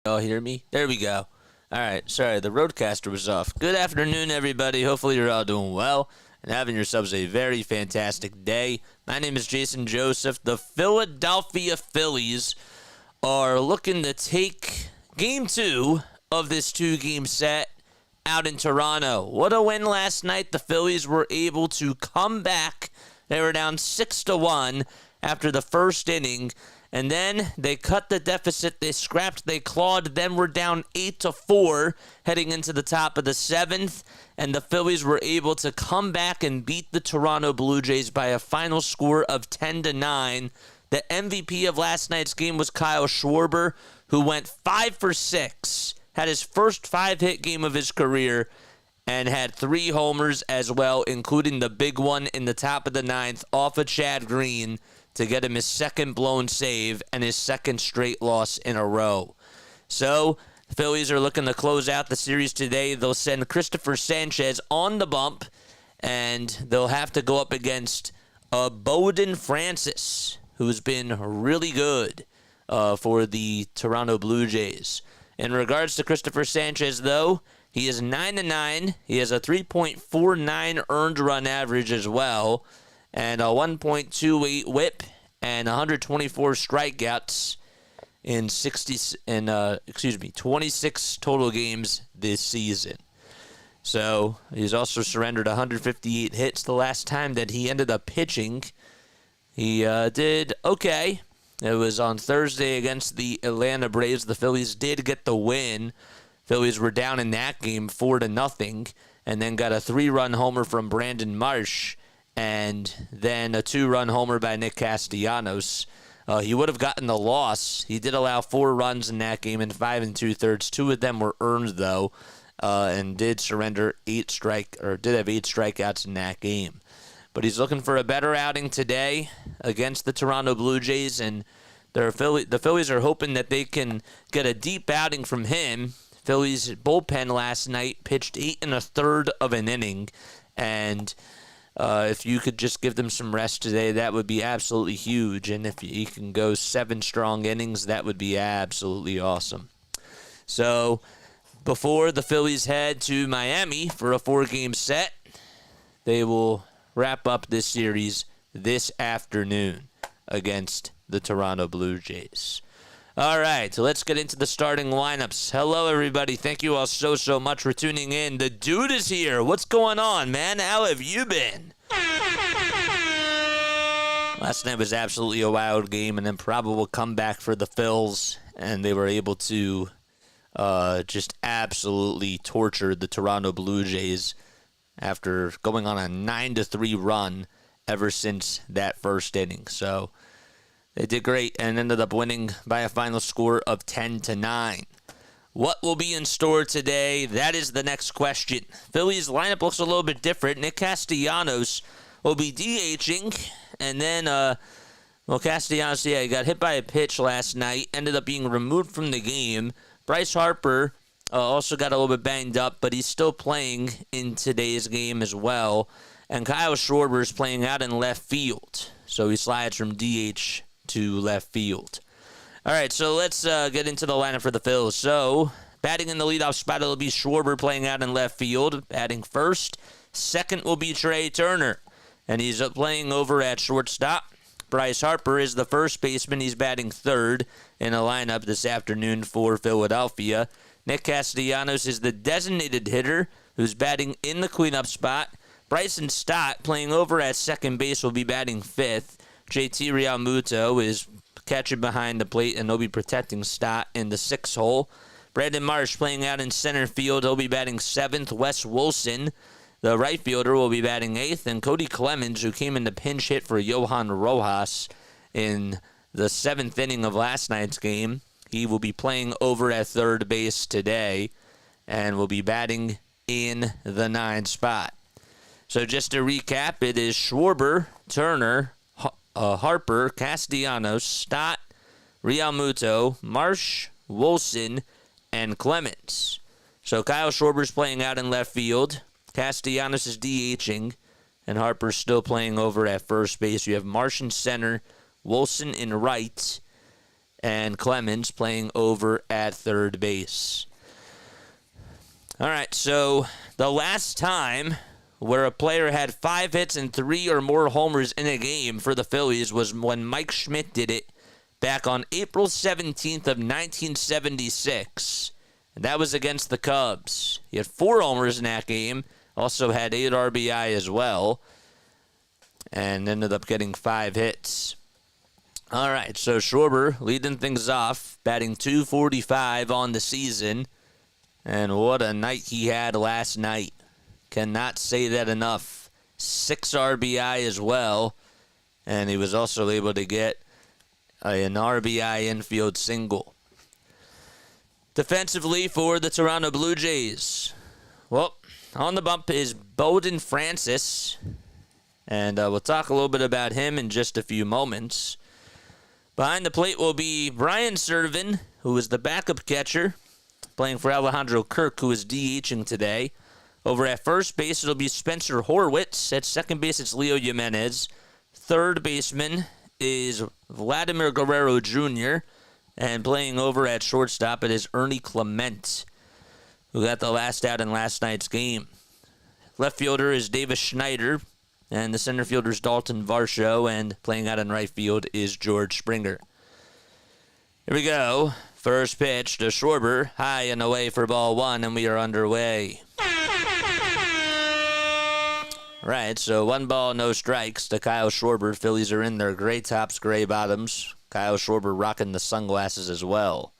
Y'all hear me? There we go. All right, sorry, the roadcaster was off. Good afternoon, everybody. Hopefully you're all doing well and having yourselves a very fantastic day. My name is Jason Joseph. The Philadelphia Phillies are looking to take Game 2 of this 2-game set out in Toronto. What a win last night. The Phillies were able to come back. They were down 6-1 after the first inning. And then they cut the deficit, they scrapped, they clawed, then were down 8-4 heading into the top of the 7th. And the Phillies were able to come back and beat the Toronto Blue Jays by a final score of 10-9. The MVP of last night's game was Kyle Schwarber, who went 5 for 6, had his first 5-hit game of his career, and had 3 homers as well, including the big one in the top of the 9th off of Chad Green, to get him his second blown save and his second straight loss in a row. So, the Phillies are looking to close out the series today. They'll send Cristopher Sanchez on the bump, and they'll have to go up against Bowden Francis, who's been really good for the Toronto Blue Jays. In regards to Cristopher Sanchez, though, he is 9-9. He has a 3.49 earned run average as well, and a 1.28 whip and 124 strikeouts in 26 total games this season. So he's also surrendered 158 hits the last time that he ended up pitching. He did okay. It was on Thursday against the Atlanta Braves. The Phillies did get the win. Phillies were down in that game 4-0, and then got a 3-run homer from Brandon Marsh, and then a 2-run homer by Nick Castellanos. He would have gotten the loss. He did allow 4 runs in that game in 5 2/3. 2 of them were earned, though, and did surrender 8 strikeouts in that game. But he's looking for a better outing today against the Toronto Blue Jays, and the Phillies are hoping that they can get a deep outing from him. Phillies bullpen last night pitched 8 1/3 of an inning, and if you could just give them some rest today, that would be absolutely huge. And if you can go 7 strong innings, that would be absolutely awesome. So before the Phillies head to Miami for a 4-game set, they will wrap up this series this afternoon against the Toronto Blue Jays. All right, so let's get into the starting lineups. Hello, everybody. Thank you all so much for tuning in. The dude is here. What's going on, man? How have you been? Last night was absolutely a wild game, and then probable comeback for the Phils, and they were able to just absolutely torture the Toronto Blue Jays after going on a 9-3 run ever since that first inning. So they did great and ended up winning by a final score of 10-9. What will be in store today? That is the next question. Phillies lineup looks a little bit different. Nick Castellanos will be DHing, and then Castellanos, he got hit by a pitch last night, ended up being removed from the game. Bryce Harper also got a little bit banged up, but he's still playing in today's game as well. And Kyle Schwarber is playing out in left field, so he slides from DH to left field. All right, so let's get into the lineup for the Phils. So, batting in the leadoff spot, it'll be Schwarber playing out in left field, batting first. Second will be Trey Turner, and he's playing over at shortstop. Bryce Harper is the first baseman. He's batting third in a lineup this afternoon for Philadelphia. Nick Castellanos is the designated hitter who's batting in the cleanup spot. Bryson Stott, playing over at second base, will be batting fifth. JT Realmuto is catching behind the plate, and they'll be protecting Stott in the 6th hole. Brandon Marsh playing out in center field. He'll be batting 7th. Wes Wilson, the right fielder, will be batting 8th. And Cody Clemens, who came in to pinch hit for Johan Rojas in the 7th inning of last night's game, he will be playing over at third base today and will be batting in the 9 spot. So just to recap, it is Schwarber, Turner, Harper, Castellanos, Stott, Realmuto, Marsh, Wilson, and Clemens. So Kyle Schwarber's playing out in left field. Castellanos is DHing, and Harper's still playing over at first base. You have Marsh in center, Wilson in right, and Clemens playing over at third base. All right, so the last time where a player had 5 hits and 3 or more homers in a game for the Phillies was when Mike Schmidt did it back on April 17th of 1976. And that was against the Cubs. He had 4 homers in that game, also had 8 RBI as well, and ended up getting 5 hits. All right, so Schwarber leading things off, batting .245 on the season. And what a night he had last night. Cannot say that enough. 6 RBI as well. And he was also able to get an RBI infield single. Defensively for the Toronto Blue Jays. Well, on the bump is Bowden Francis. And we'll talk a little bit about him in just a few moments. Behind the plate will be Brian Serven, who is the backup catcher, playing for Alejandro Kirk, who is DHing today. Over at first base, it'll be Spencer Horwitz. At second base, it's Leo Jimenez. Third baseman is Vladimir Guerrero Jr. And playing over at shortstop, it is Ernie Clement, who got the last out in last night's game. Left fielder is Davis Schneider. And the center fielder is Dalton Varsho. And playing out in right field is George Springer. Here we go. First pitch to Schwarber, high and away for ball 1, and we are underway. Right, so 1 ball, no strikes to Kyle Schwarber. Phillies are in their gray tops, gray bottoms. Kyle Schwarber rocking the sunglasses as well.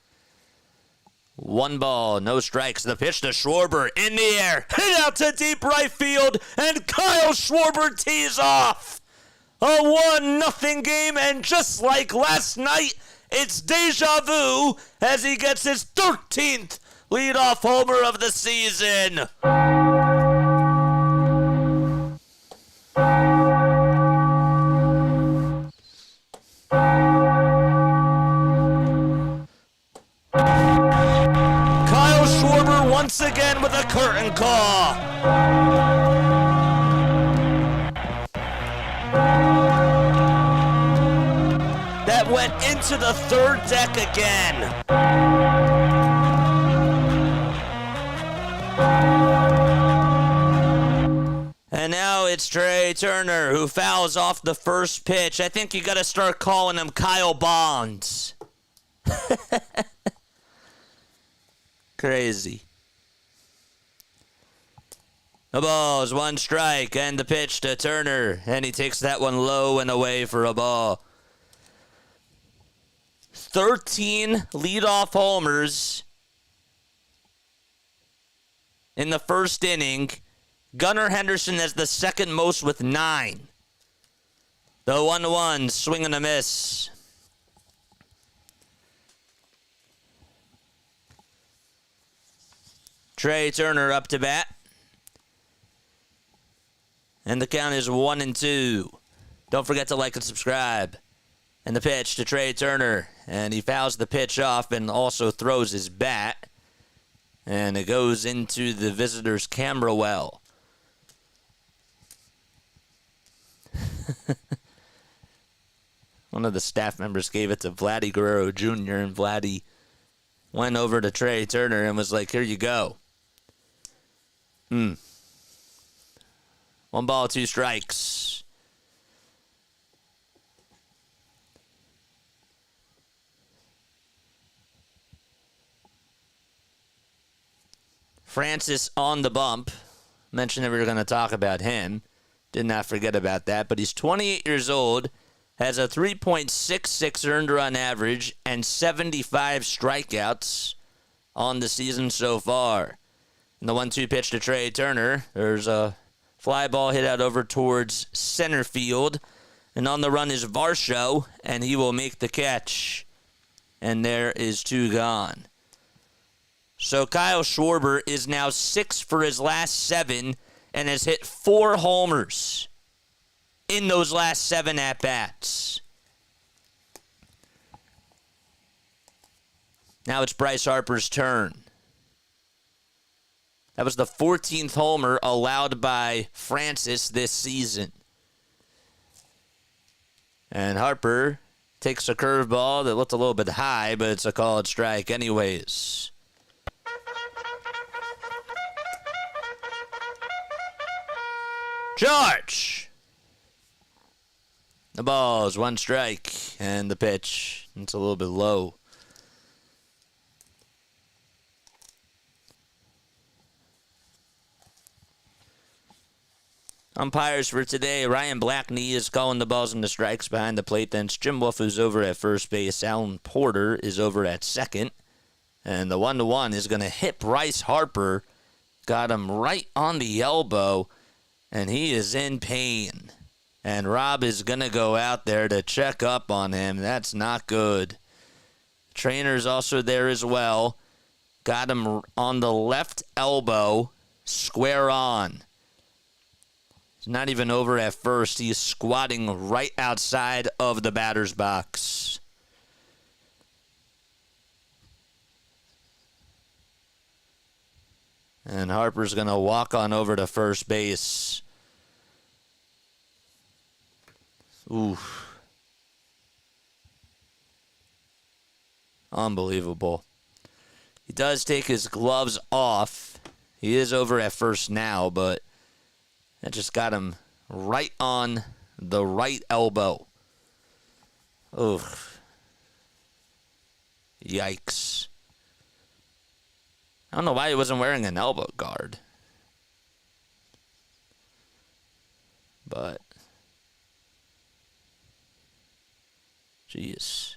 1 ball, no strikes. The pitch to Schwarber in the air, hit out to deep right field, and Kyle Schwarber tees off. A 1-0 game, and just like last night, it's deja vu as he gets his 13th leadoff homer of the season. Kyle Schwarber once again with a curtain call. That went into the third deck again. And now it's Trey Turner who fouls off the first pitch. I think you got to start calling him Kyle Bonds. Crazy. The ball is 1 strike, and the pitch to Turner, and he takes that one low and away for a ball. 13 leadoff homers in the first inning. Gunnar Henderson has the second most with 9. The 1-1, swing and a miss. Trey Turner up to bat. And the count is 1-2. Don't forget to like and subscribe. And the pitch to Trey Turner. And he fouls the pitch off and also throws his bat. And it goes into the visitor's camera well. One of the staff members gave it to Vladdy Guerrero Jr. And Vladdy went over to Trey Turner and was like, here you go. 1 ball, 2 strikes. Francis on the bump. Mentioned that we were going to talk about him. Did not forget about that. But he's 28 years old, has a 3.66 earned run average, and 75 strikeouts on the season so far. And the 1-2 pitch to Trey Turner. There's a fly ball hit out over towards center field. And on the run is Varsho, and he will make the catch. And there is 2 gone. So Kyle Schwarber is now 6 for his last 7 and has hit 4 homers in those last 7 at-bats. Now it's Bryce Harper's turn. That was the 14th homer allowed by Francis this season. And Harper takes a curveball that looked a little bit high, but it's a called strike anyways. George! The ball is 1 strike, and the pitch, it's a little bit low. Umpires for today, Ryan Blackney is calling the balls and the strikes behind the plate. Then Jim Wolf is over at first base. Alan Porter is over at second. And the 1-1 is going to hit Bryce Harper. Got him right on the elbow, and he is in pain. And Rob is going to go out there to check up on him. That's not good. Trainer's also there as well. Got him on the left elbow, square on. He's not even over at first. He is squatting right outside of the batter's box. And Harper's going to walk on over to first base. Ooh. Unbelievable. He does take his gloves off. He is over at first now, but that just got him right on the right elbow. Oof. Yikes. I don't know why he wasn't wearing an elbow guard. But, jeez.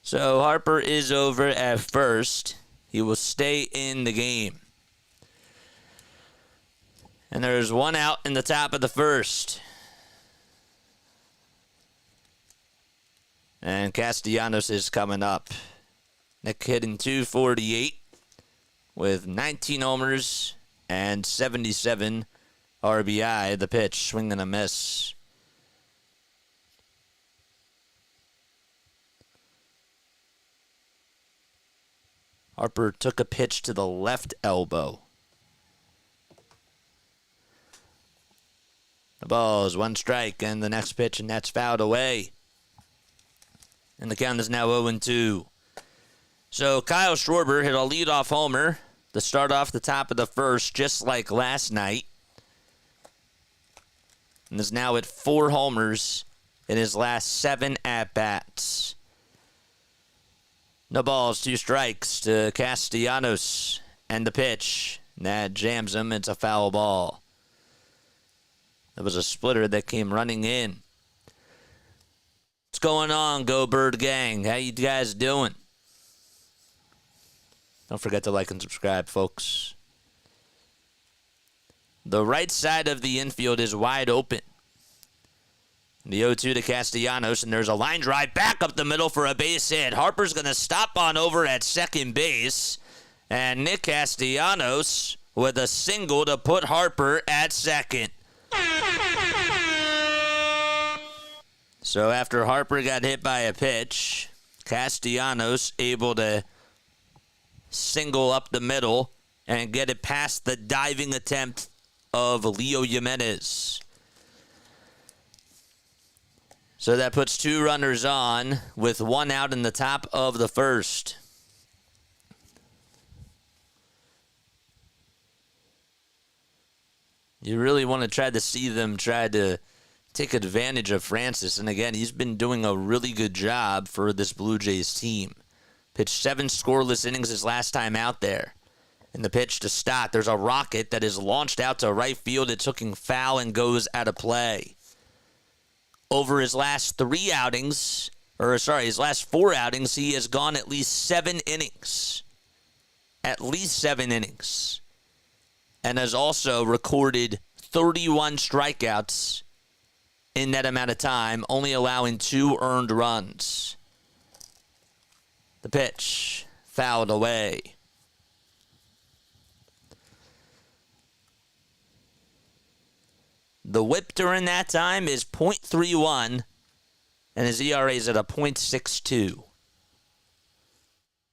So Harper is over at first. He will stay in the game. And there's 1 out in the top of the first. And Castellanos is coming up. Nick hitting .248 with 19 homers and 77 RBI. The pitch, swing and a miss. Harper took a pitch to the left elbow. The ball is 1 strike, and the next pitch, and that's fouled away. And the count is now 0-2. So Kyle Schwarber hit a leadoff homer to start off the top of the first, just like last night. And is now at 4 homers in his last 7 at-bats. No balls, 2 strikes to Castellanos. And the pitch. That jams him. It's a foul ball. That was a splitter that came running in. What's going on, Go Bird Gang? How you guys doing? Don't forget to like and subscribe, folks. The right side of the infield is wide open. The 0-2 to Castellanos, and there's a line drive back up the middle for a base hit. Harper's going to stop on over at second base, and Nick Castellanos with a single to put Harper at second. So after Harper got hit by a pitch, Castellanos able to single up the middle and get it past the diving attempt of Leo Jimenez. So that puts 2 runners on with 1 out in the top of the first. You really want to try to see them try to take advantage of Francis. And again, he's been doing a really good job for this Blue Jays team. Pitched 7 scoreless innings his last time out there. In the pitch to Stott, there's a rocket that is launched out to right field. It's hooking foul and goes out of play. Over his last 3 outings, his last 4 outings, he has gone at least 7 innings. At least 7 innings. And has also recorded 31 strikeouts in that amount of time, only allowing 2 earned runs. The pitch, fouled away. The whip during that time is .31, and his ERA is at a .62.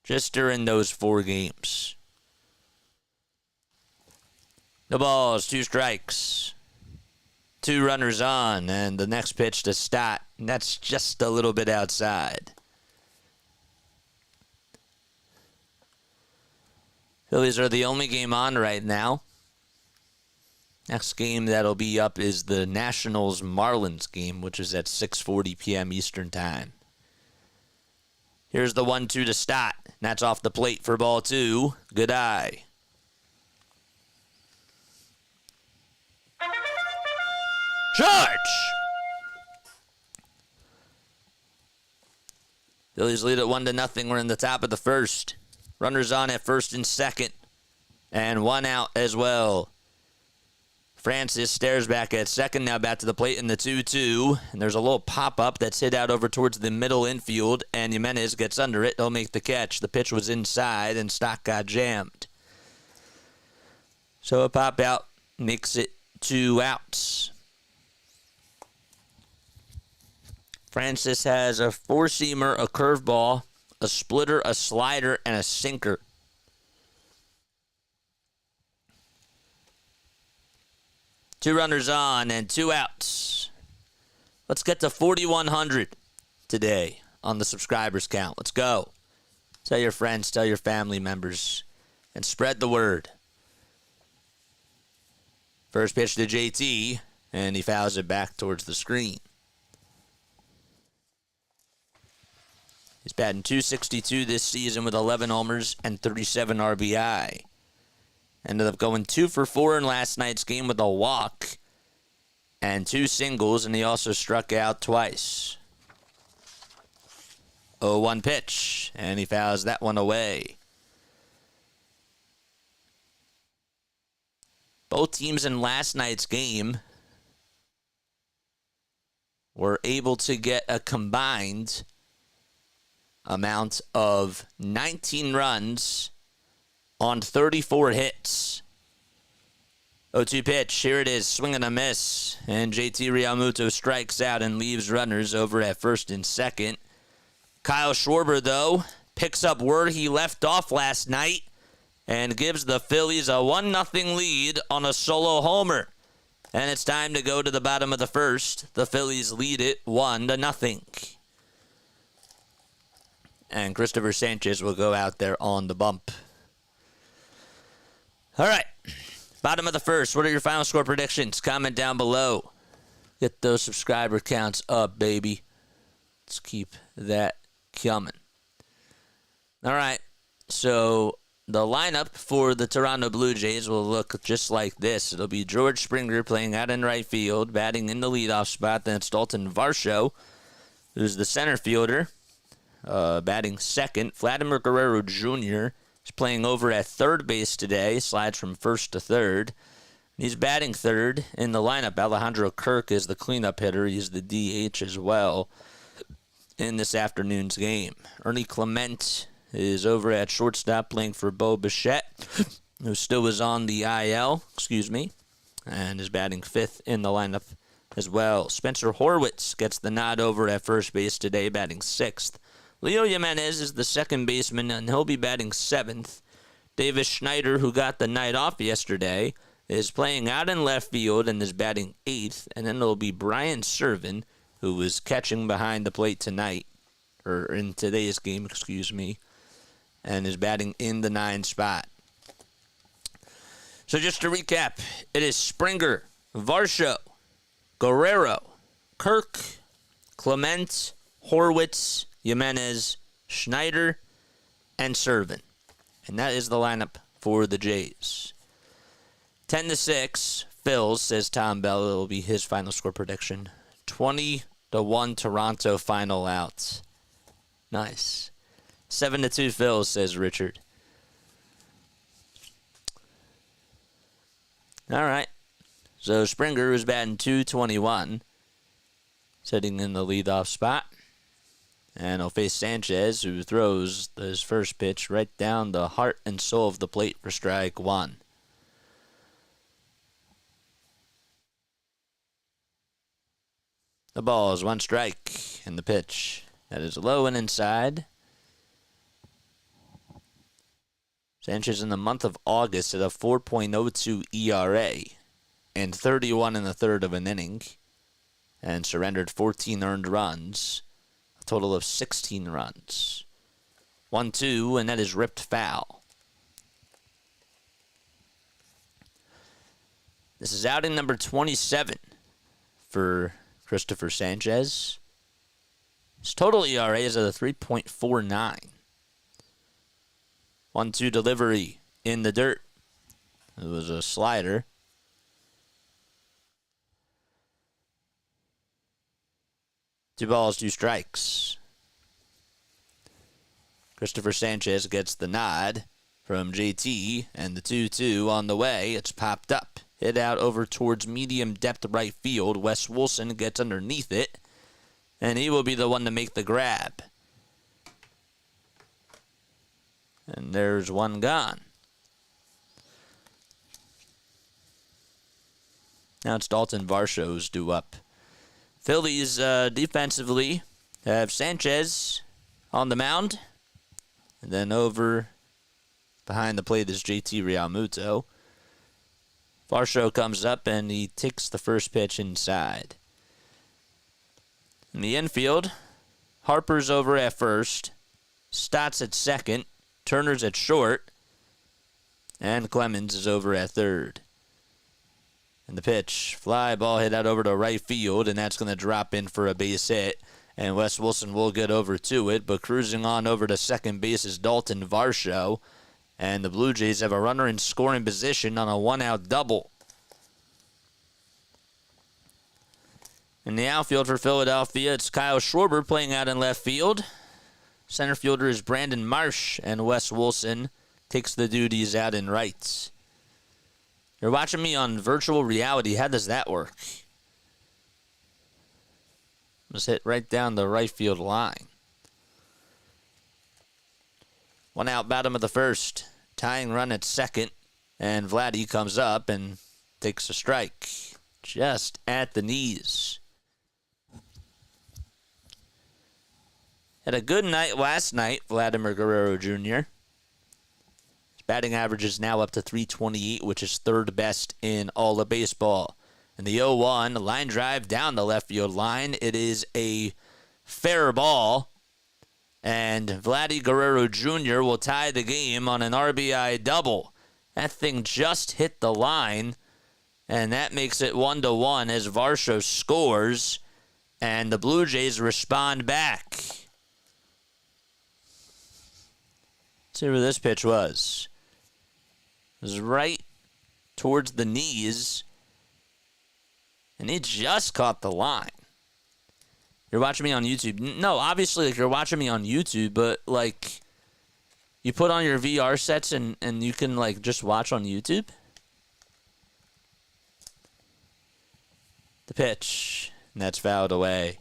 Just during those 4 games. The ball's 2 strikes. 2 runners on, and the next pitch to Stott. And that's just a little bit outside. Phillies are the only game on right now. Next game that'll be up is the Nationals-Marlins game, which is at 6:40 p.m. Eastern Time. Here's the 1-2 to Stott. That's off the plate for ball 2. Good eye. Charge! Phillies lead at 1-0. We're in the top of the first. Runners on at first and second. And 1 out as well. Francis stares back at second, now back to the plate in the 2-2. And there's a little pop-up that's hit out over towards the middle infield, and Jimenez gets under it. He'll make the catch. The pitch was inside, and Stock got jammed. So a pop-out makes it 2 outs. Francis has a 4-seamer, a curveball, a splitter, a slider, and a sinker. Two runners on and 2 outs. Let's get to 4,100 today on the subscribers count. Let's go. Tell your friends, tell your family members, and spread the word. First pitch to JT, and he fouls it back towards the screen. He's batting .262 this season with 11 homers and 37 RBI. Ended up going 2 for 4 in last night's game with a walk and 2 singles, and he also struck out twice. 0-1 pitch, and he fouls that one away. Both teams in last night's game were able to get a combined amount of 19 runs on 34 hits. 0-2 pitch. Here it is. Swing and a miss. And JT Realmuto strikes out and leaves runners over at first and second. Kyle Schwarber, though, picks up where he left off last night and gives the Phillies a 1-0 lead on a solo homer. And it's time to go to the bottom of the first. The Phillies lead it 1-0. And Cristopher Sanchez will go out there on the bump. All right. Bottom of the first. What are your final score predictions? Comment down below. Get those subscriber counts up, baby. Let's keep that coming. All right. So the lineup for the Toronto Blue Jays will look just like this. It'll be George Springer playing out in right field, batting in the leadoff spot. Then it's Dalton Varsho, who's the center fielder, batting second. Vladimir Guerrero Jr. is playing over at third base today, slides from first to third. He's batting third in the lineup. Alejandro Kirk is the cleanup hitter. He's the DH as well in this afternoon's game. Ernie Clement is over at shortstop playing for Bo Bichette, who still is on the IL, and is batting fifth in the lineup as well. Spencer Horwitz gets the nod over at first base today, batting sixth. Leo Jimenez is the second baseman, and he'll be batting seventh. Davis Schneider, who got the night off yesterday, is playing out in left field and is batting eighth. And then it'll be Brian Serven, who is catching behind the plate tonight, or in today's game, and is batting in the 9 spot. So just to recap, it is Springer, Varsho, Guerrero, Kirk, Clement, Horwitz, Jimenez, Schneider, and Serven. And that is the lineup for the Jays. 10-6, Phils, says Tom Bell. It will be his final score prediction. 20-1 Toronto final outs. Nice. 7-2 Phils, says Richard. All right. So Springer is batting .221, sitting in the leadoff spot. And he'll face Sanchez, who throws his first pitch right down the heart and soul of the plate for strike one. The ball is 1 strike, and the pitch that is low and inside. Sanchez in the month of August at a 4.02 ERA and 31 in the third of an inning, and surrendered 14 earned runs, a total of 16 runs. 1-2, and that is ripped foul. This is outing number 27 for Cristopher Sanchez. His total ERA is at a 3.49. 1-2 delivery in the dirt. It was a slider. Two balls, two strikes. Cristopher Sanchez gets the nod from JT, and the 2-2 on the way. It's popped up. Hit out over towards medium depth right field. Wes Wilson gets underneath it, and he will be the one to make the grab. And there's one gone. Now it's Dalton Varsho's due up. Phillies defensively have Sanchez on the mound. And then over behind the plate is JT Realmuto. Varsho comes up and he takes the first pitch inside. In the infield, Harper's over at first. Stott's at second. Turner's at short. And Clemens is over at third. And the pitch, fly ball hit out over to right field, and that's going to drop in for a base hit. And Wes Wilson will get over to it, but cruising on over to second base is Dalton Varsho. And the Blue Jays have a runner in scoring position on a one-out double. In the outfield for Philadelphia, it's Kyle Schwarber playing out in left field. Center fielder is Brandon Marsh, and Wes Wilson takes the duties out in right. You're watching me on virtual reality. How does that work? Just hit right down the right field line. One out, bottom of the first. Tying run at second. And Vladdy comes up and takes a strike. Just at the knees. Had a good night last night, Vladimir Guerrero Jr. Batting average is now up to .328, which is third best in all of baseball. And the 0-1, line drive down the left field line. It is a fair ball. And Vladdy Guerrero Jr. will tie the game on an RBI double. That thing just hit the line. And that makes it 1-1 as Varsho scores. And the Blue Jays respond back. Let's see where this pitch was. It was right towards the knees, and it just caught the line. You're watching me on YouTube. No, obviously, like, you're watching me on YouTube, but, like, you put on your VR sets and you can, like, just watch on YouTube. The pitch, and that's fouled away.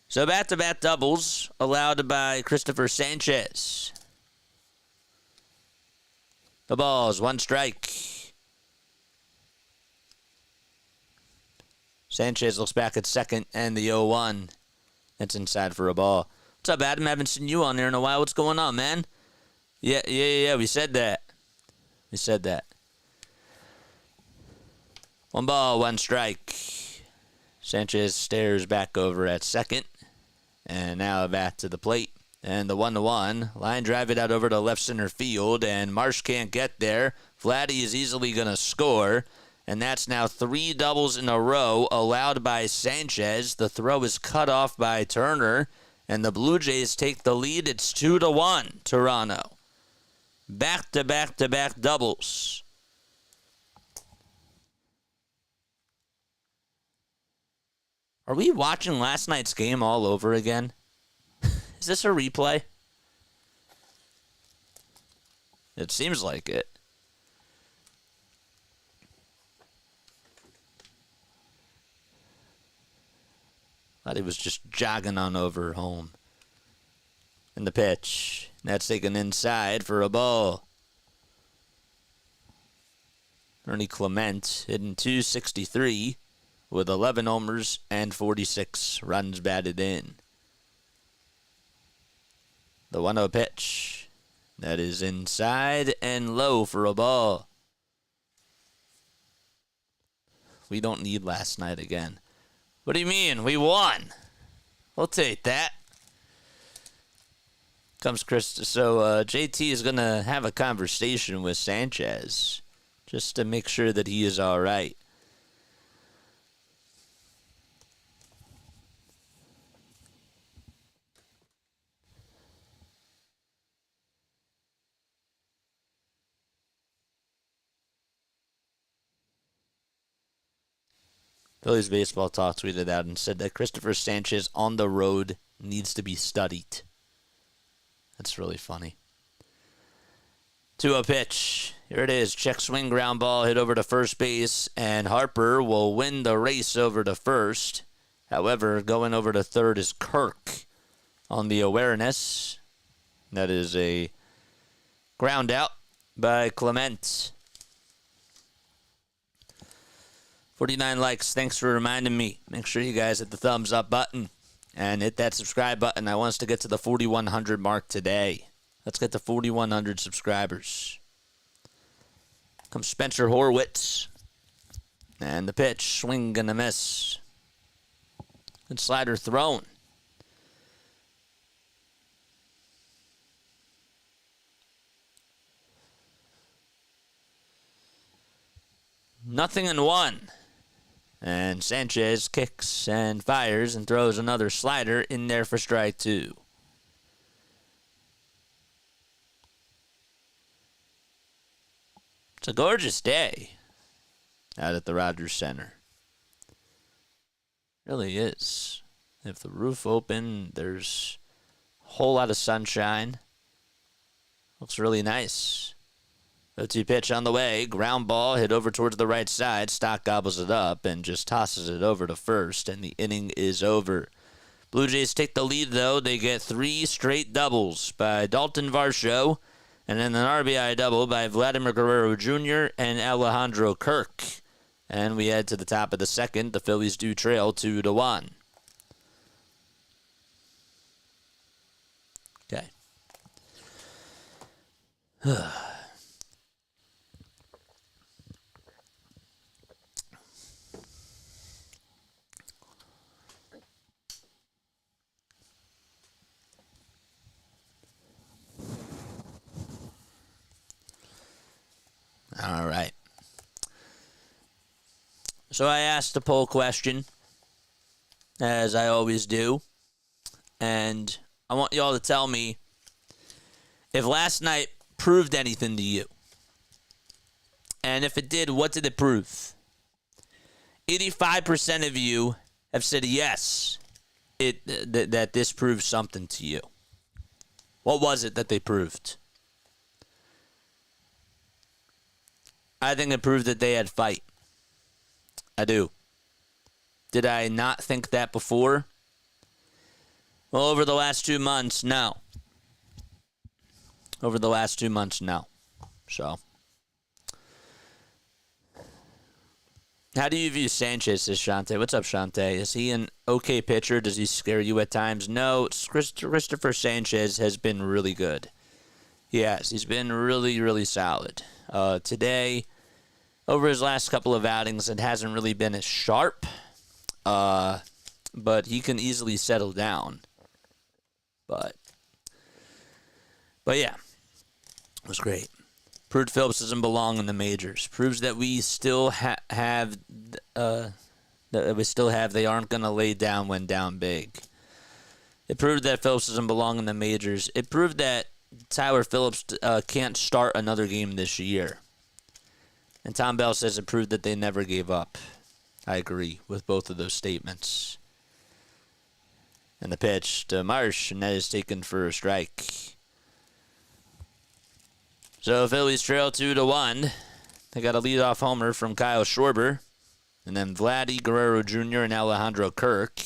So bat-to-bat doubles allowed by Cristopher Sanchez. The balls, one strike. Sanchez looks back at second and the 0-1. That's inside for a ball. What's up, Adam? Haven't seen you on there in a while. What's going on, man? Yeah. We said that. One ball, one strike. Sanchez stares back over at second. And now back to the plate. And the 1-1. Line drive it out over to left center field. And Marsh can't get there. Vladdy is easily going to score. And that's now 3 doubles in a row allowed by Sanchez. The throw is cut off by Turner. And the Blue Jays take the lead. It's 2-1, Toronto. Back-to-back-to-back doubles. Are we watching last night's game all over again? Is this a replay? It seems like it. Thought he was just jogging on over home. And the pitch. That's taken inside for a ball. Ernie Clement hitting .263 with 11 homers and 46 runs batted in. The 1-0 pitch. That is inside and low for a ball. We don't need last night again. What do you mean? We won. We'll take that. Comes Chris. So JT is going to have a conversation with Sanchez just to make sure that he is all right. Phillies Baseball Talk tweeted out and said that Cristopher Sanchez on the road needs to be studied. That's really funny. 2-0 pitch. Here it is. Check swing, ground ball, hit over to first base, and Harper will win the race over to first. However, going over to third is Kirk on the awareness. That is a ground out by Clement. 49 likes. Thanks for reminding me. Make sure you guys hit the thumbs up button and hit that subscribe button. I want us to get to the 4,100 mark today. Let's get to 4,100 subscribers. Comes Spencer Horwitz. And the pitch. Swing and a miss. Good slider thrown. Nothing in one. And Sanchez kicks and fires and throws another slider in there for strike two. It's a gorgeous day out at the Rogers Center. It really is. If the roof open, there's a whole lot of sunshine. Looks really nice. 0-2 pitch on the way. Ground ball hit over towards the right side. Stock gobbles it up and just tosses it over to first, and the inning is over. Blue Jays take the lead, though. They get 3 straight doubles by Dalton Varsho, and then an RBI double by Vladimir Guerrero Jr. and Alejandro Kirk. And we head to the top of the second. The Phillies do trail 2-1. Okay. All right. So I asked a poll question, as I always do, and I want y'all to tell me if last night proved anything to you. And if it did, what did it prove? 85% of you have said yes, that this proved something to you. What was it that they proved? I think it proved that they had fight. I do. Did I not think that before? Well, over the last 2 months, no. Over the last 2 months, no. So, how do you view Sanchez, says Shante? What's up, Shante? Is he an okay pitcher? Does he scare you at times? No, Cristopher Sanchez has been really good. Yes, he's been really, really solid. Today, over his last couple of outings, it hasn't really been as sharp, but he can easily settle down. But yeah, it was great. Proved Phillips doesn't belong in the majors. Proves that we still have they aren't going to lay down when down big. It proved that Phillips doesn't belong in the majors. It proved that Tyler Phillips can't start another game this year. And Tom Bell says it proved that they never gave up. I agree with both of those statements. And the pitch to Marsh, and that is taken for a strike. So Phillies trail 2-1. They got a leadoff homer from Kyle Schwarber. And then Vladdy, Guerrero Jr., and Alejandro Kirk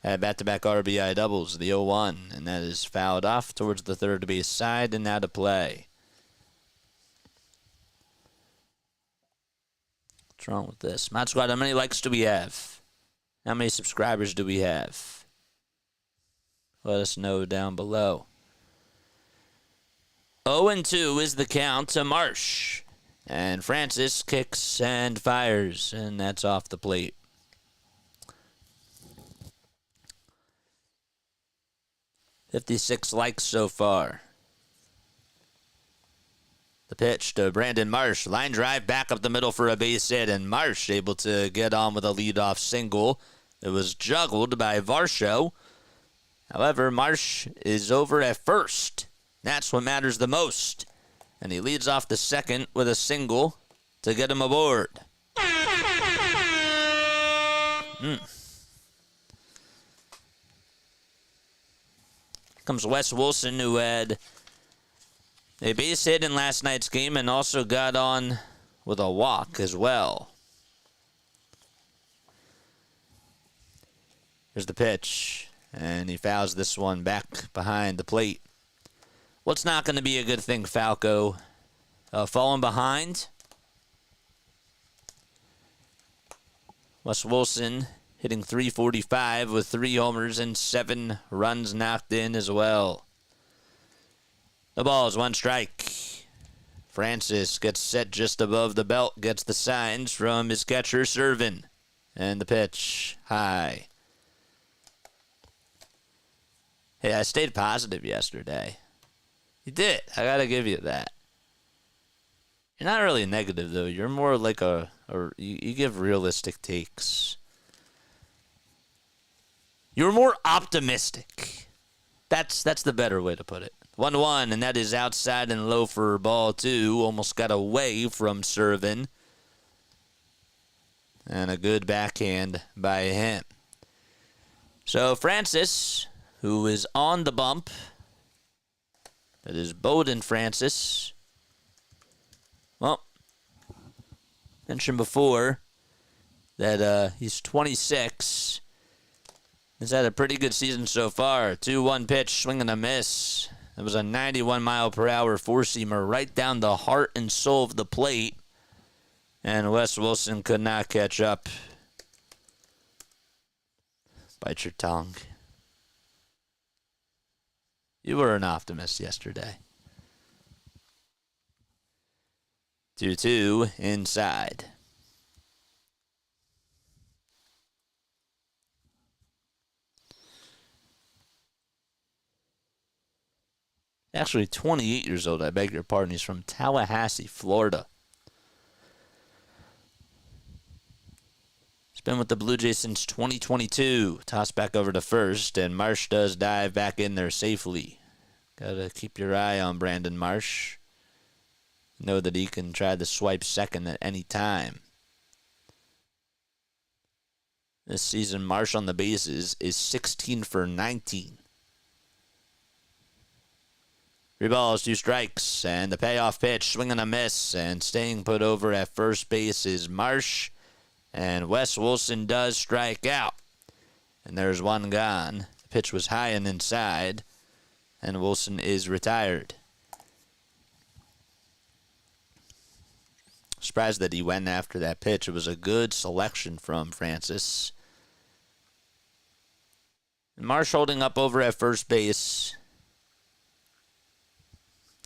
had back-to-back RBI doubles, the 0-1. And that is fouled off towards the third base side and out of play. What's wrong with this? Mod Squad, how many likes do we have? How many subscribers do we have? Let us know down below. 0-2 is the count to Marsh. And Francis kicks and fires, and that's off the plate. .56 likes so far. The pitch to Brandon Marsh. Line drive back up the middle for a base hit, and Marsh able to get on with a leadoff single. It was juggled by Varsho. However, Marsh is over at first. That's what matters the most. And he leads off the second with a single to get him aboard. Comes Wes Wilson, who had a base hit in last night's game and also got on with a walk as well. Here's the pitch, and he fouls this one back behind the plate. What's not going to be a good thing, Falco? Falling behind. Wes Wilson hitting .345 with 3 homers and 7 runs knocked in as well. The ball is 1 strike. Francis gets set just above the belt, gets the signs from his catcher, Servin. And the pitch, high. Hey, I stayed positive yesterday. You did. I got to give you that. You're not really negative, though. You're more like you give realistic takes. You're more optimistic. That's the better way to put it. 1-1, and that is outside and low for ball 2. Almost got away from Servin. And a good backhand by him. So Francis, who is on the bump, that is Bowden Francis. Well, mentioned before that he's 26. He's had a pretty good season so far. 2-1 pitch, swing and a miss. It was a 91-mile-per-hour four-seamer right down the heart and soul of the plate. And Wes Wilson could not catch up. Bite your tongue. You were an optimist yesterday. 2-2 inside. Actually 28 years old, I beg your pardon. He's from Tallahassee, Florida. He's been with the Blue Jays since 2022. Toss back over to first, and Marsh does dive back in there safely. Gotta keep your eye on Brandon Marsh. Know that he can try to swipe second at any time. This season, Marsh on the bases is 16 for 19. 3 balls, 2 strikes, and the payoff pitch, swing and a miss, and staying put over at first base is Marsh, and Wes Wilson does strike out. And there's one gone. The pitch was high and inside, and Wilson is retired. Surprised that he went after that pitch. It was a good selection from Francis. And Marsh holding up over at first base.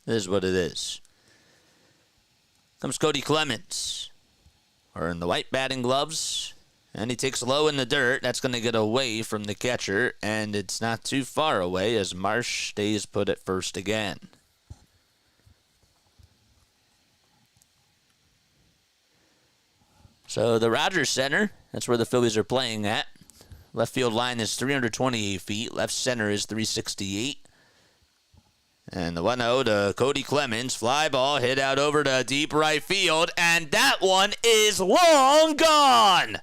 It is what it is. Comes Cody Clemens. Wearing the white batting gloves. And he takes low in the dirt. That's going to get away from the catcher. And it's not too far away as Marsh stays put at first again. So the Rogers Center, that's where the Phillies are playing at. Left field line is 328 feet. Left center is 368. And the 1-0 to Cody Clemens. Fly ball hit out over to deep right field. And that one is long gone.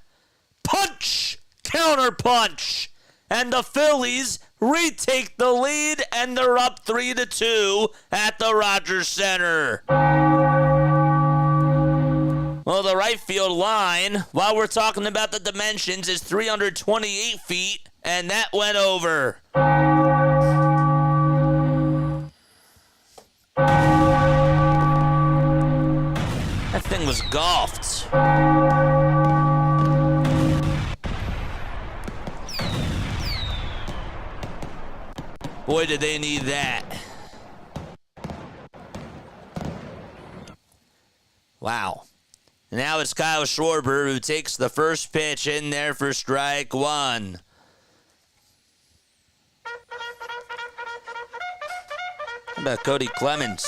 Punch! Counter punch. And the Phillies retake the lead. And they're up 3-2 at the Rogers Center. Well, the right field line, while we're talking about the dimensions, is 328 feet. And that went over. That thing was golfed. Boy, did they need that. Wow. Now it's Kyle Schwarber who takes the first pitch in there for strike one. How about Cody Clemens?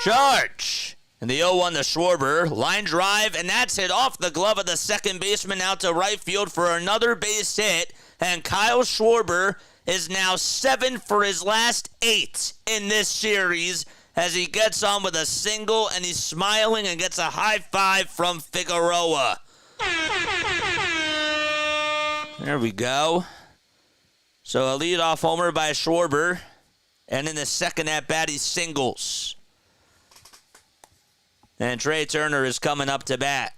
Charge! And the 0-1 to Schwarber. Line drive, and that's hit off the glove of the second baseman out to right field for another base hit. And Kyle Schwarber is now 7 for his last 8 in this series as he gets on with a single, and he's smiling and gets a high five from Figueroa. There we go. So a leadoff homer by Schwarber, and in the second at-bat, he singles. And Trey Turner is coming up to bat.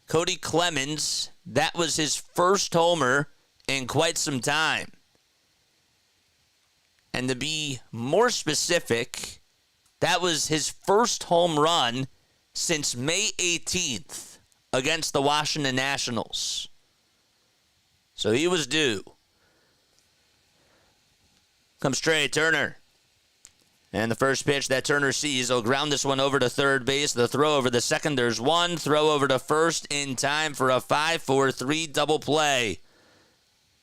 Cody Clemens, that was his first homer in quite some time. And to be more specific, that was his first home run since May 18th against the Washington Nationals. So he was due. Comes Trey Turner. And the first pitch that Turner sees, he'll ground this one over to third base. The throw over to second, there's one. Throw over to first in time for a 5-4-3 double play.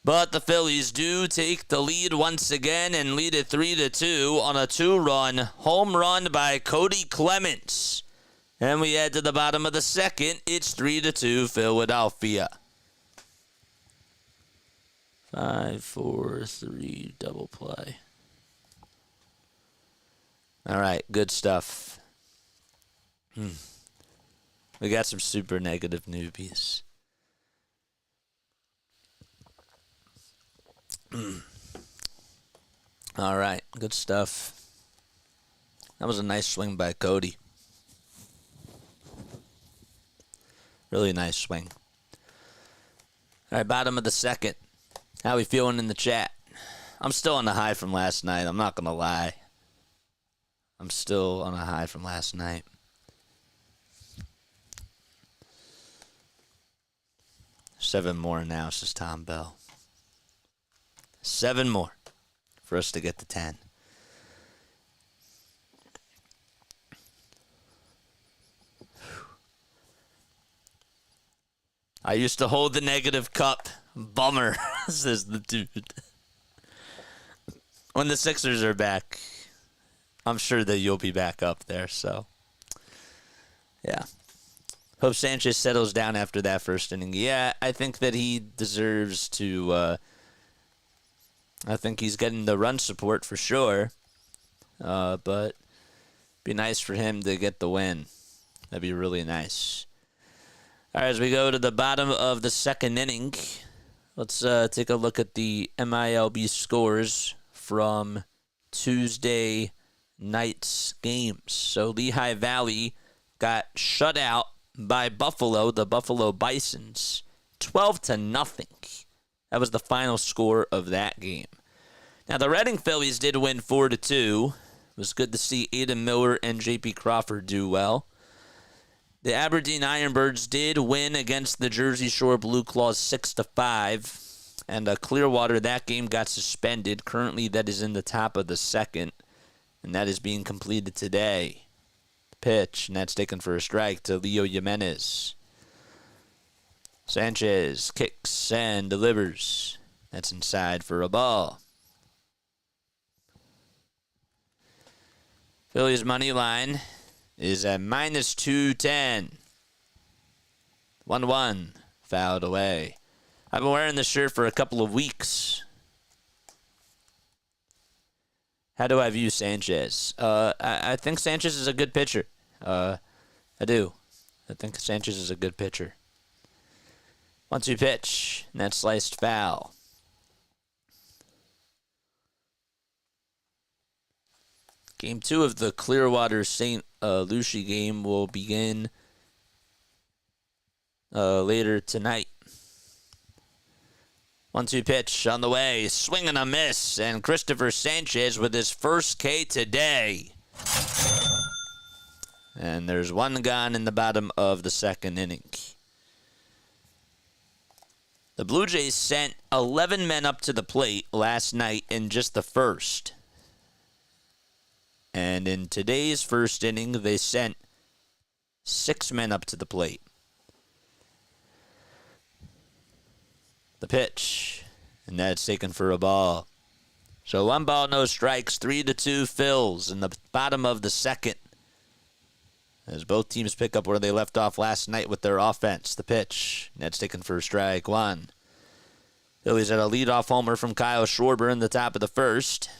But the Phillies do take the lead once again and lead it 3-2 on a 2-run home run by Cody Clemens. And we head to the bottom of the second. It's 3-2 Philadelphia. 5-4-3 double play. All right, good stuff. We got some super negative newbies. All right, good stuff. That was a nice swing by Cody. Really nice swing. All right, bottom of the second. How we feeling in the chat? I'm still on the high from last night. I'm not going to lie. I'm still on a high from last night. Seven more now, says Tom Bell. 7 more for us to get to 10. I used to hold the negative cup. Bummer, says the dude. When the Sixers are back, I'm sure that you'll be back up there, so. Yeah. Hope Sanchez settles down after that first inning. Yeah, I think that he deserves to, I think he's getting the run support for sure. But be nice for him to get the win. That'd be really nice. All right, as we go to the bottom of the second inning, let's take a look at the MILB scores from Tuesday night's games. So Lehigh Valley got shut out by Buffalo, the Buffalo Bisons, 12-0. That was the final score of that game. Now the Reading Phillies did win 4-2. It was good to see Aidan Miller and J.P. Crawford do well. The Aberdeen Ironbirds did win against the Jersey Shore Blue Claws 6-5. And Clearwater, that game got suspended. Currently, that is in the top of the second. And that is being completed today. Pitch, and that's taken for a strike to Leo Jimenez. Sanchez kicks and delivers. That's inside for a ball. Phillies money line is at -210. 1-1, fouled away. I've been wearing this shirt for a couple of weeks. How do I view Sanchez? I think Sanchez is a good pitcher. I do. I think Sanchez is a good pitcher. 1-2 pitch, and that's sliced foul. Game 2 of the Clearwater St. Lucie game will begin later tonight. 1-2 pitch on the way. Swing and a miss. And Cristopher Sanchez with his first K today. And there's one gone in the bottom of the second inning. The Blue Jays sent 11 men up to the plate last night in just the first. And in today's first inning, they sent 6 men up to the plate. The pitch, and that's taken for a ball. So 1 ball, no strikes, 3-2 Phils in the bottom of the second. As both teams pick up where they left off last night with their offense. The pitch, that's taken for strike 1. Phillies had a leadoff homer from Kyle Schwarber in the top of the first.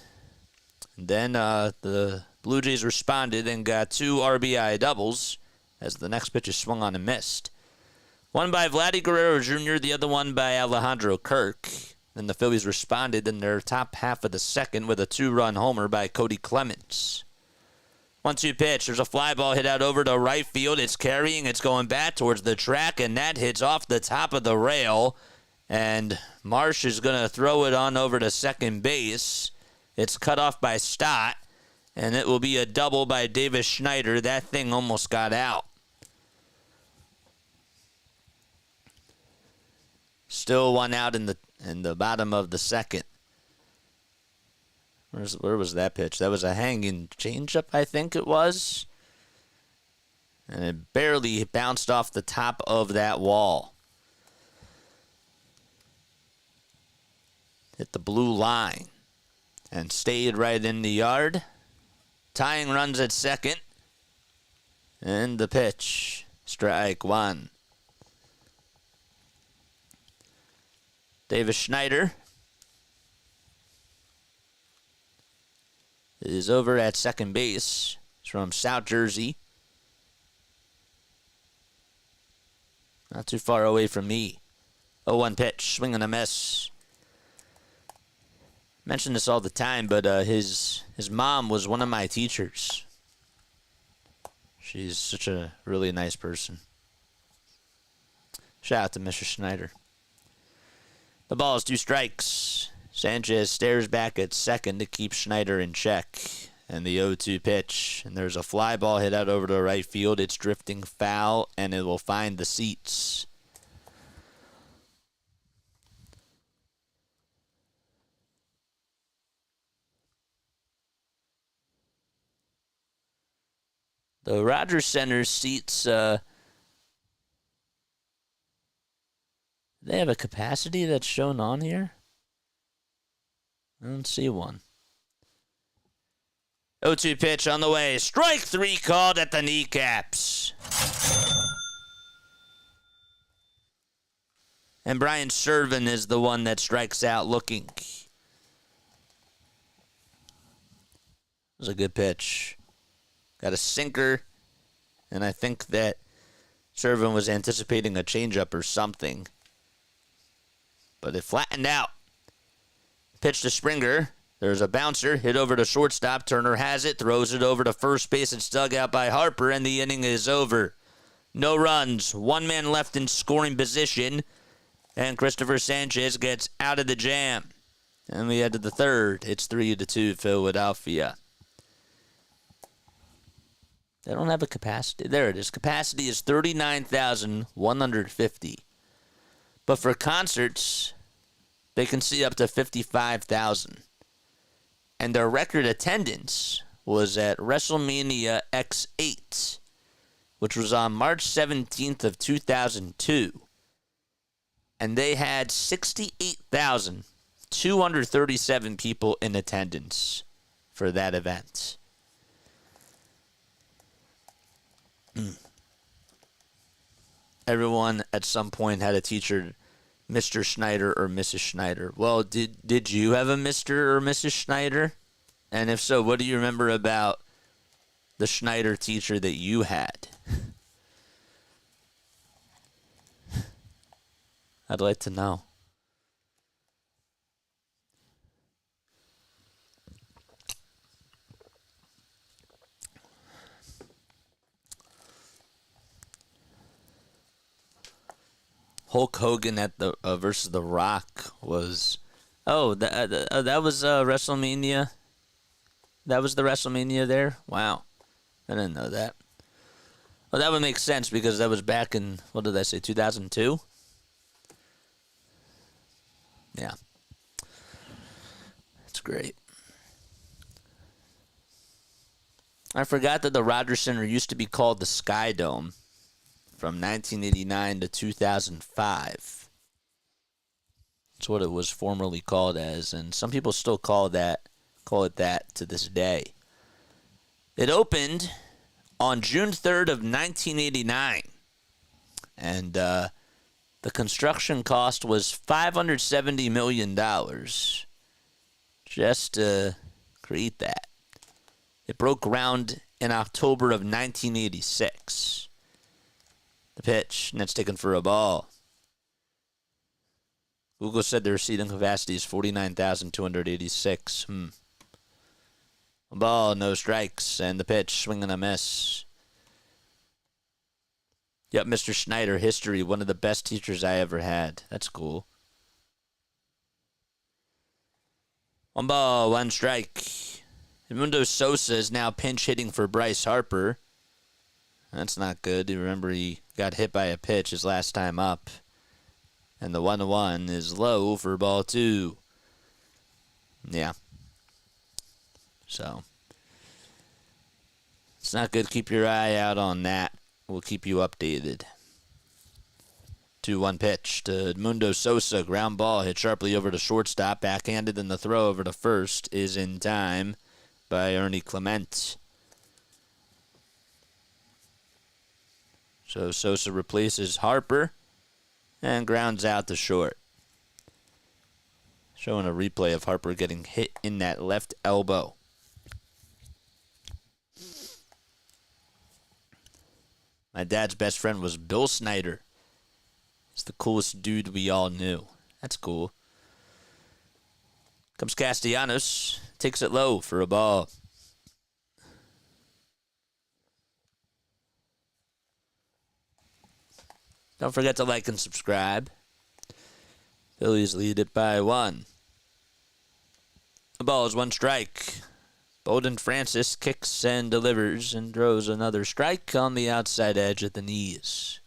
And then the Blue Jays responded and got 2 RBI doubles as the next pitch is swung on and missed. One by Vladdy Guerrero Jr., the other one by Alejandro Kirk. Then the Phillies responded in their top half of the second with a 2-run homer by Cody Clemens. 1-2 pitch. There's a fly ball hit out over to right field. It's carrying. It's going back towards the track, and that hits off the top of the rail. And Marsh is going to throw it on over to second base. It's cut off by Stott, and it will be a double by Davis Schneider. That thing almost got out. Still 1 out in the bottom of the second. Where was that pitch? That was a hanging changeup, I think it was. And it barely bounced off the top of that wall. Hit the blue line and stayed right in the yard. Tying runs at second. And the pitch. Strike 1. Davis Schneider is over at second base. He's from South Jersey. Not too far away from me. 0-1 pitch, swing and a miss. Mention this all the time, but his mom was one of my teachers. She's such a really nice person. Shout out to Mr. Schneider. The ball is 2 strikes. Sanchez stares back at second to keep Schneider in check. And the 0-2 pitch. And there's a fly ball hit out over to right field. It's drifting foul, and it will find the seats. The Rogers Center seats, they have a capacity that's shown on here? I don't see one. 0-2 pitch on the way. Strike 3 called at the kneecaps. And Brian Serven is the one that strikes out looking. It was a good pitch. Got a sinker, and I think that Serven was anticipating a changeup or something. But it flattened out. Pitch to Springer. There's a bouncer. Hit over to shortstop. Turner has it. Throws it over to first base. It's dug out by Harper, and the inning is over. No runs. 1 man left in scoring position. And Cristopher Sanchez gets out of the jam. And we head to the third. It's 3-2 Philadelphia. They don't have a capacity. There it is. Capacity is 39,150. But for concerts, they can see up to 55,000. And their record attendance was at WrestleMania X8, which was on March 17th of 2002. And they had 68,237 people in attendance for that event. Everyone at some point had a teacher, Mr. Schneider or Mrs. Schneider. Well, did you have a Mr. or Mrs. Schneider? And if so, what do you remember about the Schneider teacher that you had? I'd like to know. Hulk Hogan at the versus The Rock was, that was WrestleMania. That was the WrestleMania there. Wow, I didn't know that. Well, that would make sense because that was back in, what did I say, 2002? Yeah, that's great. I forgot that the Rogers Center used to be called the Sky Dome from 1989 to 2005. That's what it was formerly called as, and some people still call it that to this day. It opened on June 3rd of 1989, and the construction cost was $570 million just to create that. It broke ground in October of 1986. The pitch, and it's taken for a ball. Google said their seating capacity is 49,286. A ball, no strikes, and the pitch, swing and a miss. Yep, Mr. Schneider, history, one of the best teachers I ever had. That's cool. 1 ball, 1 strike. Edmundo Sosa is now pinch hitting for Bryce Harper. That's not good. You remember he got hit by a pitch his last time up. And the 1-1 is low for ball 2. Yeah. So, it's not good. Keep your eye out on that. We'll keep you updated. 2-1 pitch to Edmundo Sosa. Ground ball hit sharply over to shortstop. Backhanded, and the throw over to first is in time by Ernie Clement. So Sosa replaces Harper and grounds out to short. Showing a replay of Harper getting hit in that left elbow. My dad's best friend was Bill Snyder. He's the coolest dude we all knew. That's cool. Comes Castellanos. Takes it low for a ball. Don't forget to like and subscribe. Phillies lead it by 1. The ball is 1 strike. Bowden Francis kicks and delivers and throws another strike on the outside edge at the knees.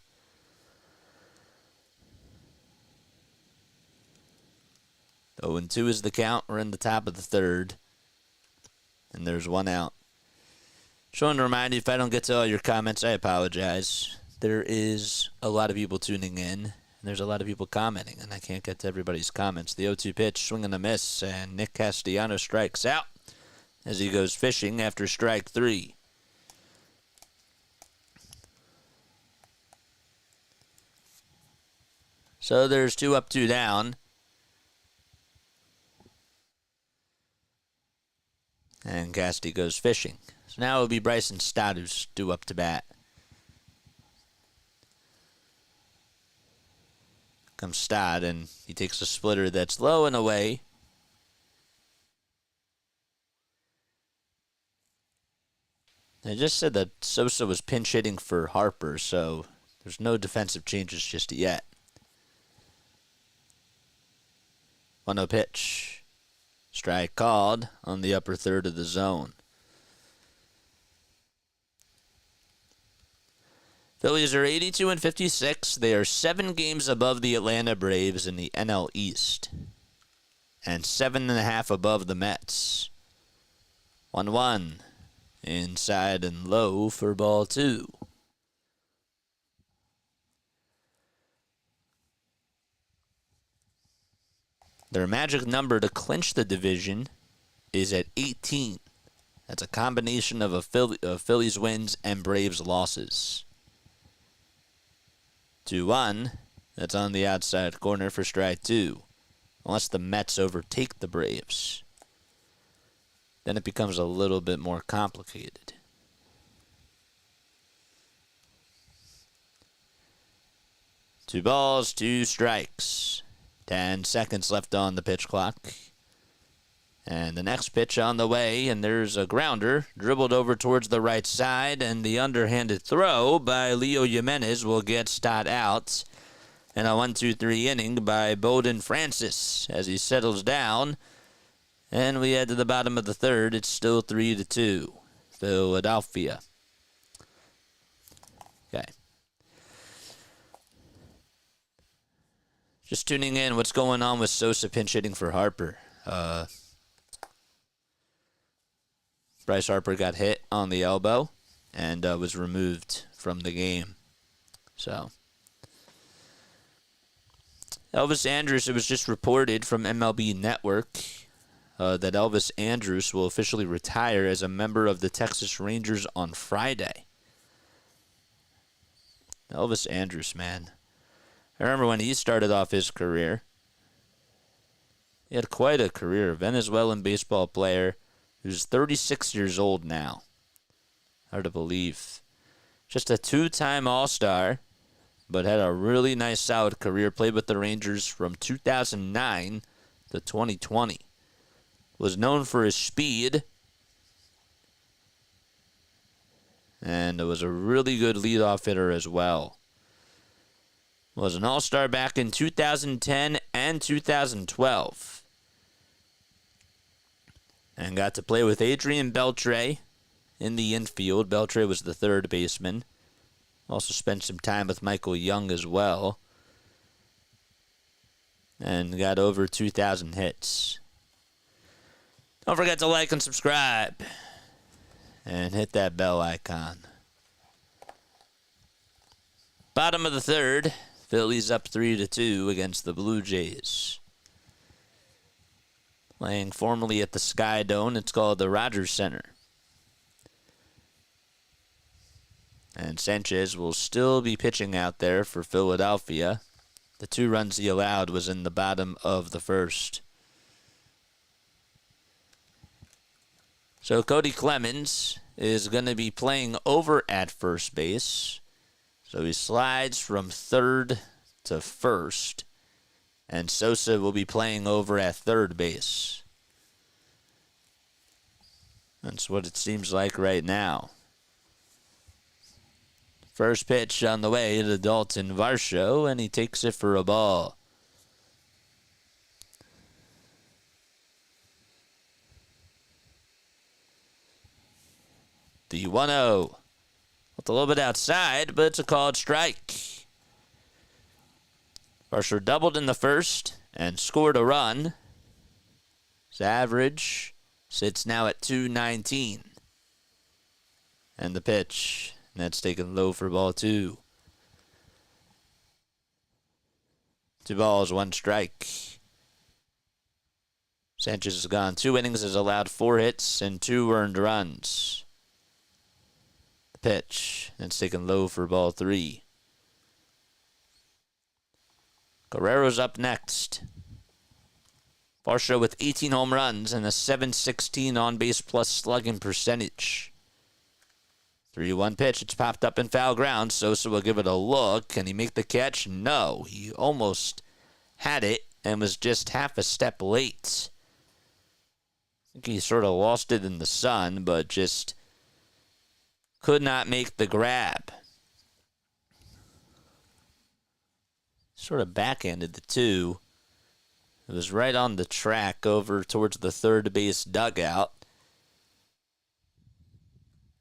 Oh, and 2 is the count. We're in the top of the 3rd. And there's 1 out. Just want to remind you, if I don't get to all your comments, I apologize. There is a lot of people tuning in, and there's a lot of people commenting, and I can't get to everybody's comments. The 0-2 pitch, swing and a miss, and Nick Castellanos strikes out as he goes fishing after strike 3. So there's 2 up, 2 down. And Casty goes fishing. So now it'll be Bryson Stott who's due up to bat. Comes Stott, and he takes a splitter that's low and away. I just said that Sosa was pinch hitting for Harper, so there's no defensive changes just yet. 1-0 pitch. Strike called on the upper third of the zone. Phillies are 82-56. They are 7 games above the Atlanta Braves in the NL East, and 7.5 above the Mets. 1-1. Inside and low for ball 2. Their magic number to clinch the division is at 18. That's a combination of Phillies wins and Braves losses. 2-1. That's on the outside corner for strike 2. Unless the Mets overtake the Braves, then it becomes a little bit more complicated. Two balls, 2 strikes. 10 seconds left on the pitch clock. And the next pitch on the way, and there's a grounder dribbled over towards the right side, and the underhanded throw by Leo Jimenez will get Stott out. And a 1-2-3 inning by Bowden Francis as he settles down. And we head to the bottom of the 3rd. It's still 3-2. Philadelphia. Okay. Just tuning in, what's going on with Sosa pinch hitting for Harper? Bryce Harper got hit on the elbow and was removed from the game. So, Elvis Andrus, it was just reported from MLB Network that Elvis Andrus will officially retire as a member of the Texas Rangers on Friday. Elvis Andrus, man. I remember when he started off his career. He had quite a career. Venezuelan baseball player who's 36 years old now. Hard to believe. Just a two-time All-Star, but had a really nice, solid career. Played with the Rangers from 2009 to 2020. Was known for his speed. And was a really good leadoff hitter as well. Was an All-Star back in 2010 and 2012. And got to play with Adrian Beltre in the infield. Beltre was the third baseman. Also spent some time with Michael Young as well. And got over 2,000 hits. Don't forget to like and subscribe. And hit that bell icon. Bottom of the third. Phillies up 3-2 against the Blue Jays. Playing formerly at the Sky Dome, it's called the Rogers Center. And Sanchez will still be pitching out there for Philadelphia. The 2 runs he allowed was in the bottom of the first. So Cody Clemens is going to be playing over at first base. So he slides from third to first. And Sosa will be playing over at third base. That's what it seems like right now. First pitch on the way to Dalton Varsho, and he takes it for a ball. The 1-0. It's a little bit outside, but it's a called strike. Varsho doubled in the first and scored a run. His average sits now at 219. And the pitch. That's taken low for ball 2. 2 balls, 1 strike. Sanchez has gone 2 innings, has allowed 4 hits and 2 earned runs. The pitch. That's taken low for ball 3. Guerrero's up next. Varsho with 18 home runs and a .716 on-base plus slugging percentage. 3-1 pitch. It's popped up in foul ground. Sosa will give it a look. Can he make the catch? No. He almost had it and was just half a step late. I think he sort of lost it in the sun, but just could not make the grab. Sort of backhanded the 2. It was right on the track over towards the third base dugout.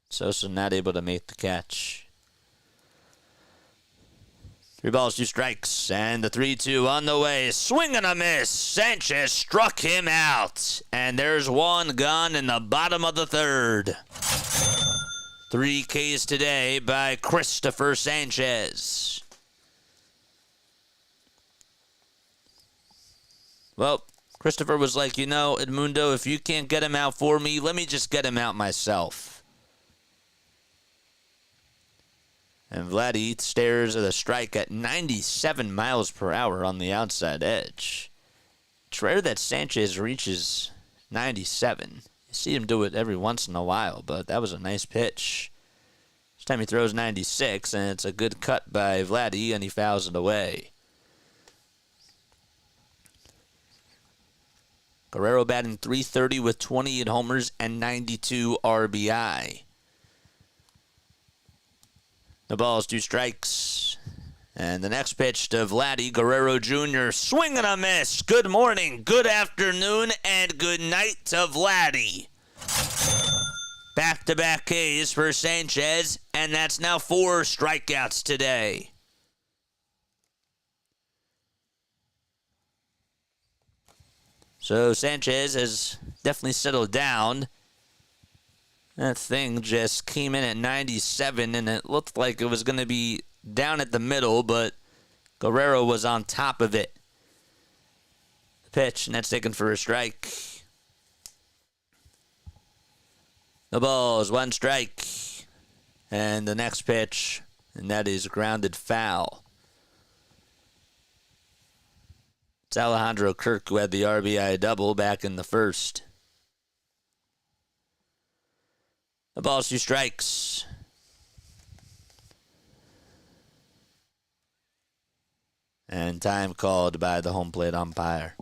Sosa not able to make the catch. 3 balls, 2 strikes, and the 3-2 on the way. Swing and a miss. Sanchez struck him out. And there's 1 gone in the bottom of the third. 3 Ks today by Cristopher Sanchez. Well, Christopher was like, you know, Edmundo, if you can't get him out for me, let me just get him out myself. And Vladdy stares at a strike at 97 miles per hour on the outside edge. It's rare that Sanchez reaches 97. You see him do it every once in a while, but that was a nice pitch. This time he throws 96, and it's a good cut by Vladdy, and he fouls it away. Guerrero batting .330 with 28 homers and 92 RBI. The ball's 2 strikes. And the next pitch to Vladdy Guerrero Jr. Swing and a miss. Good morning, good afternoon, and good night to Vladdy. Back-to-back Ks for Sanchez, and that's now 4 strikeouts today. So Sanchez has definitely settled down. That thing just came in at 97, and it looked like it was going to be down at the middle, but Guerrero was on top of it. The pitch, and that's taken for a strike. The ball is 1 strike. And the next pitch, and that is grounded foul. It's Alejandro Kirk who had the RBI double back in the first. The ball's 2 strikes. And time called by the home plate umpire.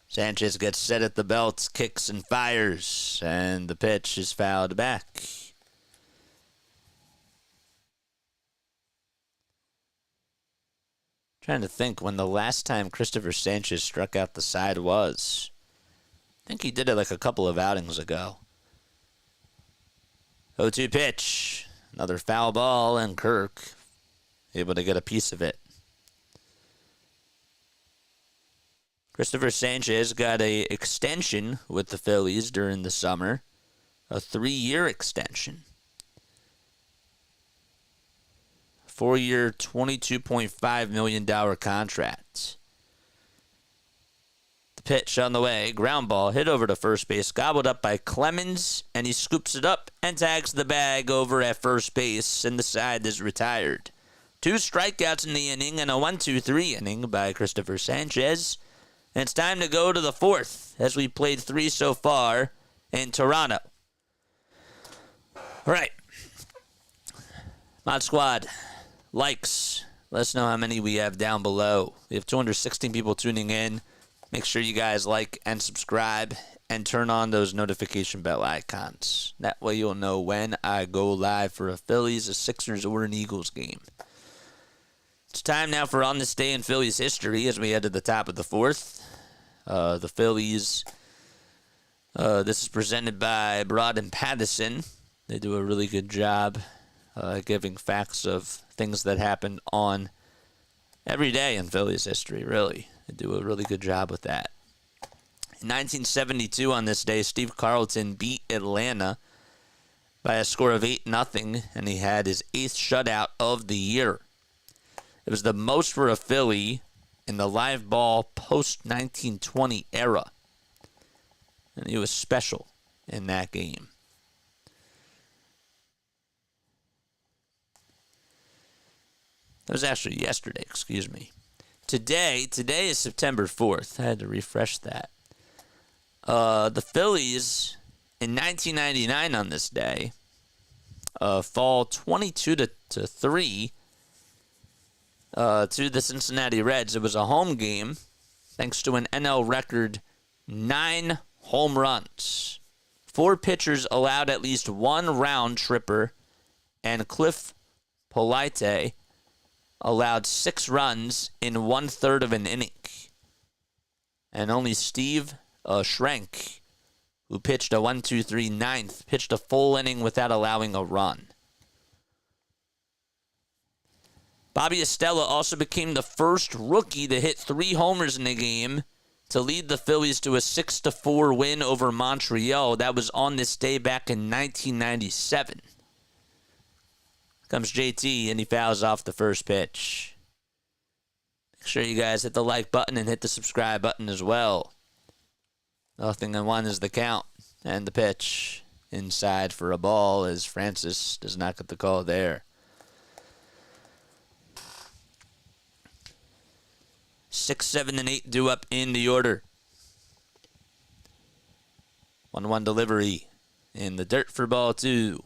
Sanchez gets set at the belt, kicks and fires, and the pitch is fouled back. Trying to think when the last time Cristopher Sanchez struck out the side was. I think he did it like a couple of outings ago. 0-2 pitch. Another foul ball, and Kirk able to get a piece of it. Cristopher Sanchez got an extension with the Phillies during the summer. A 3-year extension. 4-year, $22.5 million contract. The pitch on the way. Ground ball hit over to first base. Gobbled up by Clemens. And he scoops it up and tags the bag over at first base. And the side is retired. 2 strikeouts in the inning and a 1-2-3 inning by Cristopher Sanchez. And it's time to go to the 4th as we played 3 so far in Toronto. All right. Mod Squad, likes. Let us know how many we have down below. We have 216 people tuning in. Make sure you guys like and subscribe and turn on those notification bell icons. That way you'll know when I go live for a Phillies, a Sixers, or an Eagles game. It's time now for On This Day in Phillies History as we head to the top of the 4th. The Phillies, this is presented by Broad and Pattison. They do a really good job giving facts of things that happen on every day in Phillies history, really. They do a really good job with that. In 1972 on this day, Steve Carlton beat Atlanta by a score of 8-0, and he had his 8th shutout of the year. It was the most for a Philly in the live ball post-1920 era. And he was special in that game. That was actually yesterday, excuse me. Today is September 4th. I had to refresh that. The Phillies, in 1999 on this day, fall 22-3 to the Cincinnati Reds. It was a home game, thanks to an NL record 9 home runs. 4 pitchers allowed at least 1 round tripper, and Cliff Polite allowed 6 runs in 1/3 of an inning. And only Steve Schrenk, who pitched a 1-2-3 ninth, pitched a full inning without allowing a run. Bobby Estella also became the first rookie to hit 3 homers in a game to lead the Phillies to a 6-4 win over Montreal. That was on this day back in 1997. Comes JT, and he fouls off the first pitch. Make sure you guys hit the like button and hit the subscribe button as well. 0-1 is the count, and the pitch inside for a ball as Francis does not get the call there. 6, 7, and 8 due up in the order. 1-1 delivery in the dirt for ball 2.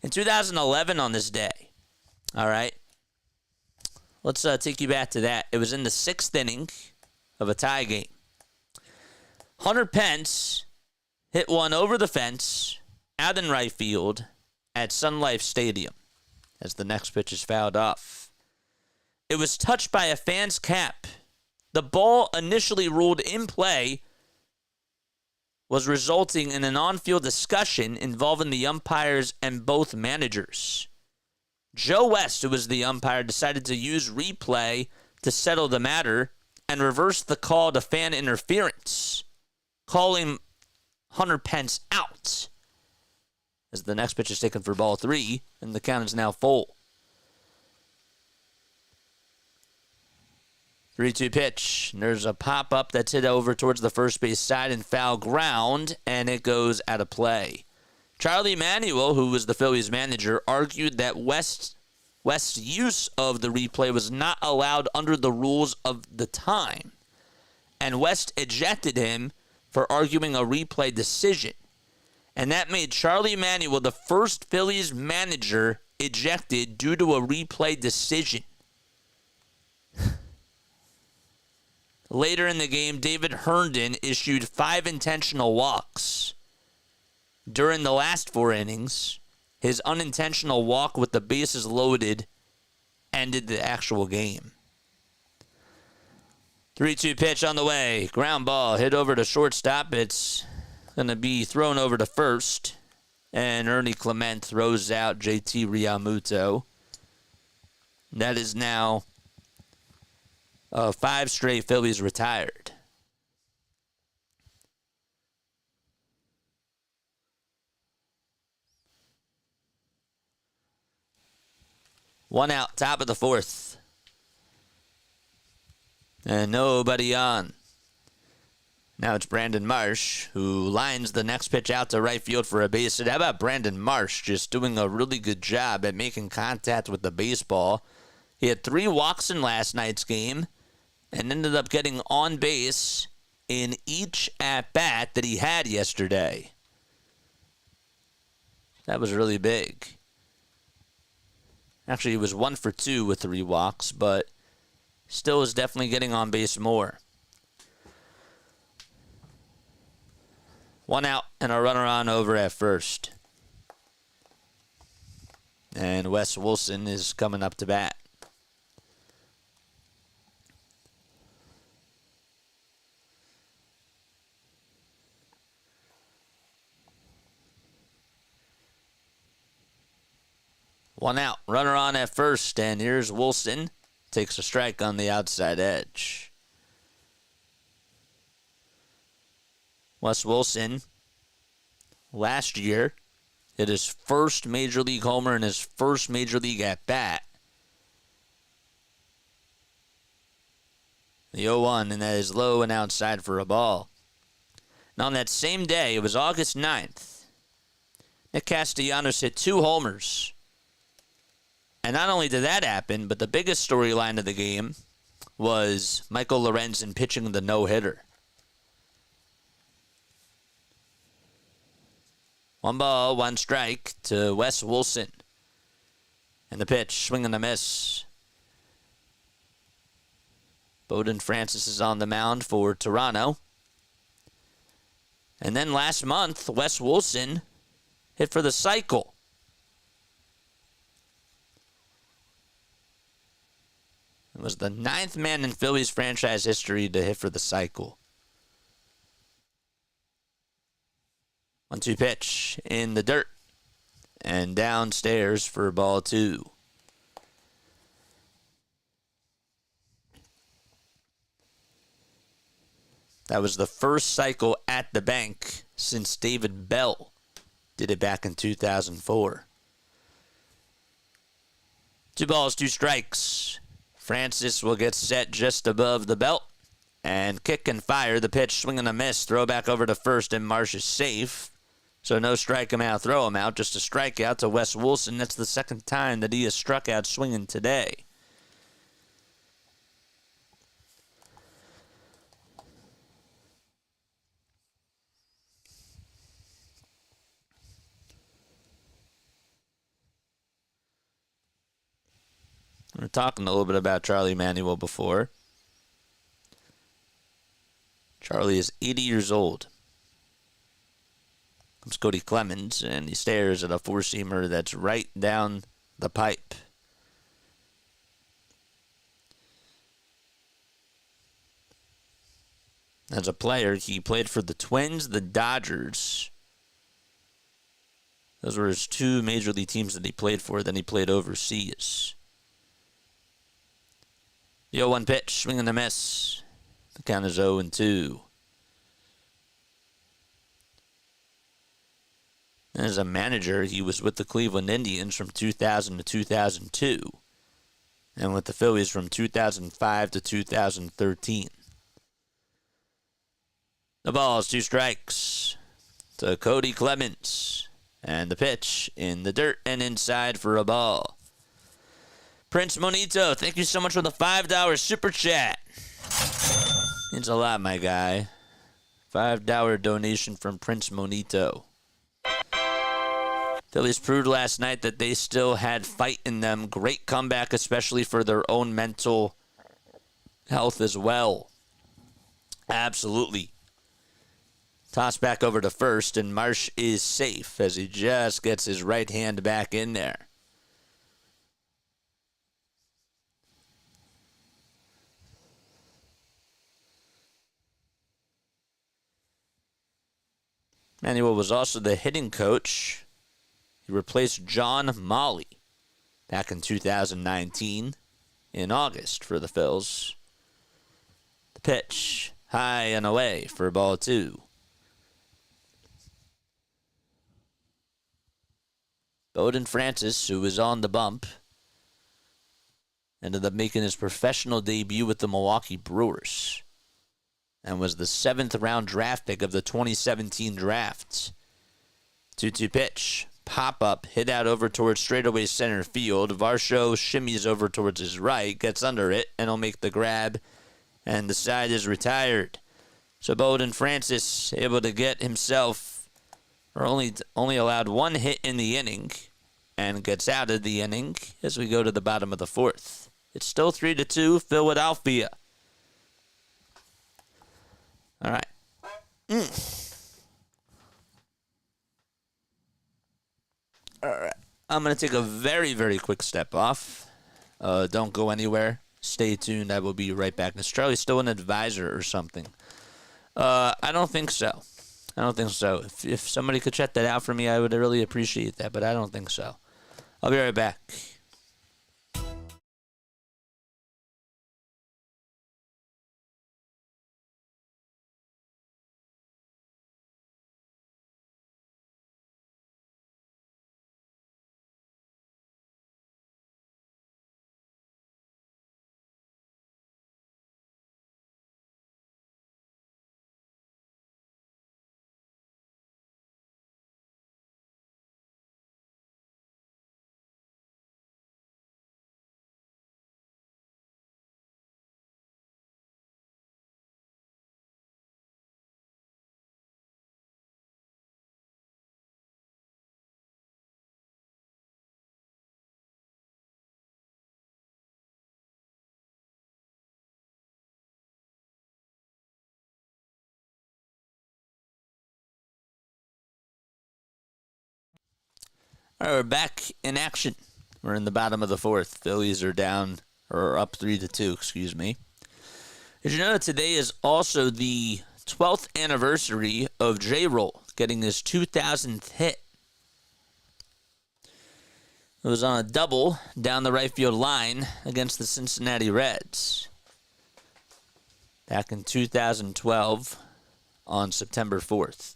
In 2011 on this day, all right, let's take you back to that. It was in the 6th inning of a tie game. Hunter Pence hit one over the fence out in right field at Sun Life Stadium as the next pitch is fouled off. It was touched by a fan's cap. The ball initially ruled in play was resulting in an on-field discussion involving the umpires and both managers. Joe West, who was the umpire, decided to use replay to settle the matter, and reversed the call to fan interference, calling Hunter Pence out. As the next pitch is taken for ball 3, and the count is now full. 3-2 pitch. And there's a pop-up that's hit over towards the first base side and foul ground, and it goes out of play. Charlie Manuel, who was the Phillies manager, argued that West's use of the replay was not allowed under the rules of the time, and West ejected him for arguing a replay decision. And that made Charlie Manuel the first Phillies manager ejected due to a replay decision. Later in the game, David Herndon issued 5 intentional walks. During the last 4 innings, his unintentional walk with the bases loaded ended the actual game. 3-2 pitch on the way. Ground ball hit over to shortstop. It's going to be thrown over to first. And Ernie Clement throws out JT Realmuto. That is now 5 straight Phillies retired. One out, top of the 4th. And nobody on. Now it's Brandon Marsh, who lines the next pitch out to right field for a base hit. How about Brandon Marsh just doing a really good job at making contact with the baseball? He had 3 walks in last night's game and ended up getting on base in each at-bat that he had yesterday. That was really big. Actually, he was 1 for 2 with 3 walks, but still is definitely getting on base more. 1 out and a runner on over at first. And Wes Wilson is coming up to bat. One out, runner on at first, and here's Wilson. Takes a strike on the outside edge. Wes Wilson, last year, hit his first Major League homer in his first Major League at-bat. The 0-1, and that is low and outside for a ball. Now on that same day, it was August 9th, Nick Castellanos hit 2 homers. And not only did that happen, but the biggest storyline of the game was Michael Lorenzen pitching the no-hitter. 1 ball, 1 strike to Wes Wilson. And the pitch, swing and a miss. Bowden Francis is on the mound for Toronto. And then last month, Wes Wilson hit for the cycle. It was the 9th man in Phillies franchise history to hit for the cycle. 1-2 pitch in the dirt and downstairs for ball 2. That was the first cycle at the bank since David Bell did it back in 2004. 2 balls, 2 strikes. Francis will get set just above the belt and kick and fire. The pitch, swing and a miss. Throw back over to first, and Marsh is safe. So no strike him out, throw him out. Just a strikeout to Wes Wilson. That's the 2nd time that he has struck out swinging today. We were talking a little bit about Charlie Manuel before. Charlie is 80 years old. Comes Cody Clemens, and he stares at a 4-seamer that's right down the pipe. As a player, he played for the Twins, the Dodgers. Those were his 2 major league teams that he played for. Then he played overseas. The 0-1 pitch, swing and a miss. The count is 0-2. As a manager, he was with the Cleveland Indians from 2000 to 2002, and with the Phillies from 2005 to 2013. The ball is 2 strikes to Cody Clemens, and the pitch in the dirt and inside for a ball. Prince Monito, thank you so much for the $5 super chat. Means a lot, my guy. $5 donation from Prince Monito. Phillies proved last night that they still had fight in them. Great comeback, especially for their own mental health as well. Absolutely. Toss back over to first, and Marsh is safe as he just gets his right hand back in there. Manuel was also the hitting coach. He replaced John Molly back in 2019 in August for the Phils. The pitch, high and away for ball 2. Bowden Francis, who was on the bump, ended up making his professional debut with the Milwaukee Brewers and was the 7th round draft pick of the 2017 draft. 2-2 pitch. Pop-up, hit out over towards straightaway center field. Varsho shimmies over towards his right, gets under it, and will make the grab, and the side is retired. So Bowden Francis able to get himself, or only allowed 1 hit in the inning, and gets out of the inning as we go to the bottom of the 4th. It's still 3-2, Philadelphia. All right. All right. I'm going to take a very, very quick step off. Don't go anywhere. Stay tuned. I will be right back. Is Charlie still an advisor or something? I don't think so. If somebody could check that out for me, I would really appreciate that, but I don't think so. I'll be right back. All right, we're back in action. We're in the bottom of the 4th. Phillies are down, or up 3-2, excuse me. Did you know that today is also the 12th anniversary of J-Roll getting his 2000th hit? It was on a double down the right field line against the Cincinnati Reds back in 2012 on September 4th.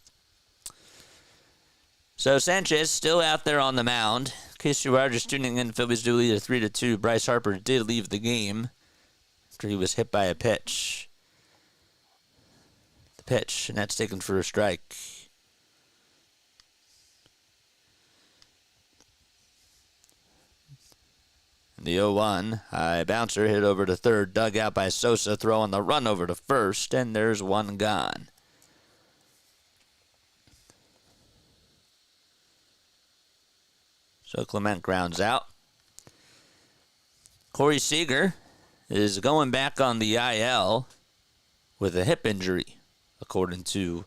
So Sanchez still out there on the mound. In case you are just tuning in, Phillies do lead 3-2. Bryce Harper did leave the game after he was hit by a pitch. The pitch, and that's taken for a strike. And the 0-1, high bouncer hit over to third, dug out by Sosa, throwing the run over to first, and there's one gone. So Clement grounds out. Corey Seager is going back on the IL with a hip injury, according to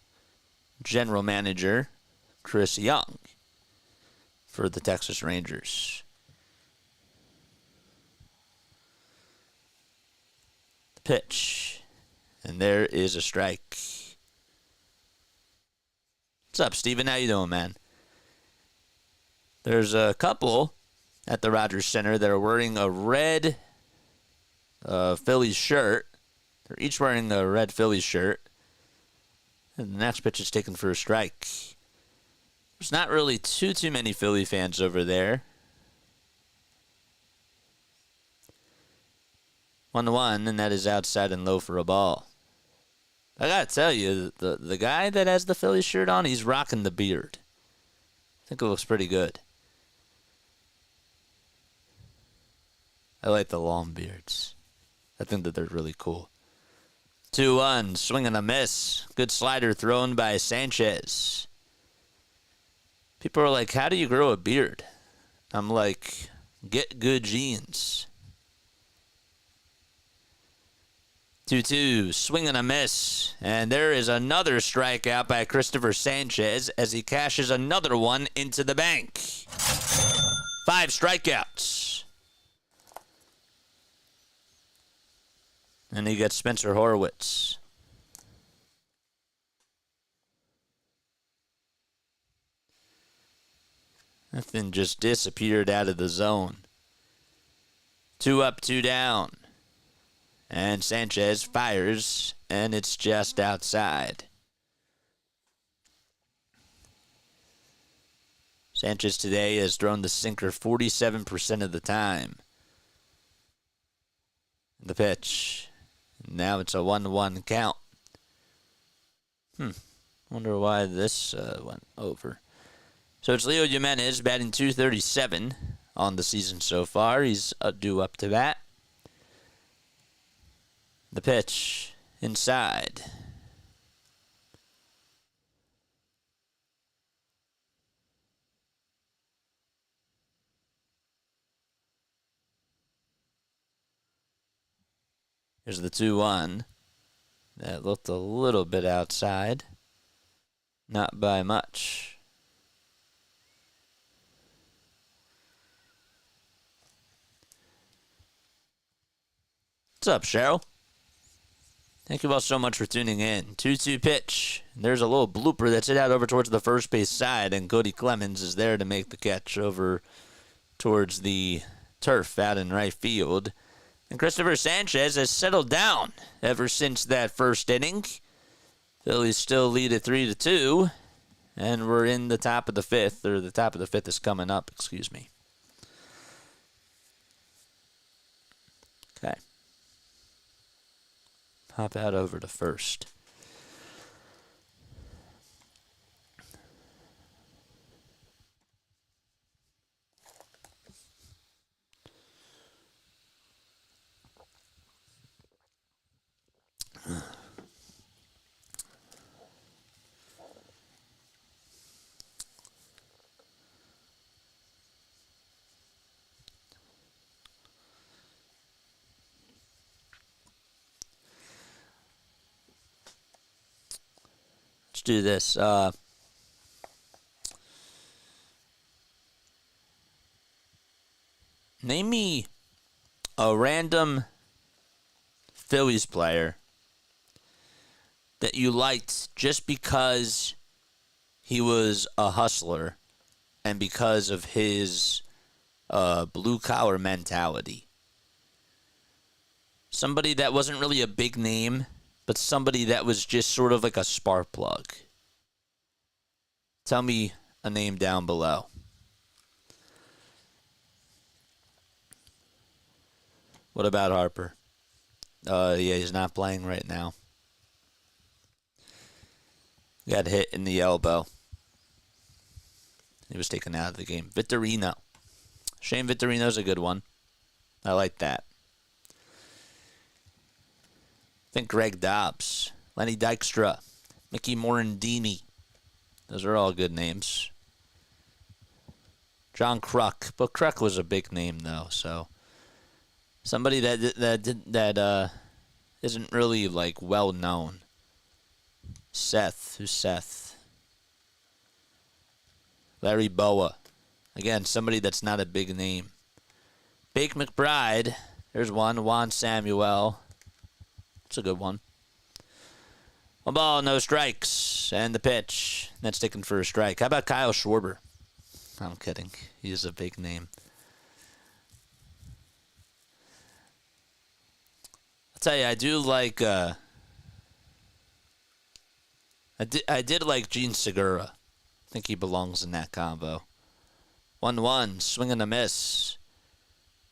general manager Chris Young for the Texas Rangers. The pitch, and there is a strike. What's up, Steven? How you doing, man? There's a couple at the Rogers Center that are wearing a red Phillies shirt They're each wearing a red Phillies shirt. And the next pitch is taken for a strike. There's not really too many Philly fans over there. 1-1, and that is outside and low for a ball. I gotta tell you, the guy that has the Phillies shirt on, he's rocking the beard. I think it looks pretty good. I like the long beards. I think that they're really cool. 2-1, swing and a miss. Good slider thrown by Sanchez. People are like, how do you grow a beard? I'm like, get good genes. 2-2, swing and a miss. And there is another strikeout by Cristopher Sanchez as he cashes another one into the bank. 5 strikeouts. And he gets Spencer Horwitz. That thing just disappeared out of the zone. 2 up, 2 down. And Sanchez fires, and it's just outside. Sanchez today has thrown the sinker 47% of the time. The pitch. Now it's a 1-1 count. Wonder why this went over. So it's Leo Jimenez batting .237 on the season so far. He's due up to bat. The pitch inside. Here's the 2-1. That looked a little bit outside. Not by much. What's up, Cheryl? Thank you all so much for tuning in. 2-2 pitch. There's a little blooper that's hit out over towards the first base side, and Cody Clemens is there to make the catch over towards the turf out in right field. And Cristopher Sanchez has settled down ever since that first inning. Phillies still lead at 3-2, and we're in the top of the fifth, or the top of the fifth is coming up, excuse me. Okay. Hop out over to first. Let's do this. Name me a random Phillies player that you liked just because he was a hustler and because of his blue-collar mentality. Somebody that wasn't really a big name, but somebody that was just sort of like a spark plug. Tell me a name down below. What about Harper? Yeah, he's not playing right now. Got hit in the elbow. He was taken out of the game. Vittorino. Shane Vittorino's a good one. I like that. I think Greg Dobbs. Lenny Dykstra. Mickey Morandini. Those are all good names. John Kruk. But Kruk was a big name, though, so... Somebody that isn't really, like, well-known. Seth. Who's Seth? Larry Boa. Again, somebody that's not a big name. Bake McBride. There's one. Juan Samuel. That's a good one. 1 ball, no strikes. And the pitch. That's taken for a strike. How about Kyle Schwarber? I'm kidding. He's a big name. tell you, I do like. I did like Gene Segura. I think he belongs in that combo. 1-1, swing and a miss.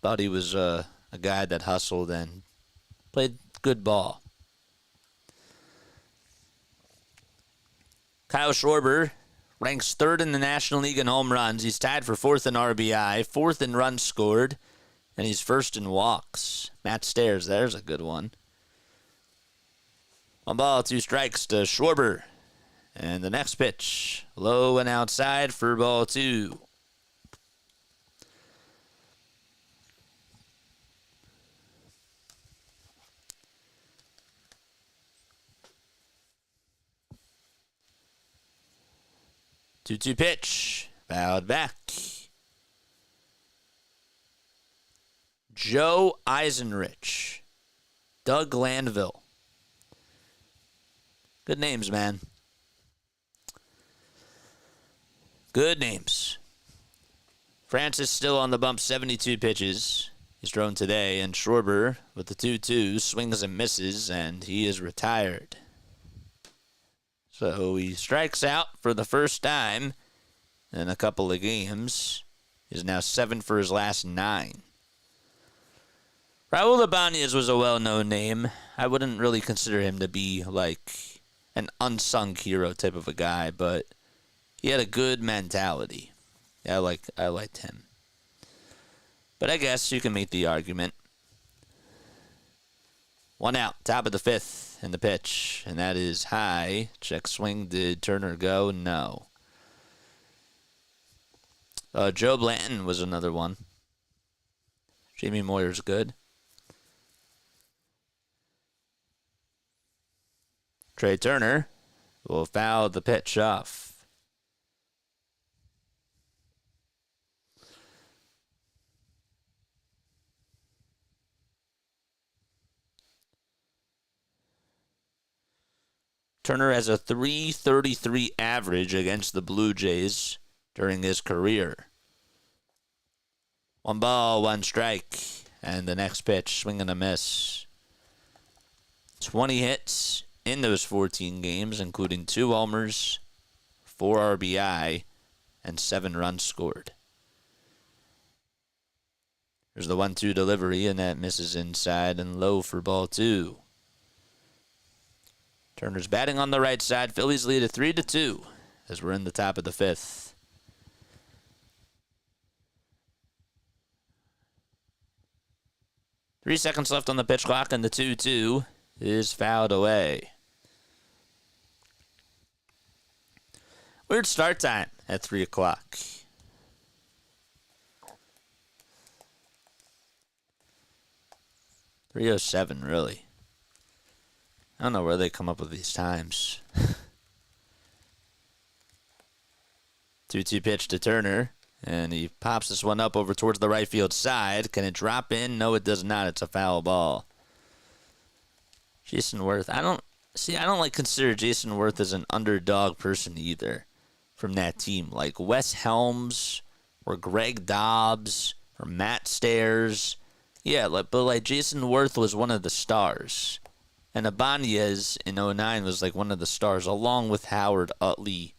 Thought he was a guy that hustled and played good ball. Kyle Schwarber ranks 3rd in the National League in home runs. He's tied for 4th in RBI, 4th in runs scored, and he's 1st in walks. Matt Stairs, there's a good one. 1 ball, 2 strikes to Schwarber. And the next pitch, low and outside for ball 2. Two pitch, fouled back. Joe Eisenrich, Doug Glanville. Good names, man. Good names. Francis still on the bump, 72 pitches. He's thrown today, and Schwarber with the 2-2 swings and misses, and he is retired. So he strikes out for the first time in a couple of games. He's now 7 for his last 9. Raul Ibanez was a well-known name. I wouldn't really consider him to be like an unsung hero type of a guy, but he had a good mentality. Yeah, I liked him. But I guess you can make the argument. 1 out, top of the 5th. In the pitch, and that is high. Check swing. Did Turner go? No. Joe Blanton was another one. Jamie Moyer's good. Trey Turner will foul the pitch off. Turner has a .333 average against the Blue Jays during his career. 1 ball, 1 strike, and the next pitch, swing and a miss. 20 hits in those 14 games, including 2 homers, 4 RBI, and 7 runs scored. There's the 1-2 delivery, and that misses inside and low for ball 2. Turner's batting on the right side. Phillies lead at 3-2 as we're in the top of the 5th. Three seconds left on the pitch clock, and the 2-2 is fouled away. Weird start time at 3 o'clock. .307, really. I don't know where they come up with these times. 2-2 pitch to Turner, and he pops this one up over towards the right field side. Can it drop in? No, it does not. It's a foul ball. Jason Worth. I don't consider Jason Worth as an underdog person either from that team. Like Wes Helms or Greg Dobbs or Matt Stairs. Yeah, but Jason Worth was one of the stars. And Ibanez in 2009 was like one of the stars, along with Howard, Utley,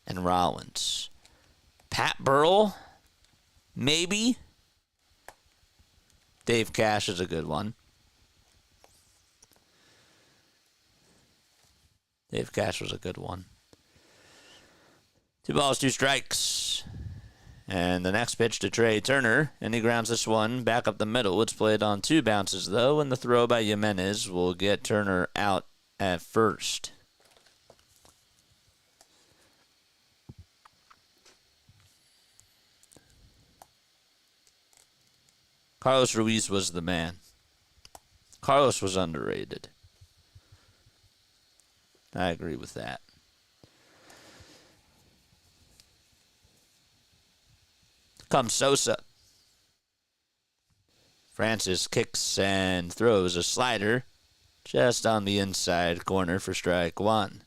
and Rollins. Pat Burrell, maybe. Dave Cash is a good one. Dave Cash was a good one. 2 balls, 2 strikes. And the next pitch to Trey Turner, and he grounds this one back up the middle. It's played on 2 bounces, though, and the throw by Jimenez will get Turner out at first. Carlos Ruiz was the man. Carlos was underrated. I agree with that. Comes Sosa. Francis kicks and throws a slider just on the inside corner for strike 1.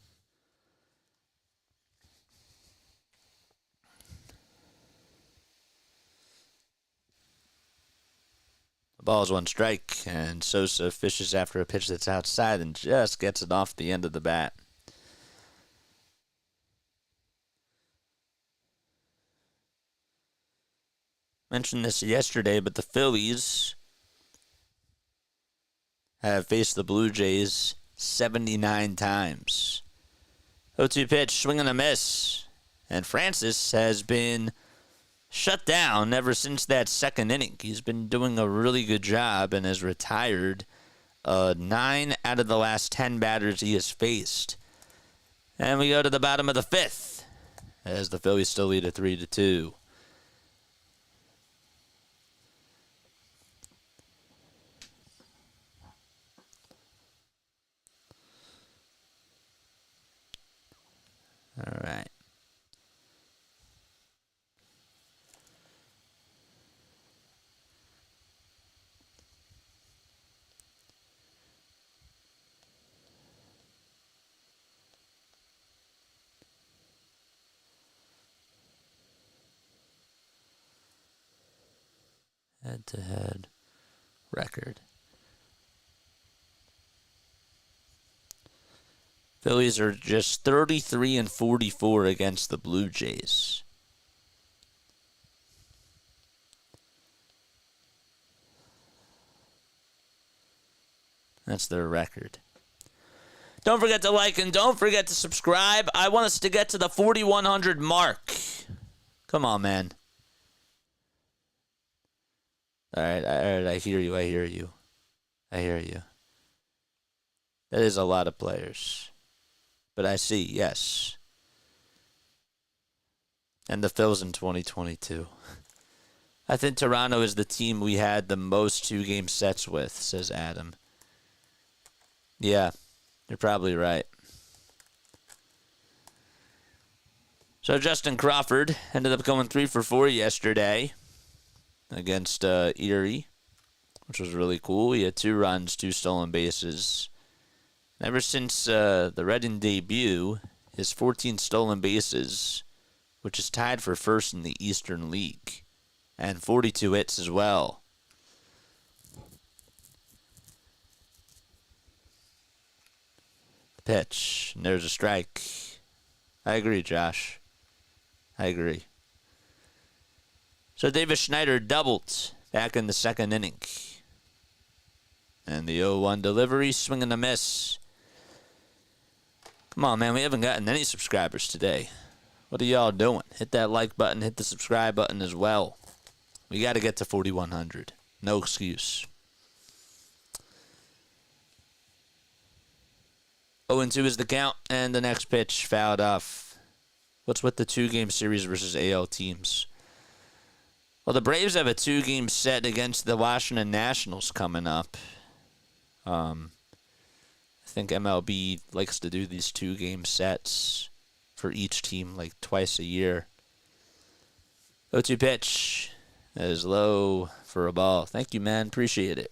The ball's one strike, and Sosa fishes after a pitch that's outside and just gets it off the end of the bat. Mentioned this yesterday, but the Phillies have faced the Blue Jays 79 times. 0-2 pitch, swing and a miss. And Francis has been shut down ever since that second inning. He's been doing a really good job and has retired 9 out of the last 10 batters he has faced. And we go to the bottom of the fifth as the Phillies still lead at 3-2. All right. Head-to-head record. Phillies are just 33-44 against the Blue Jays. That's their record. Don't forget to like and don't forget to subscribe. I want us to get to the 4,100 mark. Come on, man. All right, I hear you. That is a lot of players. But I see, yes. And the Phils in 2022. I think Toronto is the team we had the most 2-game sets with, says Adam. Yeah, you're probably right. So Justin Crawford ended up going 3 for 4 yesterday against Erie, which was really cool. He had 2 runs, 2 stolen bases. Ever since the Reading debut, his 14 stolen bases, which is tied for first in the Eastern League, and 42 hits as well. Pitch, and there's a strike. I agree, Josh. I agree. So Davis Schneider doubled back in the second inning. And the 0-1 delivery, swing and a miss. Come on, man. We haven't gotten any subscribers today. What are y'all doing? Hit that like button. Hit the subscribe button as well. We got to get to 4,100. No excuse. 0-2 is the count, and the next pitch fouled off. What's with the 2-game series versus AL teams? Well, the Braves have a 2-game set against the Washington Nationals coming up. I think MLB likes to do these 2-game sets for each team like twice a year. 0-2 pitch. That is low for a ball. Thank you, man. Appreciate it.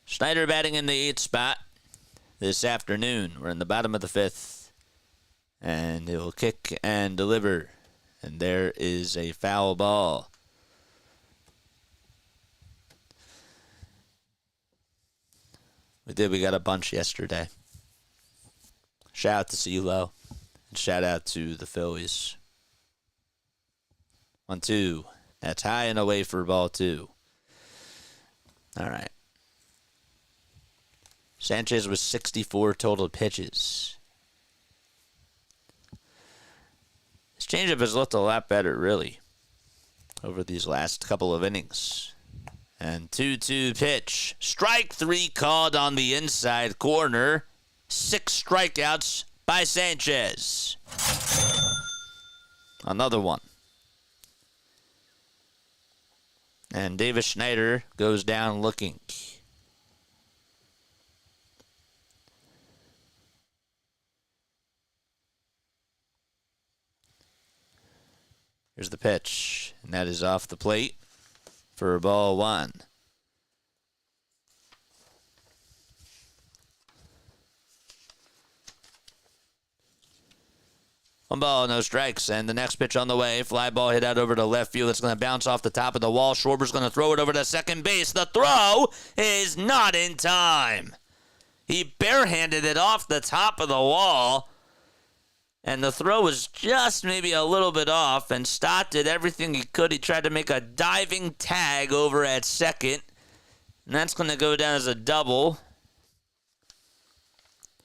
Schneider batting in the 8th spot this afternoon. We're in the bottom of the 5th. And he'll kick and deliver. And there is a foul ball. We got a bunch yesterday. Shout out to CeeLo. And shout out to the Phillies. 1-2. That's high and away for ball 2. All right. Sanchez was 64 total pitches. His changeup has looked a lot better, really, over these last couple of innings. And 2-2 pitch. Strike 3 called on the inside corner. 6 strikeouts by Sanchez. Another one. And Davis Schneider goes down looking. Here's the pitch, and that is off the plate for ball 1. One ball, no strikes, and the next pitch on the way. Fly ball hit out over to left field. It's going to bounce off the top of the wall. Schwarber's going to throw it over to second base. The throw is not in time. He barehanded it off the top of the wall, and the throw was just maybe a little bit off, and Stott did everything he could. He tried to make a diving tag over at second, and that's going to go down as a double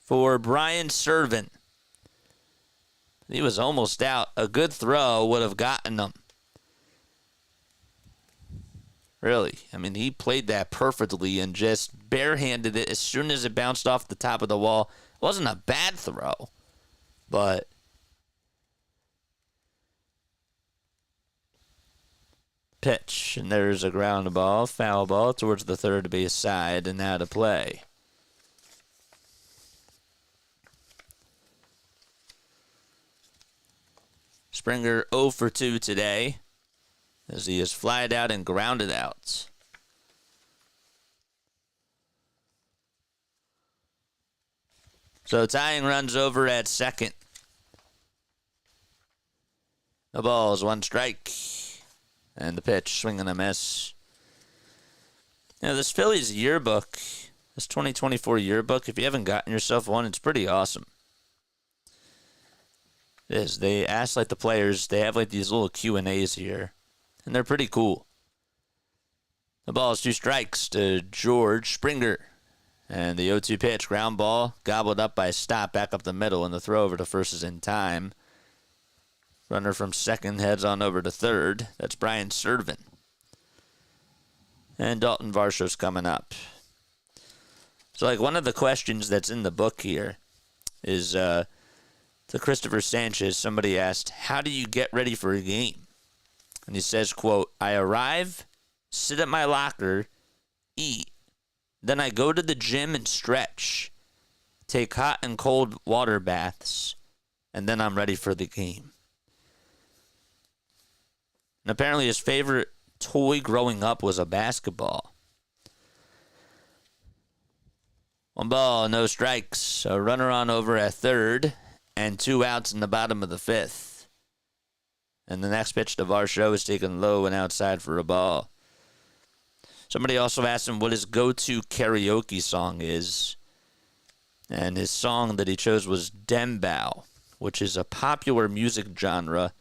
for Brian Servant. He was almost out. A good throw would have gotten him. Really. I mean, he played that perfectly and just barehanded it as soon as it bounced off the top of the wall. It wasn't a bad throw, but pitch. And there's a ground ball, foul ball towards the third base side, and out of play. Springer 0 for 2 today, as he is flied out and grounded out. So tying runs over at second. The ball is 1 strike. And the pitch, swing and a miss. You know, this Phillies yearbook, this 2024 yearbook, if you haven't gotten yourself one, it's pretty awesome. It is. They ask like the players, they have like these little Q&As here, and they're pretty cool. The ball is 2 strikes to George Springer. And the 0-2 pitch, ground ball, gobbled up by Stott back up the middle, and the throw over to first is in time. Runner from second heads on over to third. That's Brian Servant. And Dalton Varsho's coming up. So, like, one of the questions that's in the book here is to Cristopher Sanchez. Somebody asked, how do you get ready for a game? And he says, quote, I arrive, sit at my locker, eat. Then I go to the gym and stretch, take hot and cold water baths, and then I'm ready for the game. And apparently his favorite toy growing up was a basketball. 1 ball, no strikes. A runner on over at third, and 2 outs in the bottom of the 5th. And the next pitch to Varsho is taken low and outside for a ball. Somebody also asked him what his go-to karaoke song is. And his song that he chose was Dembow, which is a popular music genre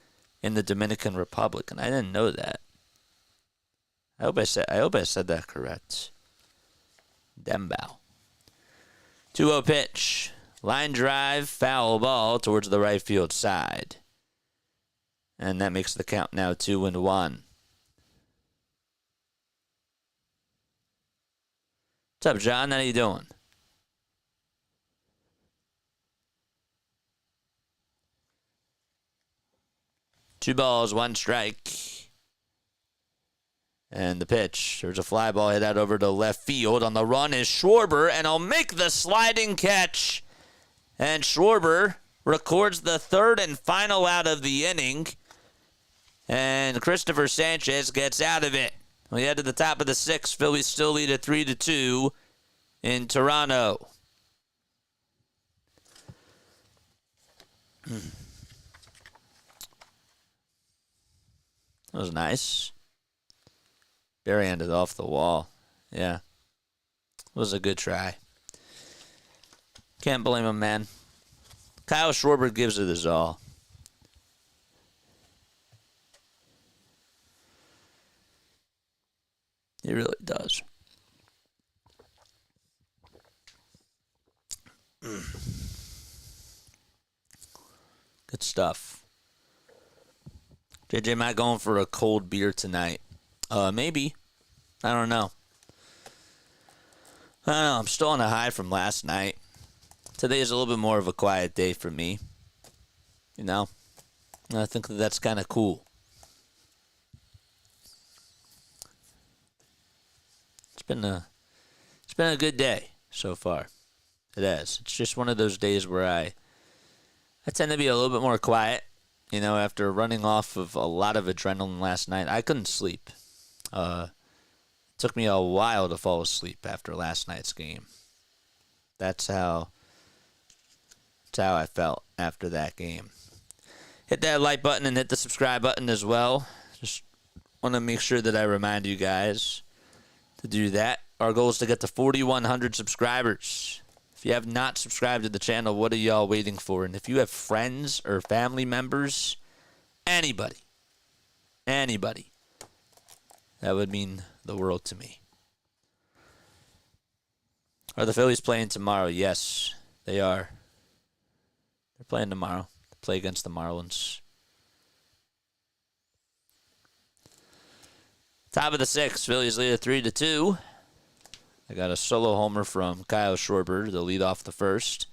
in the Dominican Republic. And I didn't know that. I hope I said that correct. Dembow. 2-0 pitch. Line drive, foul ball towards the right field side. And that makes the count now 2-1. What's up, John? How you doing? Two balls, 1 strike. And the pitch. There's a fly ball hit out over to left field. On the run is Schwarber, and he'll make the sliding catch. And Schwarber records the 3rd and final out of the inning. And Cristopher Sanchez gets out of it. We head to the top of the 6th. Phillies still lead at 3-2 in Toronto. That was nice. Barry ended off the wall. Yeah. It was a good try. Can't blame him, man. Kyle Schwarber gives it his all. He really does. Good stuff. JJ, am I going for a cold beer tonight? Maybe. I don't know. I'm still on a high from last night. Today is a little bit more of a quiet day for me. You know? I think that's kind of cool. It's been a good day so far. It has. It's just one of those days where I tend to be a little bit more quiet. You know, after running off of a lot of adrenaline last night, I couldn't sleep. It took me a while to fall asleep after last night's game. That's how I felt after that game. hit that like button and hit the subscribe button as well. Just want to make sure that I remind you guys to do that. Our goal is to get to 4,100 subscribers. If you have not subscribed to the channel, what are y'all waiting for? And if you have friends or family members, anybody, that would mean the world to me. Are the Phillies playing tomorrow? Yes, they are. They're playing tomorrow. They play against the Marlins. Top of the sixth, Phillies lead at 3-2. I got a solo homer from Kyle Schwarber to lead off the first.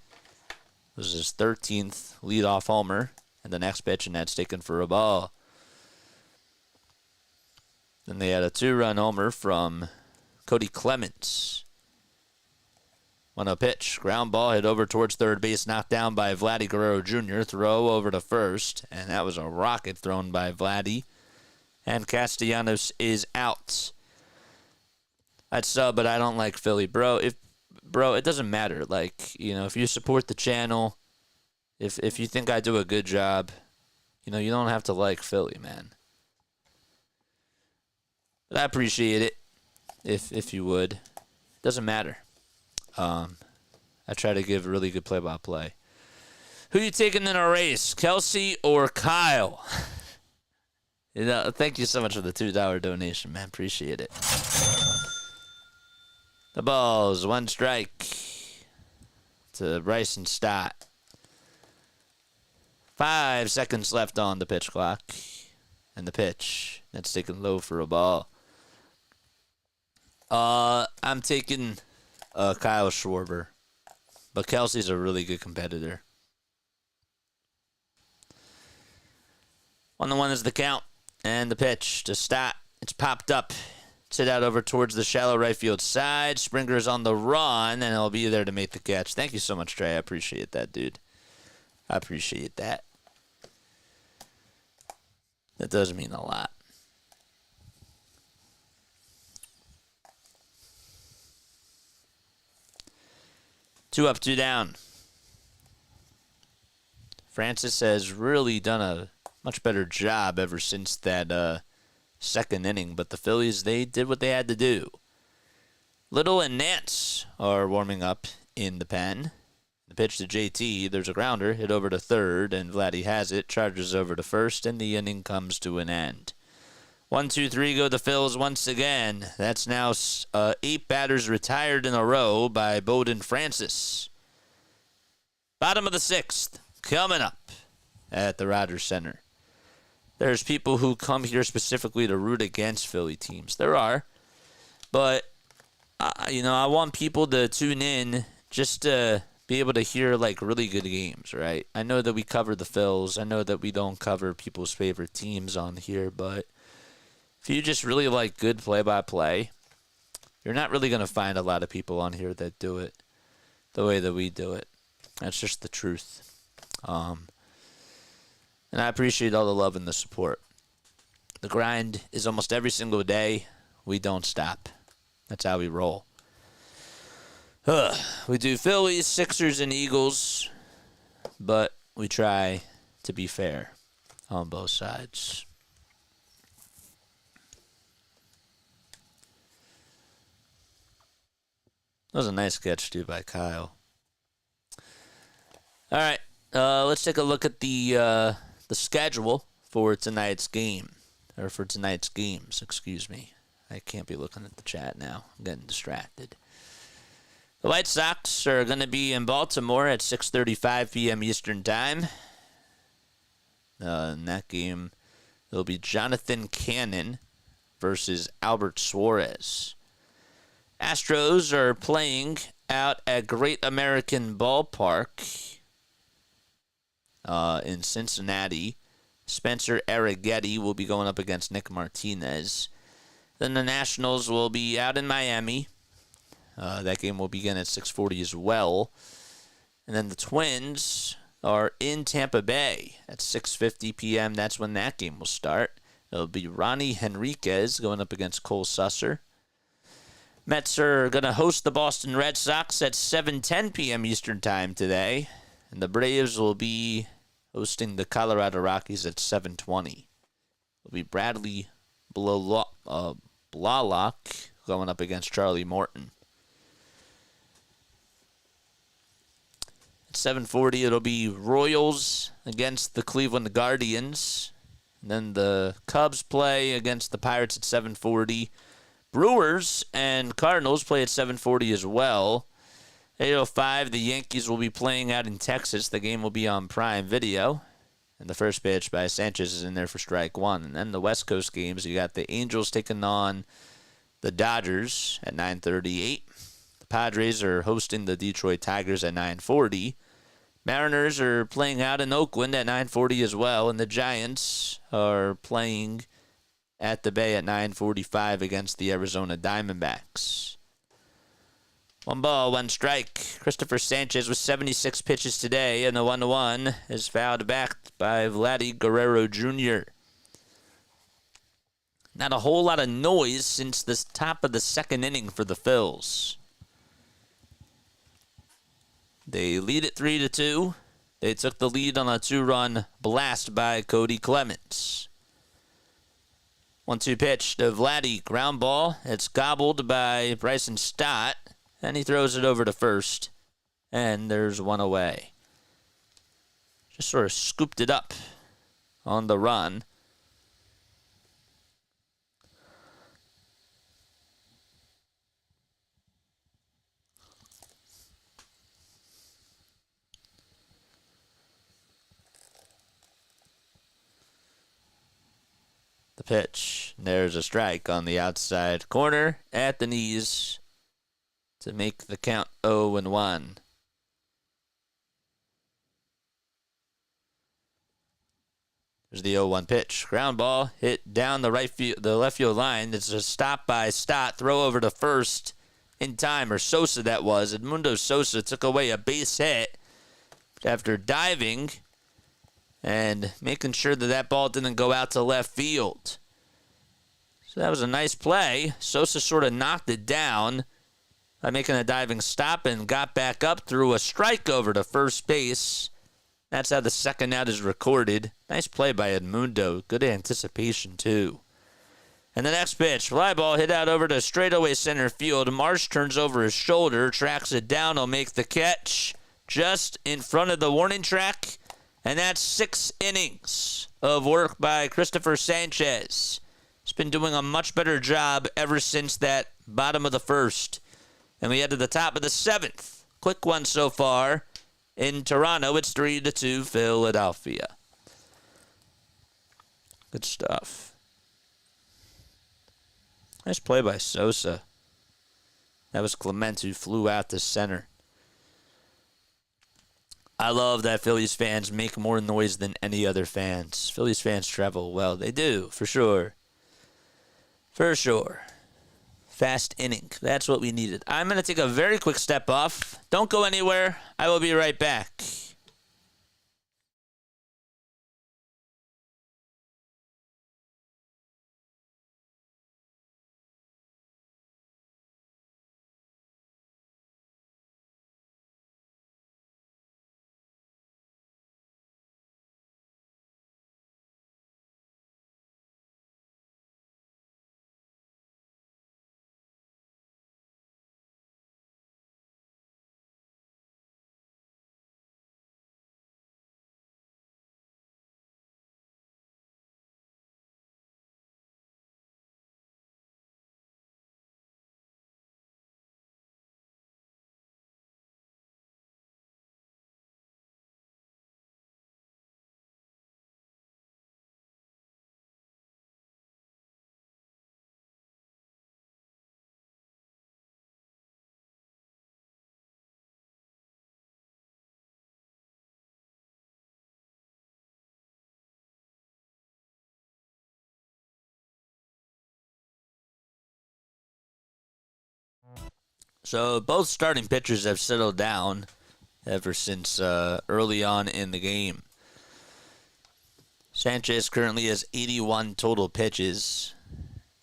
This is his 13th leadoff homer. And the next pitch, and that's taken for a ball. Then they had a 2-run homer from Cody Clemens. 1-0 pitch. Ground ball hit over towards third base, knocked down by Vladdy Guerrero Jr. Throw over to first. And that was a rocket thrown by Vladdy. And Castellanos is out. I'd sub, but I don't like Philly. Bro, it doesn't matter. Like, you know, if you support the channel, if you think I do a good job, you know, you don't have to like Philly, man. But I appreciate it, if you would. Doesn't matter. I try to give a really good play-by-play. Who you taking in a race, Kelsey or Kyle? You know, thank you so much for the $2 donation, man. Appreciate it. The ball's 1 strike to Bryson Stott. 5 seconds left on the pitch clock. And the pitch, that's taken low for a ball. I'm taking Kyle Schwarber. But Kelsey's a really good competitor. 1-1 is the count. And the pitch to Stott. It's popped up. Hit out over towards the shallow right field side. Springer's on the run, and he'll be there to make the catch. Thank you so much, Trey. I appreciate that, dude. I appreciate that. That does mean a lot. Two up, two down. Francis has really done a much better job ever since that second inning, but the Phillies, they did what they had to do. Little and Nance are warming up in the pen. The pitch to JT, there's a grounder, hit over to third, and Vladdy has it, charges over to first, and the inning comes to an end. 1, 2, 3 go the Phils once again. That's now 8 batters retired in a row by Bowden Francis. Bottom of the 6th, coming up at the Rogers Center. There's people who come here specifically to root against Philly teams. There are. But, I want people to tune in just to be able to hear, like, really good games, right? I know that we cover the Phils. I know that we don't cover people's favorite teams on here. But if you just really like good play-by-play, you're not really going to find a lot of people on here that do it the way that we do it. That's just the truth. And I appreciate all the love and the support. The grind is almost every single day. We don't stop. That's how we roll. We do Phillies, Sixers, and Eagles, but we try to be fair on both sides. That was a nice catch, too, by Kyle. All right, let's take a look at the schedule for tonight's game, or for tonight's games, excuse me. I can't be looking at the chat now. I'm getting distracted. The White Sox are going to be in Baltimore at 6:35 p.m. Eastern Time. In that game, it'll be Jonathan Cannon versus Albert Suarez. Astros are playing out at Great American Ballpark in Cincinnati. Spencer Arrighetti will be going up against Nick Martinez. Then the Nationals will be out in Miami. That game will begin at 6:40 as well. And then the Twins are in Tampa Bay at 6:50 p.m. That's when that game will start. It'll be Ronnie Henriquez going up against Cole Susser. Mets are going to host the Boston Red Sox at 7:10 p.m. Eastern Time today. And the Braves will be hosting the Colorado Rockies at 7:20. It'll be Bradley Blalock going up against Charlie Morton. At 7:40, it'll be Royals against the Cleveland Guardians. And then the Cubs play against the Pirates at 7:40. Brewers and Cardinals play at 7:40 as well. 8:05, the Yankees will be playing out in Texas. The game will be on Prime Video. And the first pitch by Sanchez is in there for strike one. And then the West Coast games, you got the Angels taking on the Dodgers at 9:38. The Padres are hosting the Detroit Tigers at 9:40. Mariners are playing out in Oakland at 9:40 as well. And the Giants are playing at the Bay at 9:45 against the Arizona Diamondbacks. 1-1 strike. Cristopher Sanchez with 76 pitches today, and the 1-1 is fouled back by Vladdy Guerrero Jr. Not a whole lot of noise since the top of the second inning for the Phils. They lead at 3-2. They took the lead on a 2-run blast by Cody Clemens. 1-2 pitch to Vladdy, ground ball. It's gobbled by Bryson Stott. And he throws it over to first, and there's one away. Just sort of scooped it up on the run. The pitch. There's a strike on the outside corner at the knees to make the count 0-1. There's the 0-1 pitch. Ground ball hit down the left field line. It's a stop by Stott. Throw over to first in time, or Sosa that was. Edmundo Sosa took away a base hit after diving and making sure that that ball didn't go out to left field. So that was a nice play. Sosa sort of knocked it down by making a diving stop and got back up, threw a strike over to first base. That's how the second out is recorded. Nice play by Edmundo. Good anticipation, too. And the next pitch, fly ball hit out over to straightaway center field. Marsh turns over his shoulder, tracks it down, will make the catch just in front of the warning track. And that's 6 innings of work by Cristopher Sanchez. He's been doing a much better job ever since that bottom of the first. And we head to the top of the 7th. Quick one so far. In Toronto, it's 3-2 Philadelphia. Good stuff. Nice play by Sosa. That was Clement who flew out to center. I love that Phillies fans make more noise than any other fans. Phillies fans travel well. They do, for sure. For sure. Fast inning. That's what we needed. I'm going to take a very quick step off. Don't go anywhere. I will be right back. So both starting pitchers have settled down ever since early on in the game. Sanchez currently has 81 total pitches,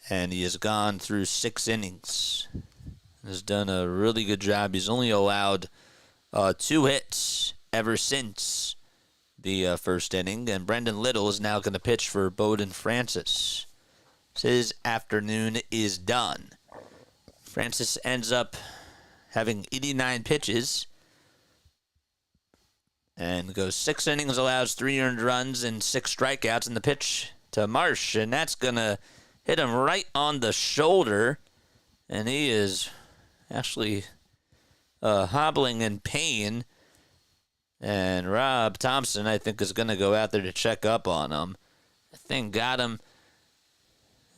and he has gone through 6 innings. Has done a really good job. He's only allowed 2 hits ever since the first inning, and Brendan Little is now going to pitch for Bowden Francis. His afternoon is done. Francis ends up having 89 pitches and goes 6 innings, allows 3 earned runs and 6 strikeouts, in the pitch to Marsh, and that's going to hit him right on the shoulder, and he is actually hobbling in pain, and Rob Thompson, I think, is going to go out there to check up on him. I think got him,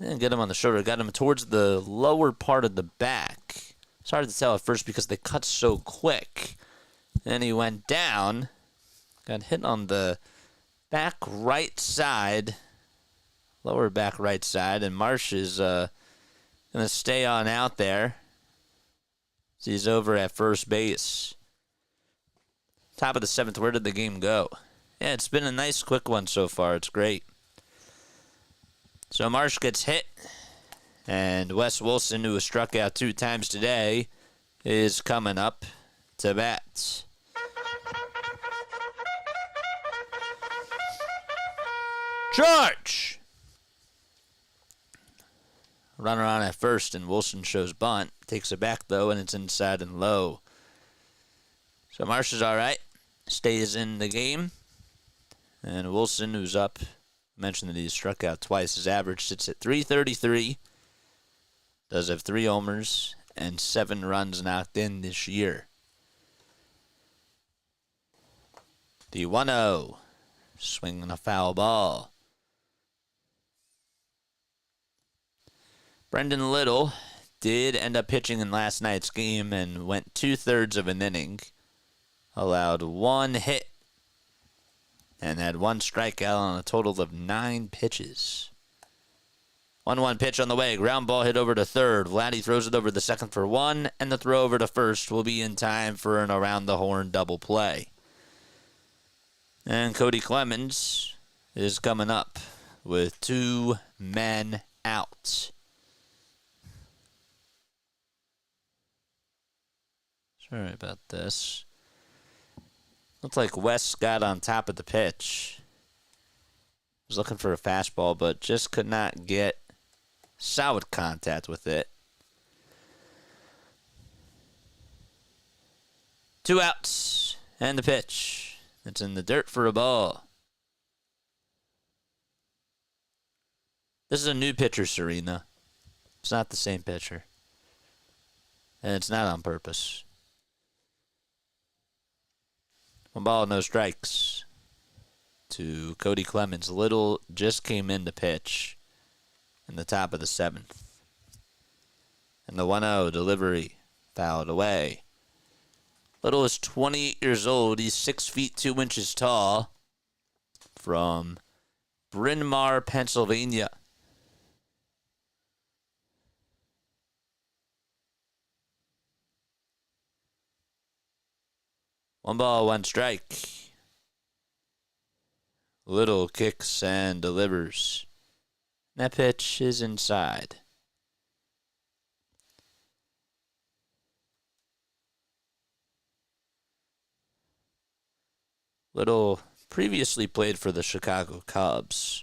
didn't get him on the shoulder, got him towards the lower part of the back. It's hard to tell at first because they cut so quick. Then he went down, got hit on the back right side, lower back right side, and Marsh is going to stay on out there. He's over at first base. Top of the 7th, where did the game go? Yeah, it's been a nice quick one so far. It's great. So Marsh gets hit, and Wes Wilson, who was struck out 2 times today, is coming up to bat. Charge! Runner on at first, and Wilson shows bunt. Takes it back, though, and it's inside and low. So Marsh is all right. Stays in the game. And Wilson, who's up, mentioned that he's struck out twice. His average sits at .333. Does have 3 homers and 7 runs knocked in this year. The 1-0. Swinging a foul ball. Brendan Little did end up pitching in last night's game and went 2/3 of an inning. Allowed 1 hit and had 1 strikeout on a total of 9 pitches. 1-1 pitch on the way. Ground ball hit over to third. Vladdy throws it over the second for 1, and the throw over to first will be in time for an around-the-horn double play. And Cody Clemens is coming up with 2 men out. Sorry about this. Looked like Wes got on top of the pitch. Was looking for a fastball, but just could not get solid contact with it. 2 outs and the pitch. It's in the dirt for a ball. This is a new pitcher, Serena. It's not the same pitcher. And it's not on purpose. 1 ball, no strikes to Cody Clemens. Little just came in to pitch in the top of the 7th. And the 1-0 delivery fouled away. Little is 28 years old. He's 6 feet 2 inches tall, from Bryn Mawr, Pennsylvania. One ball, 1 strike. Little kicks and delivers. That pitch is inside. Little previously played for the Chicago Cubs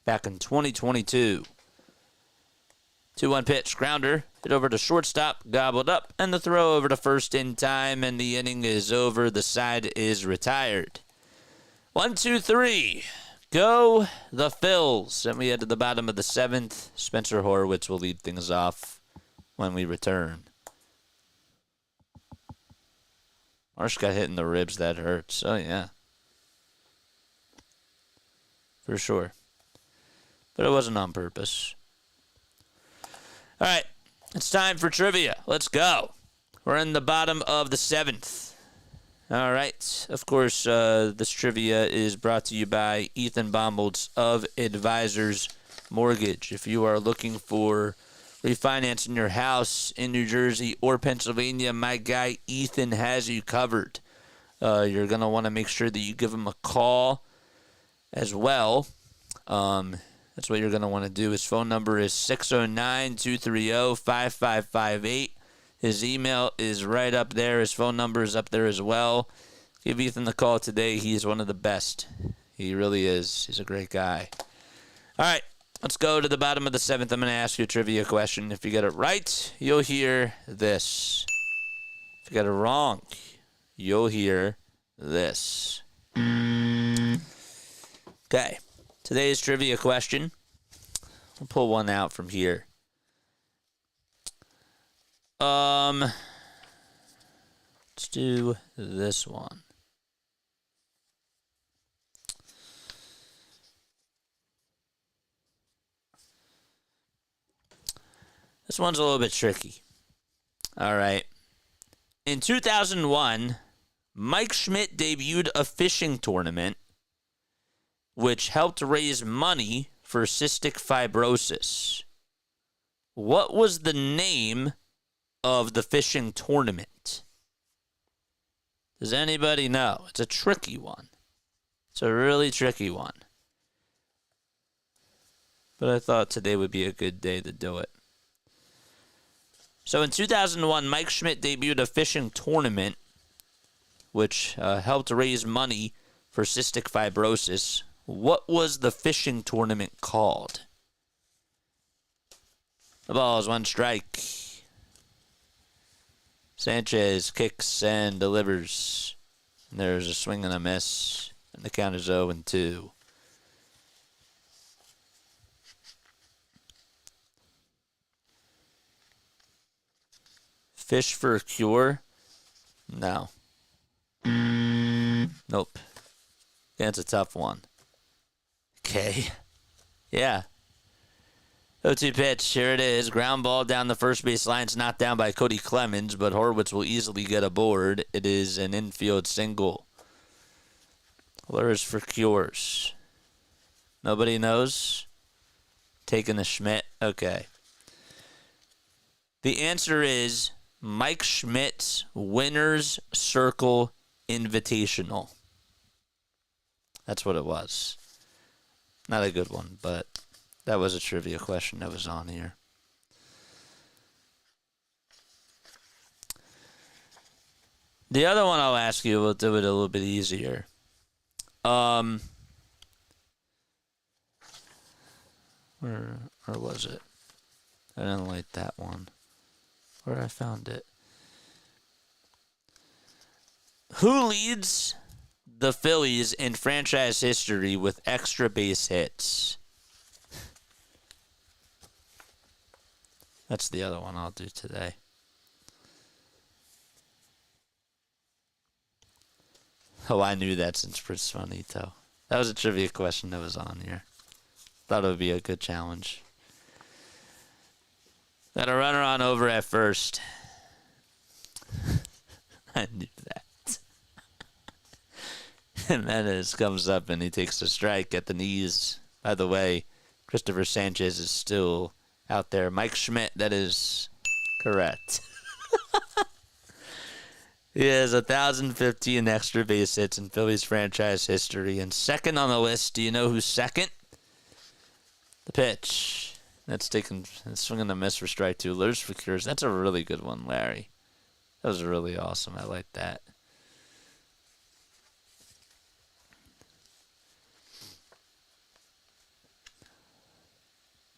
back in 2022. 2-1 pitch, grounder, hit over to shortstop, gobbled up, and the throw over to first in time, and the inning is over. The side is retired. 1, 2, 3. Go the Phils. And we head to the bottom of the 7th. Spencer Horwitz will lead things off when we return. Marsh got hit in the ribs. That hurts. Oh, yeah. For sure. But it wasn't on purpose. All right, it's time for trivia. Let's go. We're in the bottom of the 7th. All right. Of course, this trivia is brought to you by Ethan Baumholtz of Advisors Mortgage. If you are looking for refinancing your house in New Jersey or Pennsylvania, my guy Ethan has you covered. You're going to want to make sure that you give him a call as well. That's what you're going to want to do. His phone number is 609-230-5558. His email is right up there. His phone number is up there as well. Give Ethan the call today. He's one of the best. He really is. He's a great guy. All right, let's go to the bottom of the 7th. I'm going to ask you a trivia question. If you get it right, you'll hear this. If you get it wrong, you'll hear this. Okay, today's trivia question. I'll pull one out from here. Let's do this one. This one's a little bit tricky. All right. In 2001, Mike Schmidt debuted a fishing tournament which helped raise money for cystic fibrosis. What was the name of the fishing tournament? Does anybody know? It's a tricky one. It's a really tricky one. But I thought today would be a good day to do it. So in 2001, Mike Schmidt debuted a fishing tournament which helped raise money for cystic fibrosis. What was the fishing tournament called? The ball is 1 strike. Sanchez kicks and delivers. And there's a swing and a miss. And the count is 0-2. Fish for a cure? No. Nope. That's a tough one. Okay. Yeah. 0-2 pitch. Here it is. Ground ball down the first base line. It's not down by Cody Clemens, but Horwitz will easily get aboard. It is an infield single. Lures for cures. Nobody knows? Taking the Schmidt? Okay. The answer is Mike Schmidt's Winner's Circle Invitational. That's what it was. Not a good one, but that was a trivia question that was on here. The other one I'll ask you, we'll do it a little bit easier. Where was it? I didn't like that one. Where I found it. Who leads the Phillies in franchise history with extra base hits? That's the other one I'll do today. Oh, I knew that since Cristopher. That was a trivia question that was on here. Thought it would be a good challenge. Got a runner on over at first. I knew that. And Menace comes up and he takes the strike at the knees. By the way, Cristopher Sanchez is still out there. Mike Schmidt, that is correct. He has 1,015 extra base hits in Phillies franchise history. And second on the list, do you know who's second? The pitch. That's swinging a miss for strike 2. Lures for cures. That's a really good one, Larry. That was really awesome. I like that.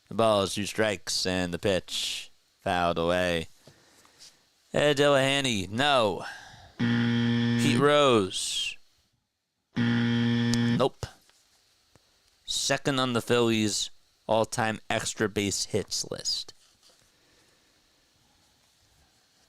The ball is 2 strikes, and the pitch fouled away. Ed Delahanty, no. Pete Rose, nope. Second on the Phillies' all-time extra base hits list.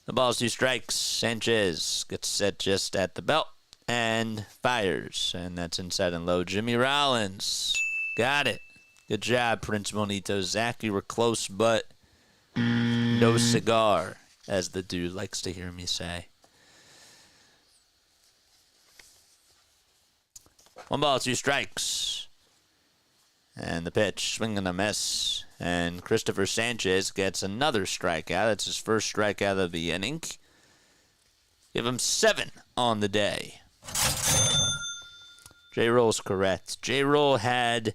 The ball's 2 strikes. Sanchez gets set just at the belt and fires, and that's inside and low. Jimmy Rollins, got it. Good job, Prince Bonito. Zach, you were close, but no cigar, as the dude likes to hear me say. 1 ball, 2 strikes. And the pitch, swing and a miss. And Cristopher Sanchez gets another strikeout. That's his first strikeout of the inning. Give him 7 on the day. J-Roll's correct. J-Roll had...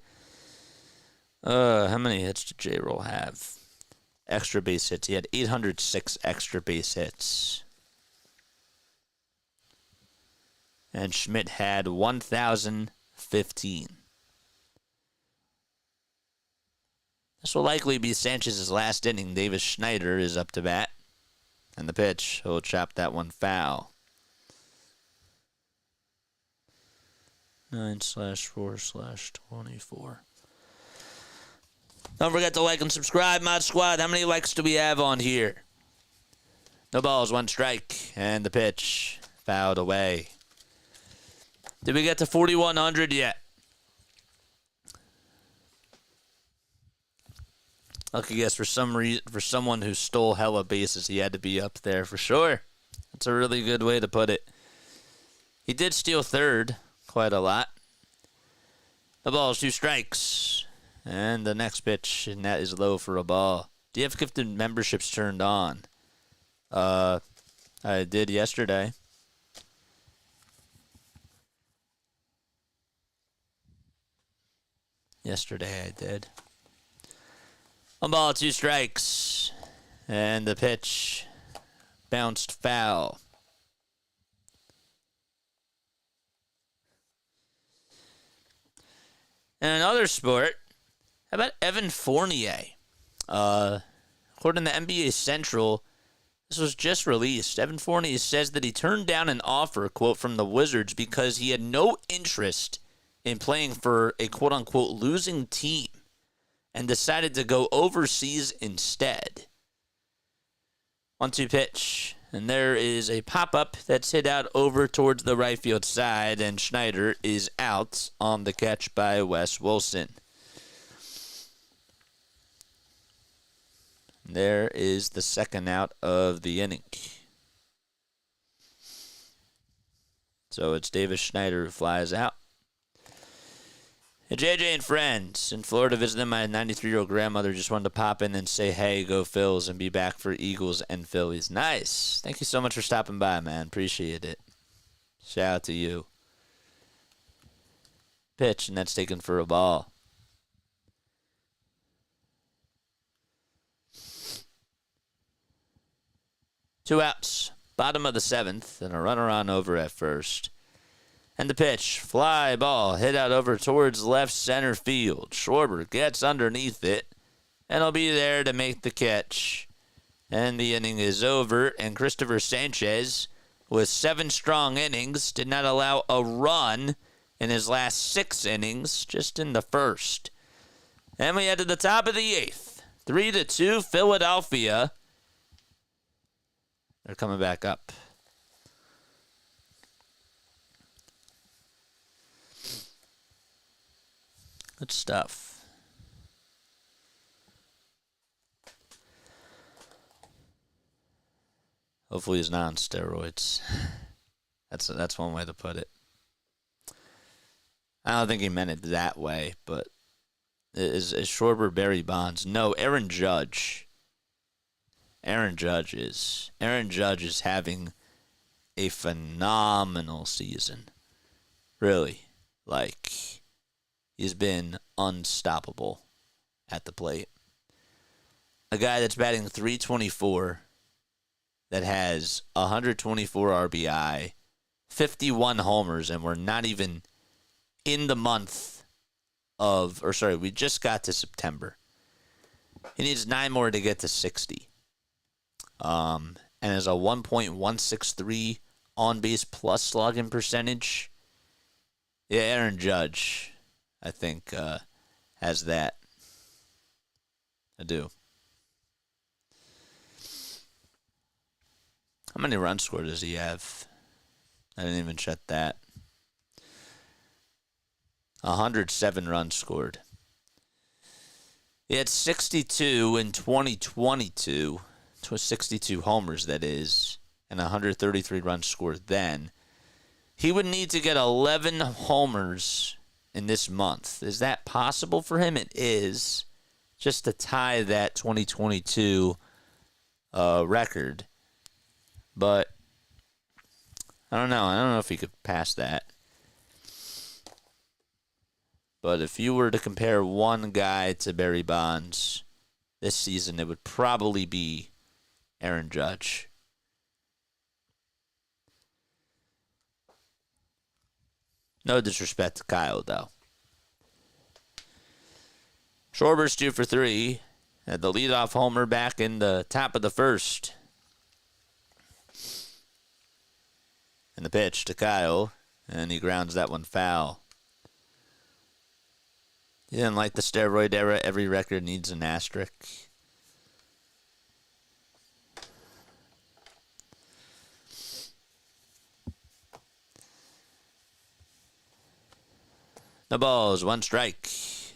how many hits did J-Roll have? Extra base hits. He had 806 extra base hits. and Schmidt had 1,015. This will likely be Sanchez's last inning. Davis Schneider is up to bat. And the pitch, he'll chop that one foul. 9/4/24. Don't forget to like and subscribe, Mod Squad. How many likes do we have on here? No balls, 1 strike. And the pitch, fouled away. Did we get to 4,100 yet? Lucky guess for someone who stole hella bases, he had to be up there for sure. That's a really good way to put it. He did steal third quite a lot. The ball's 2 strikes. And the next pitch, and that is low for a ball. Do you have gifted memberships turned on? I did yesterday. Yesterday I did. 1 ball, 2 strikes. And the pitch bounced foul. In another sport, how about Evan Fournier? According to NBA Central, this was just released. Evan Fournier says that he turned down an offer, quote, from the Wizards because he had no interest in playing for a quote-unquote losing team and decided to go overseas instead. 1-2 pitch. And there is a pop-up that's hit out over towards the right field side, and Schneider is out on the catch by Wes Wilson. There is the second out of the inning. So it's Davis Schneider who flies out. Hey, JJ and friends in Florida visiting my 93-year-old grandmother. Just wanted to pop in and say, hey, go Phils, and be back for Eagles and Phillies. Nice. Thank you so much for stopping by, man. Appreciate it. Shout out to you. Pitch, and that's taken for a ball. Two outs. Bottom of the 7th, and a runner on over at first. And the pitch, fly ball, hit out over towards left center field. Schwarber gets underneath it, and he'll be there to make the catch. And the inning is over, and Cristopher Sanchez, with 7 strong innings, did not allow a run in his last 6 innings, just in the first. And we head to the top of the 8th. 3-2 Philadelphia. They're coming back up. Good stuff. Hopefully he's not on steroids. That's one way to put it. I don't think he meant it that way, but is Schwarber Barry Bonds? No, Aaron Judge. Aaron Judge is having a phenomenal season. Really. Like, he's been unstoppable at the plate. A guy that's batting .324 that has 124 RBI, 51 homers, and we're not even in the month of, we just got to September. He needs 9 more to get to 60. And has a 1.163 on-base plus slugging percentage. Yeah, Aaron Judge, I think, has that. I do. How many runs scored does he have? I didn't even check that. 107 runs scored. He had 62 in 2022. 62 homers, that is, and 133 runs scored then. He would need to get 11 homers in this month. Is that possible for him? It is, just to tie that 2022 record. But I don't know. I don't know if he could pass that. But if you were to compare one guy to Barry Bonds this season, it would probably be Aaron Judge. No disrespect to Kyle, though. Schwarber's 2 for 3. Had the leadoff homer back in the top of the first. And the pitch to Kyle, and he grounds that one foul. He didn't like the steroid era. Every record needs an asterisk. No balls, 1 strike.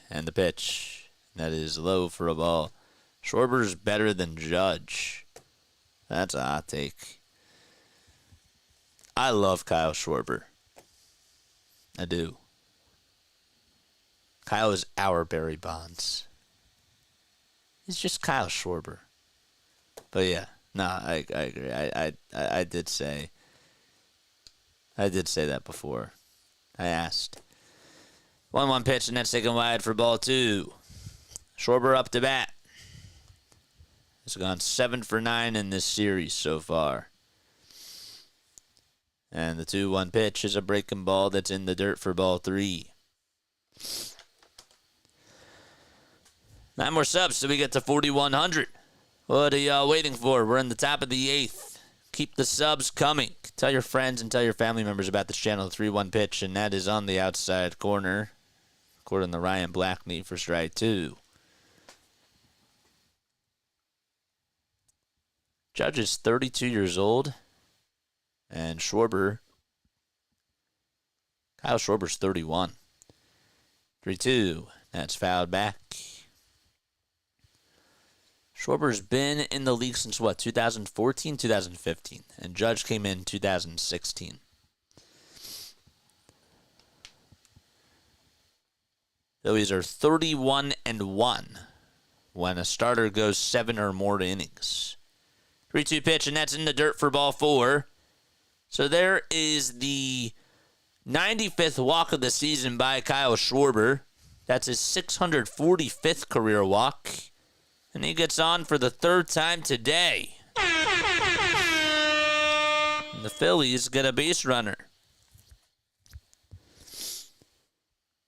And the pitch. That is low for a ball. Schwarber's better than Judge. That's a hot take. I love Kyle Schwarber. I do. Kyle is our Barry Bonds. He's just Kyle Schwarber. But yeah, no, I agree. I did say that before. I asked. 1-1 pitch, and that's taken wide for ball 2. Schwarber up to bat. He's gone 7 for 9 in this series so far. And the 2-1 pitch is a breaking ball that's in the dirt for ball 3. 9 more subs so we get to 4,100. What are y'all waiting for? We're in the top of the 8th. Keep the subs coming. Tell your friends and tell your family members about this channel. 3-1 pitch, and that is on the outside corner. According to Ryan Blackney for strike 2. Judge is 32 years old. And Kyle Schwarber's 31. 3-2. That's fouled back. Schwarber's been in the league since what? 2014, 2015. And Judge came in 2016. Phillies are 31-1 when a starter goes 7 or more innings. 3-2 pitch, and that's in the dirt for ball 4. So there is the 95th walk of the season by Kyle Schwarber. That's his 645th career walk. And he gets on for the 3rd time today. And the Phillies get a base runner.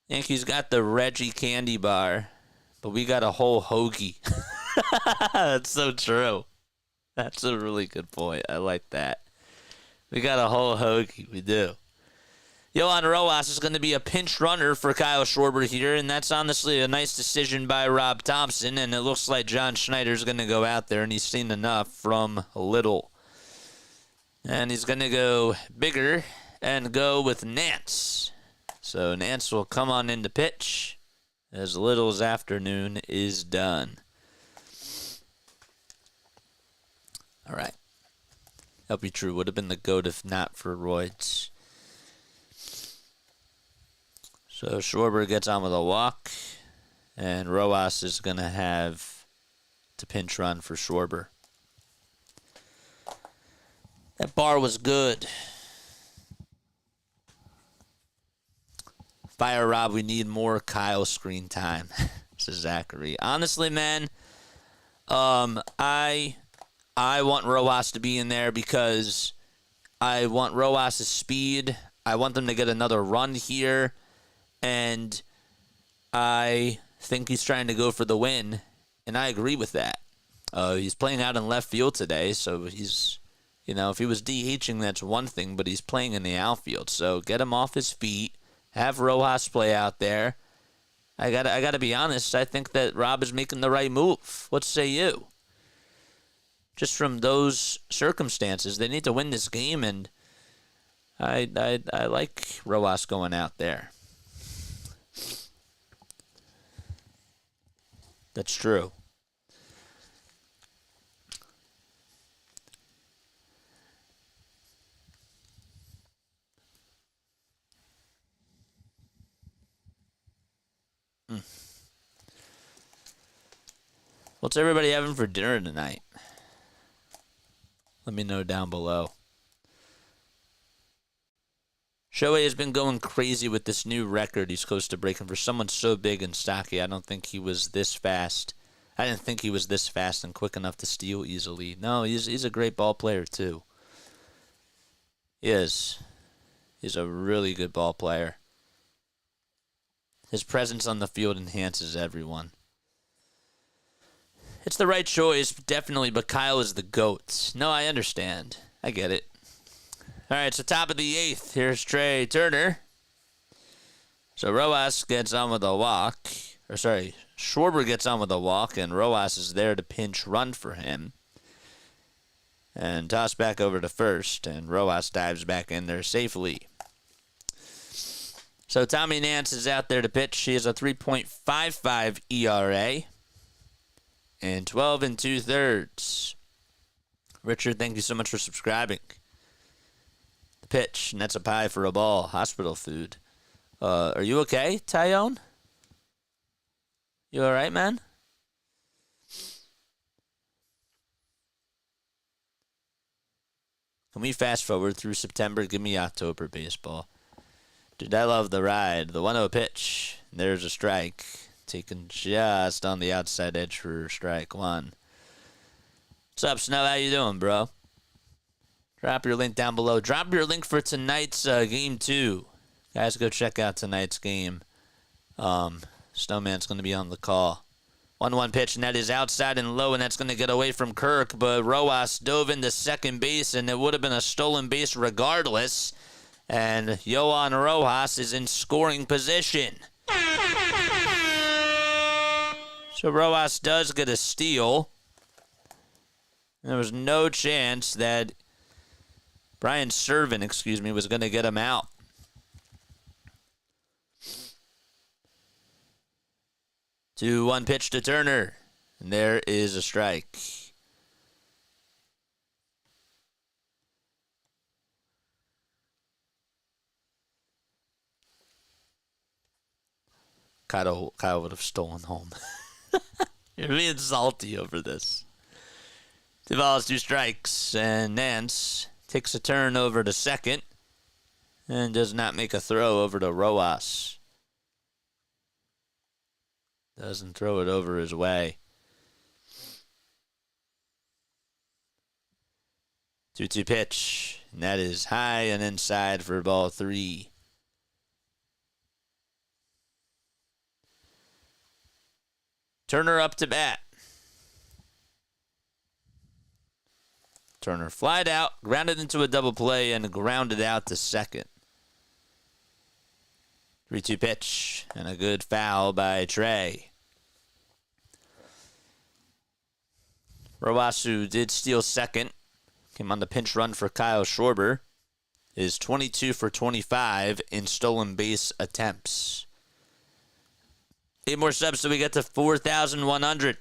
Yankees got the Reggie candy bar, but we got a whole hoagie. That's so true. That's a really good point. I like that. We got a whole hoagie. We do. Yohan Rojas is going to be a pinch runner for Kyle Schwarber here, and that's honestly a nice decision by Rob Thompson, and it looks like John Schneider's going to go out there, and he's seen enough from Little. And he's going to go bigger and go with Nance. So Nance will come on into pitch as Little's afternoon is done. All right. Help you true. Would have been the GOAT if not for roids. So Schwarber gets on with a walk, and Rojas is going to have to pinch run for Schwarber. That bar was good. Fire Rob, we need more Kyle screen time, says Zachary. Honestly, man, I want Rojas to be in there because I want Rojas' speed. I want them to get another run here. And I think he's trying to go for the win. And I agree with that. He's playing out in left field today. So he's, if he was DHing, that's one thing. But he's playing in the outfield. So get him off his feet. Have Rojas play out there. I gotta be honest. I think that Rob is making the right move. What say you? Just from those circumstances, they need to win this game, and I like Rojas going out there. That's true. What's everybody having for dinner tonight? Let me know down below. Shohei has been going crazy with this new record he's close to breaking for someone so big and stocky. I don't think he was this fast. I didn't think he was this fast and quick enough to steal easily. No, he's a great ball player too. He is. He's a really good ball player. His presence on the field enhances everyone. It's the right choice, definitely, but Kyle is the GOAT. No, I understand. I get it. All right, so top of the 8th. Here's Trey Turner. So Rojas gets on with a walk. Schwarber gets on with a walk, and Rojas is there to pinch run for him. And toss back over to first, and Rojas dives back in there safely. So Tommy Nance is out there to pitch. He has a 3.55 ERA and 12 2/3. Richard, thank you so much for subscribing. The pitch, and that's a pie for a ball. Hospital food. Are you okay, Tyone? You all right, man? Can we fast forward through September? Give me October baseball. Dude, I love the ride. The 1-0 pitch. There's a strike. Taken just on the outside edge for strike one. What's up, Snow? How you doing, bro? Drop your link down below. Drop your link for tonight's game 2. Guys, go check out tonight's game. Snowman's going to be on the call. 1-1 pitch, and that is outside and low, and that's going to get away from Kirk, but Rojas dove into second base, and it would have been a stolen base regardless. And Yohan Rojas is in scoring position. So Rojas does get a steal. There was no chance that Brian Servin, was going to get him out. Two, 1 pitch to Turner. And there is a strike. Kyle would have stolen home. You're being salty over this. 2 balls, 2 strikes, and Nance takes a turn over to second and does not make a throw over to Rojas. Doesn't throw it over his way. 2-2 pitch, and that is high and inside for ball 3. Turner up to bat. Turner flied out, grounded into a double play, and grounded out to second. 3-2 pitch, and a good foul by Trey. Rojas, who did steal second, came on the pinch run for Kyle Schwarber, is 22 for 25 in stolen base attempts. 8 more subs so we get to 4,100.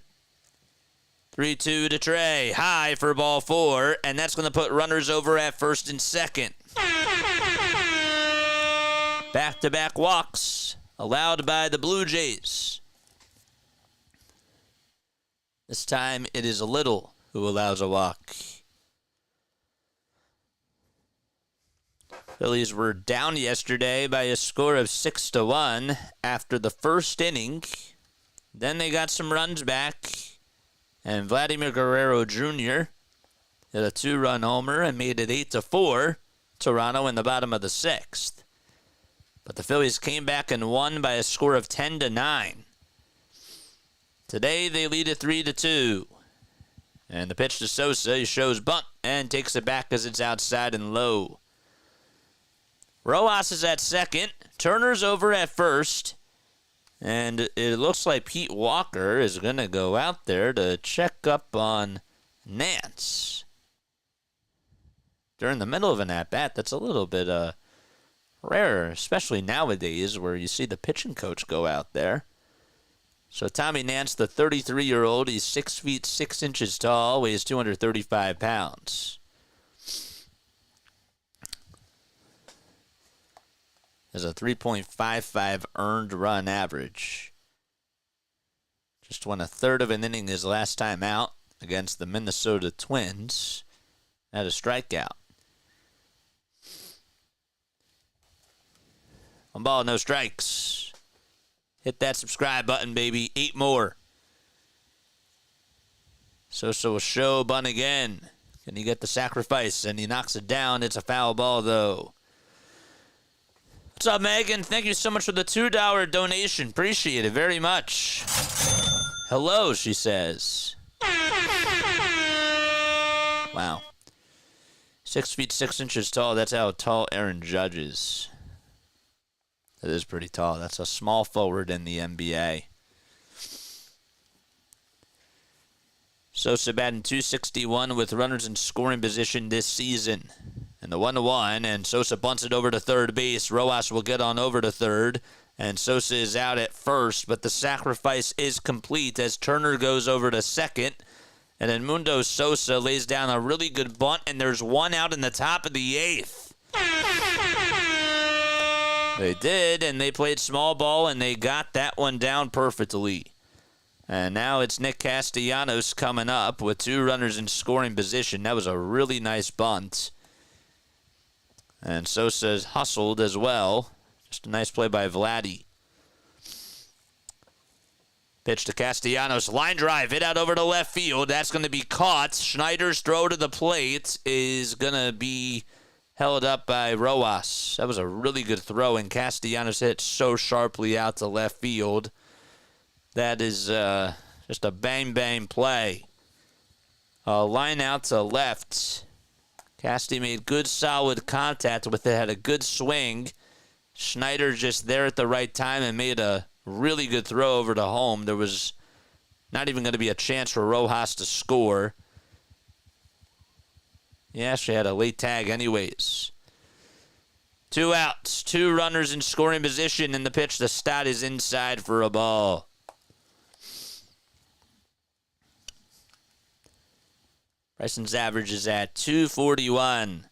3-2 to Trey. High for ball 4, and that's going to put runners over at first and second. Back-to-back walks allowed by the Blue Jays. This time it is Little who allows a walk. Phillies were down yesterday by a score of 6-1 after the first inning. Then they got some runs back, and Vladimir Guerrero Jr. hit a 2-run homer and made it 8-4. Toronto in the bottom of the 6th. But the Phillies came back and won by a score of 10-9. Today they lead at 3-2. And the pitch to Sosa, he shows bunt and takes it back as it's outside and low. Rojas is at second. Turner's over at first. And it looks like Pete Walker is going to go out there to check up on Nance. During the middle of an at-bat, that's a little bit rare, especially nowadays where you see the pitching coach go out there. So Tommy Nance, the 33-year-old, he's 6 feet 6 inches tall, weighs 235 pounds. Has a 3.55 earned run average. Just won a third of an inning his last time out against the Minnesota Twins. Had a strikeout. 1 ball, no strikes. Hit that subscribe button, baby. 8 more. Sosa will show bunt again. Can he get the sacrifice? And he knocks it down. It's a foul ball, though. What's up, Megan? Thank you so much for the $2 donation. Appreciate it very much. Hello, she says. Wow. 6 feet 6 inches tall. That's how tall Aaron Judge is. That is pretty tall. That's a small forward in the NBA. Sosa batting .261 with runners in scoring position this season. And the 1-1, and Sosa bunts it over to third base. Rojas will get on over to third, and Sosa is out at first, but the sacrifice is complete as Turner goes over to second. And then Mundo Sosa lays down a really good bunt, and there's one out in the top of the eighth. They did, and they played small ball, and they got that one down perfectly. And now it's Nick Castellanos coming up with 2 runners in scoring position. That was a really nice bunt. And Sosa's hustled as well. Just a nice play by Vladdy. Pitch to Castellanos. Line drive. Hit out over to left field. That's going to be caught. Schneider's throw to the plate is going to be held up by Rojas. That was a really good throw, and Castellanos hit so sharply out to left field. That is just a bang-bang play. Line out to left. Casty made good, solid contact with it, had a good swing. Schneider just there at the right time and made a really good throw over to home. There was not even going to be a chance for Rojas to score. He actually had a late tag anyways. 2 outs, 2 runners in scoring position, and the pitch to Stott is inside for a ball. Bryson's average is at .241.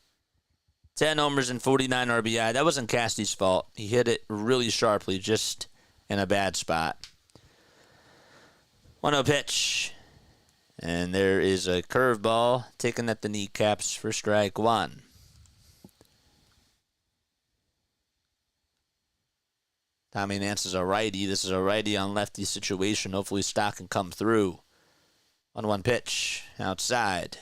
10 homers and 49 RBI. That wasn't Casty's fault. He hit it really sharply, just in a bad spot. 1-0 pitch. And there is a curveball taken at the kneecaps for strike 1. Tommy Nance is a righty. This is a righty on lefty situation. Hopefully Stott can come through. 1-1 pitch outside.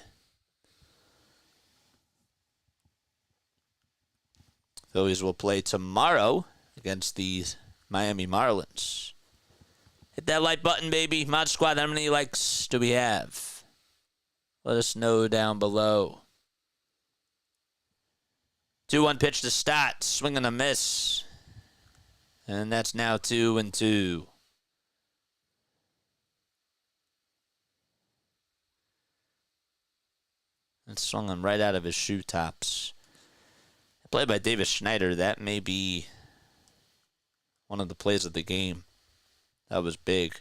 Phillies will play tomorrow against the Miami Marlins. Hit that like button, baby. Mod Squad, how many likes do we have? Let us know down below. 2-1 pitch to Stott. Swing and a miss. And that's now 2-2. And swung him right out of his shoe tops. Play by Davis Schneider. That may be one of the plays of the game. That was big.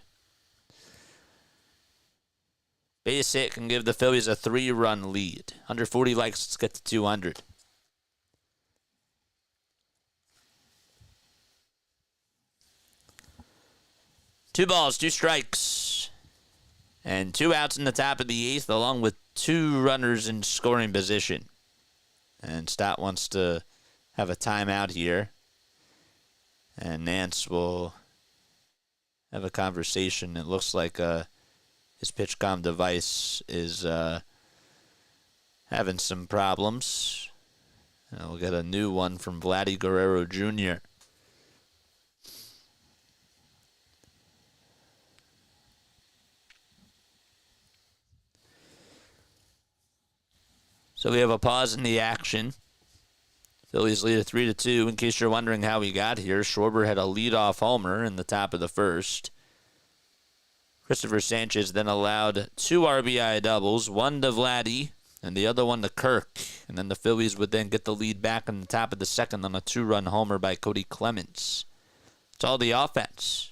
Base hit can give the Phillies a 3-run lead. 140 likes. Let's get to 200. Two balls, 2 strikes. And 2 outs in the top of the 8th, along with 2 runners in scoring position. And Stott wants to have a timeout here. And Nance will have a conversation. It looks like his PitchCom device is having some problems. And we'll get a new one from Vladdy Guerrero Jr. So we have a pause in the action. Phillies lead at 3-2. In case you're wondering how we got here, Schwarber had a leadoff homer in the top of the first. Cristopher Sanchez then allowed 2 RBI doubles, one to Vladdy and the other one to Kirk. And then the Phillies would then get the lead back in the top of the second on a 2-run homer by Cody Clemens. It's all the offense.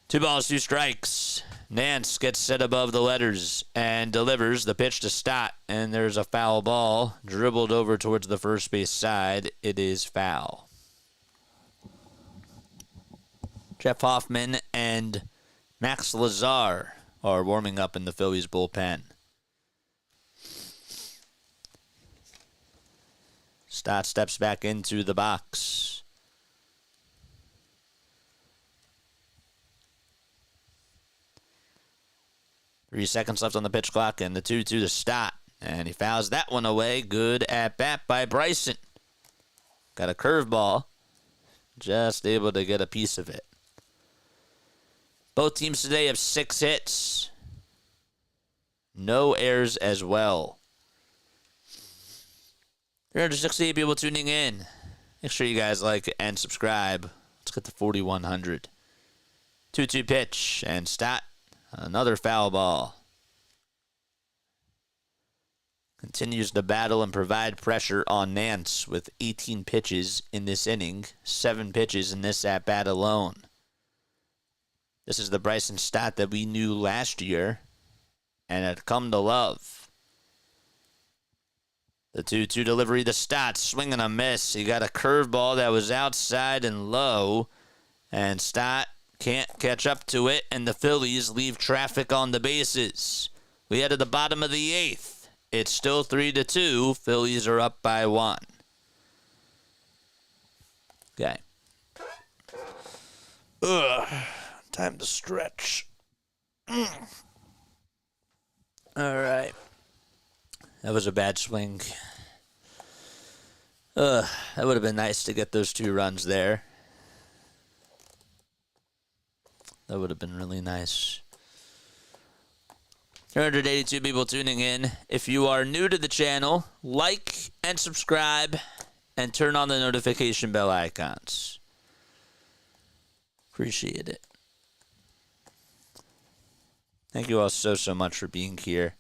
2 balls, 2 strikes. Nance gets set above the letters and delivers the pitch to Stott. And there's a foul ball dribbled over towards the first base side. It is foul. Jeff Hoffman and Max Lazar are warming up in the Phillies bullpen. Stott steps back into the box. 3 seconds left on the pitch clock, and the 2-2 to Stott. And he fouls that one away. Good at bat by Bryson. Got a curveball. Just able to get a piece of it. Both teams today have 6 hits. No errors as well. 368 people tuning in. Make sure you guys like and subscribe. Let's get to 4,100. 2-2 pitch and stat. Another foul ball. Continues to battle and provide pressure on Nance with 18 pitches in this inning. 7 pitches in this at-bat alone. This is the Bryson Stott that we knew last year and had come to love. The 2-2 delivery, the Stott swing and a miss. He got a curveball that was outside and low, and Stott can't catch up to it, and the Phillies leave traffic on the bases. We head to the bottom of the 8th. It's still 3-2. Phillies are up by 1. Okay. Time to stretch. All right. That was a bad swing. That would have been nice to get those 2 runs there. That would have been really nice. 382 people tuning in. If you are new to the channel, like and subscribe and turn on the notification bell icons. Appreciate it. Thank you all so much for being here.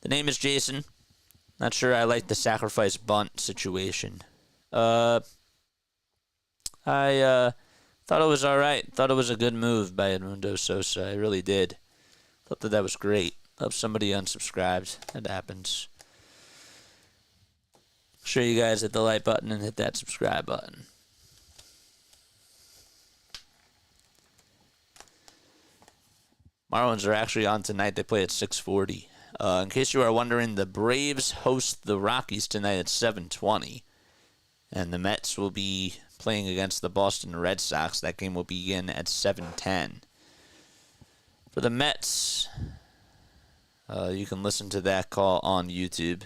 The name is Jason. Not sure I like the sacrifice bunt situation. I thought it was all right. Thought it was a good move by Edmundo Sosa. I really did. Thought that was great. Hope somebody unsubscribed. That happens. Make sure you guys hit the like button and hit that subscribe button. Marlins are actually on tonight. They play at 6:40. In case you are wondering, the Braves host the Rockies tonight at 7:20. And the Mets will be playing against the Boston Red Sox. That game will begin at 7:10. For the Mets, you can listen to that call on YouTube.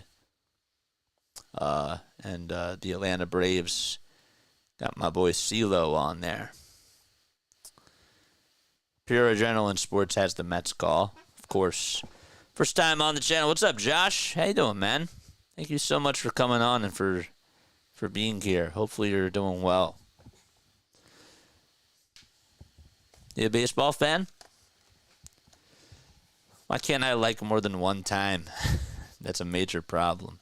And the Atlanta Braves got my boy CeeLo on there. Pure Adrenaline Sports has the Mets call, of course. First time on the channel. What's up, Josh? How you doing, man? Thank you so much for coming on and for being here. Hopefully you're doing well. You a baseball fan? Why can't I like more than one time? That's a major problem.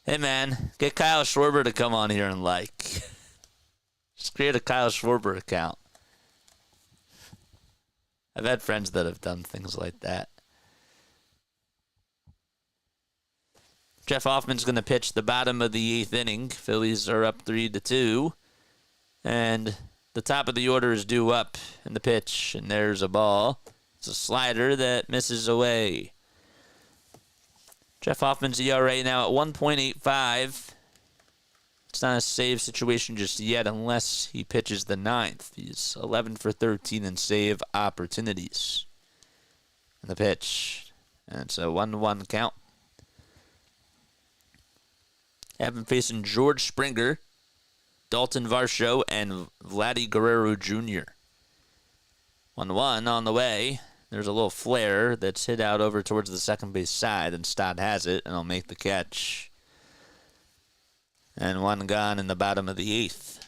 Hey, man, get Kyle Schwarber to come on here and like. Just create a Kyle Schwarber account. I've had friends that have done things like that. Jeff Hoffman's going to pitch the bottom of the 8th inning. Phillies are up 3-2. And the top of the order is due up in the pitch. And there's a ball. It's a slider that misses away. Jeff Hoffman's ERA now at 1.85. It's not a save situation just yet unless he pitches the 9th. He's 11 for 13 in save opportunities. And the pitch. And it's a 1-1 count. Have him facing George Springer, Dalton Varsho, and Vladdy Guerrero Jr. 1-1 on the way. There's a little flare that's hit out over towards the second base side, and Stott has it, and he'll make the catch. And 1 gone in the bottom of the 8th.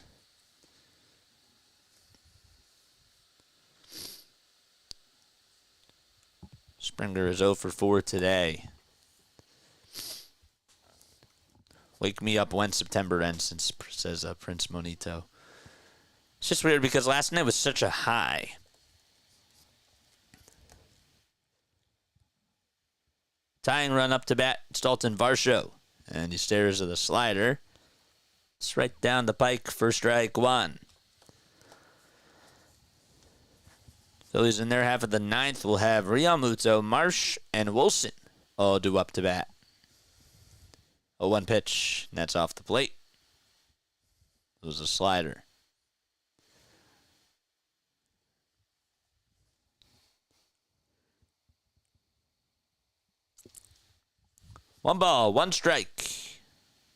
Springer is 0 for 4 today. Wake me up when September ends, says Prince Monito. It's just weird because last night was such a high. Tying run up to bat, it's Dalton Varsho. And he stares at the slider. It's right down the pike for strike 1. Phillies in their half of the 9th will have realmuto, Marsh, and Wilson all due up to bat. 0-1 pitch, and that's off the plate. It was a slider. One ball, one strike.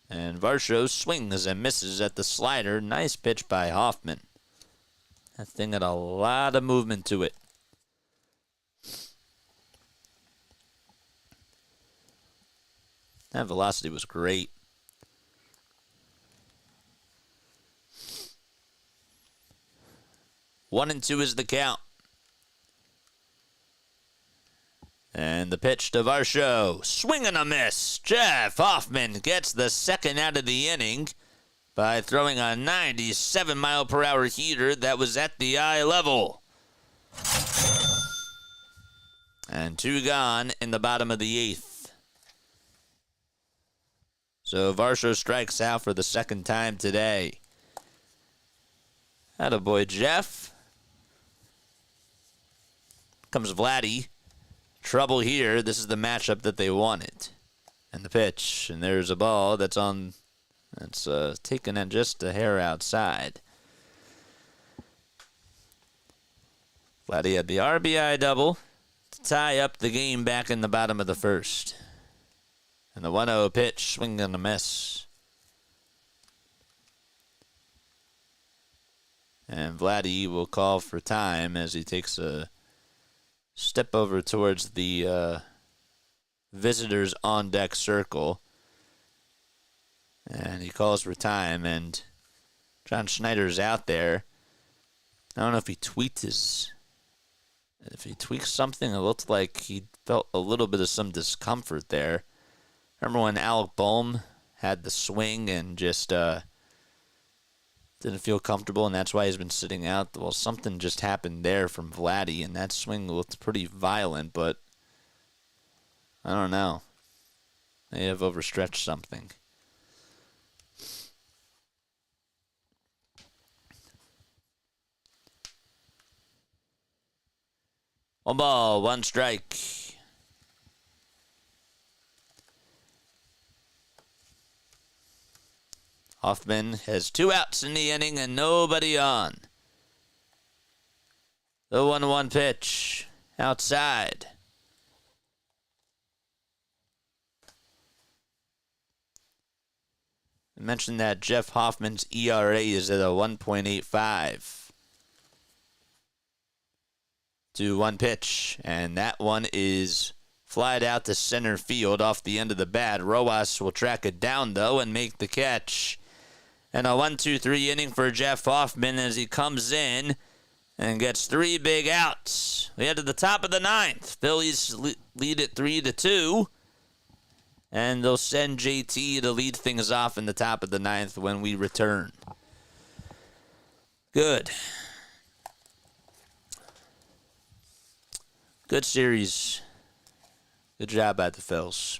And Varsho swings and misses at the slider. Nice pitch by Hoffman. That thing had a lot of movement to it. That velocity was great. One and two is the count. And the pitch to Varsho. Swing and a miss. Jeff Hoffman gets the second out of the inning by throwing a 97-mile-per-hour heater that was at the eye level. And two gone in the bottom of the eighth. So Varsho strikes out for the second time today. Attaboy, Jeff. Comes Vladdy. Trouble here. This is the matchup that they wanted. And the pitch. And there's a ball that's taken at just a hair outside. Vladdy had the RBI double to tie up the game back in the bottom of the first. And the 1-0 pitch, swing and a miss. And Vladdy will call for time as he takes a step over towards the visitors on deck circle. And he calls for time, and John Schneider's out there. I don't know if he tweaked something. It looked like he felt a little bit of some discomfort there. Remember when Alec Bohm had the swing and just didn't feel comfortable, and that's why he's been sitting out? Well, something just happened there from Vladdy, and that swing looked pretty violent, but I don't know. They have overstretched something. One ball, one strike. Hoffman has two outs in the inning and nobody on. The 1-1 pitch outside. I mentioned that Jeff Hoffman's ERA is at a 1.85. 2-1 pitch, and that one is flied out to center field off the end of the bat. Rojas will track it down, though, and make the catch. And a 1-2-3 inning for Jeff Hoffman as he comes in and gets three big outs. We head to the top of the ninth. Phillies lead it 3-2. And they'll send JT to lead things off in the top of the ninth when we return. Good. Good series. Good job by the Phils.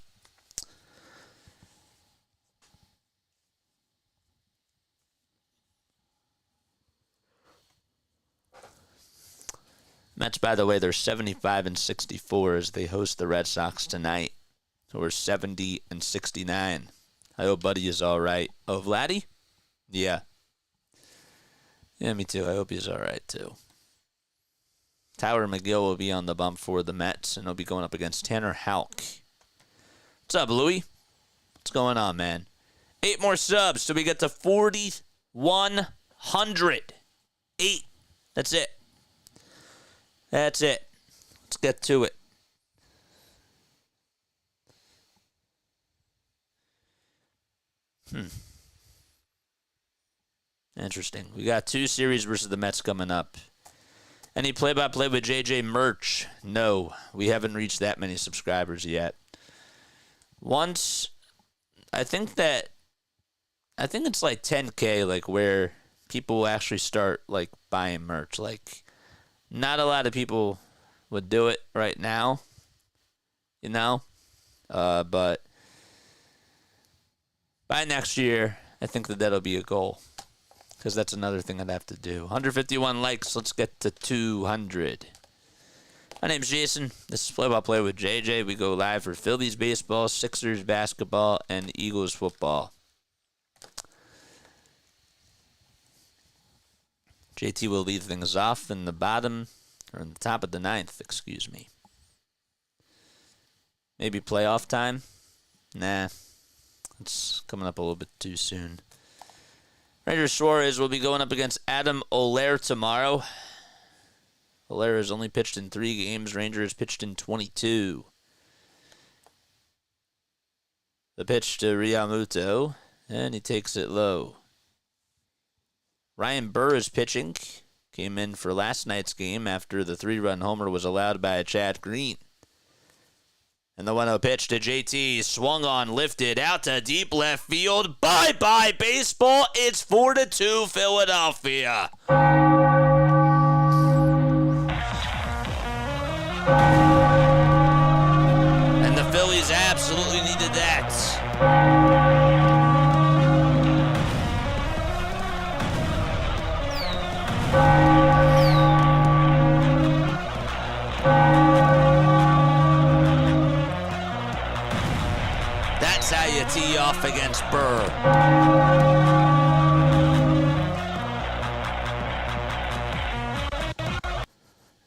Mets, by the way, they're 75-64 as they host the Red Sox tonight. So we're 70-69. I hope Buddy is all right. Oh, Vladdy? Yeah. Yeah, me too. I hope he's all right, too. Tyler McGill will be on the bump for the Mets, and he'll be going up against Tanner Houck. What's up, Louie? What's going on, man? 8 more subs till we get to 4,100. 8. That's it. That's it. Let's get to it. Interesting. We got 2 series versus the Mets coming up. Any play-by-play with JJ merch? No, we haven't reached that many subscribers yet. Once, I think it's like 10K, like where people will actually start like buying merch. Like, not a lot of people would do it right now, you know, but by next year, I think that'll be a goal. Because that's another thing I'd have to do. 151 likes. Let's get to 200. My name's Jason. This is Play-by-Play with JJ. We go live for Phillies baseball, Sixers basketball, and Eagles football. JT will lead things off in the bottom, or in the top of the ninth, excuse me. Maybe playoff time? Nah. It's coming up a little bit too soon. Ranger Suarez will be going up against Adam Olaire tomorrow. Olaire has only pitched in 3 games. Ranger has pitched in 22. The pitch to realmuto, and he takes it low. Ryan Burr is pitching. Came in for last night's game after the 3-run homer was allowed by Chad Green. And the 1-0 pitch to JT, swung on, lifted, out to deep left field. Bye-bye, baseball. It's 4-2 Philadelphia. And the Phillies absolutely needed that. That's how you tee off against Burr.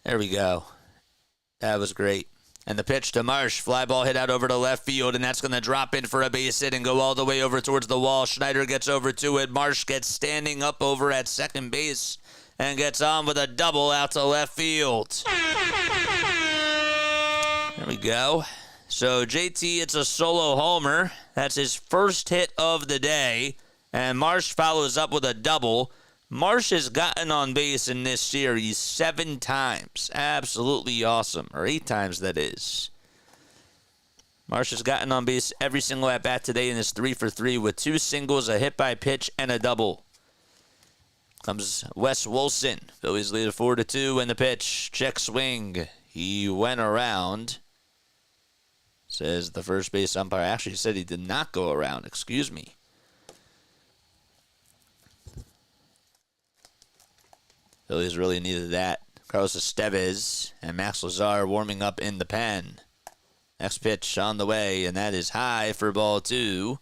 There we go. That was great. And the pitch to Marsh. Fly ball hit out over to left field, and that's going to drop in for a base hit and go all the way over towards the wall. Schneider gets over to it. Marsh gets standing up over at second base and gets on with a double out to left field. There we go. So JT, it's a solo homer. That's his first hit of the day. And Marsh follows up with a double. Marsh has gotten on base in this series 7 times. Absolutely awesome. Or 8 times, that is. Marsh has gotten on base every single at-bat today and is 3 for 3 with 2 singles, a hit by pitch, and a double. Comes Wes Wilson. Phillies lead 4-2, and the pitch. Check swing. He went around. Says the first base umpire. Actually said he did not go around. Excuse me. Phillies really needed that. Carlos Estevez and Max Lazar warming up in the pen. Next pitch on the way, and that is high for ball 2.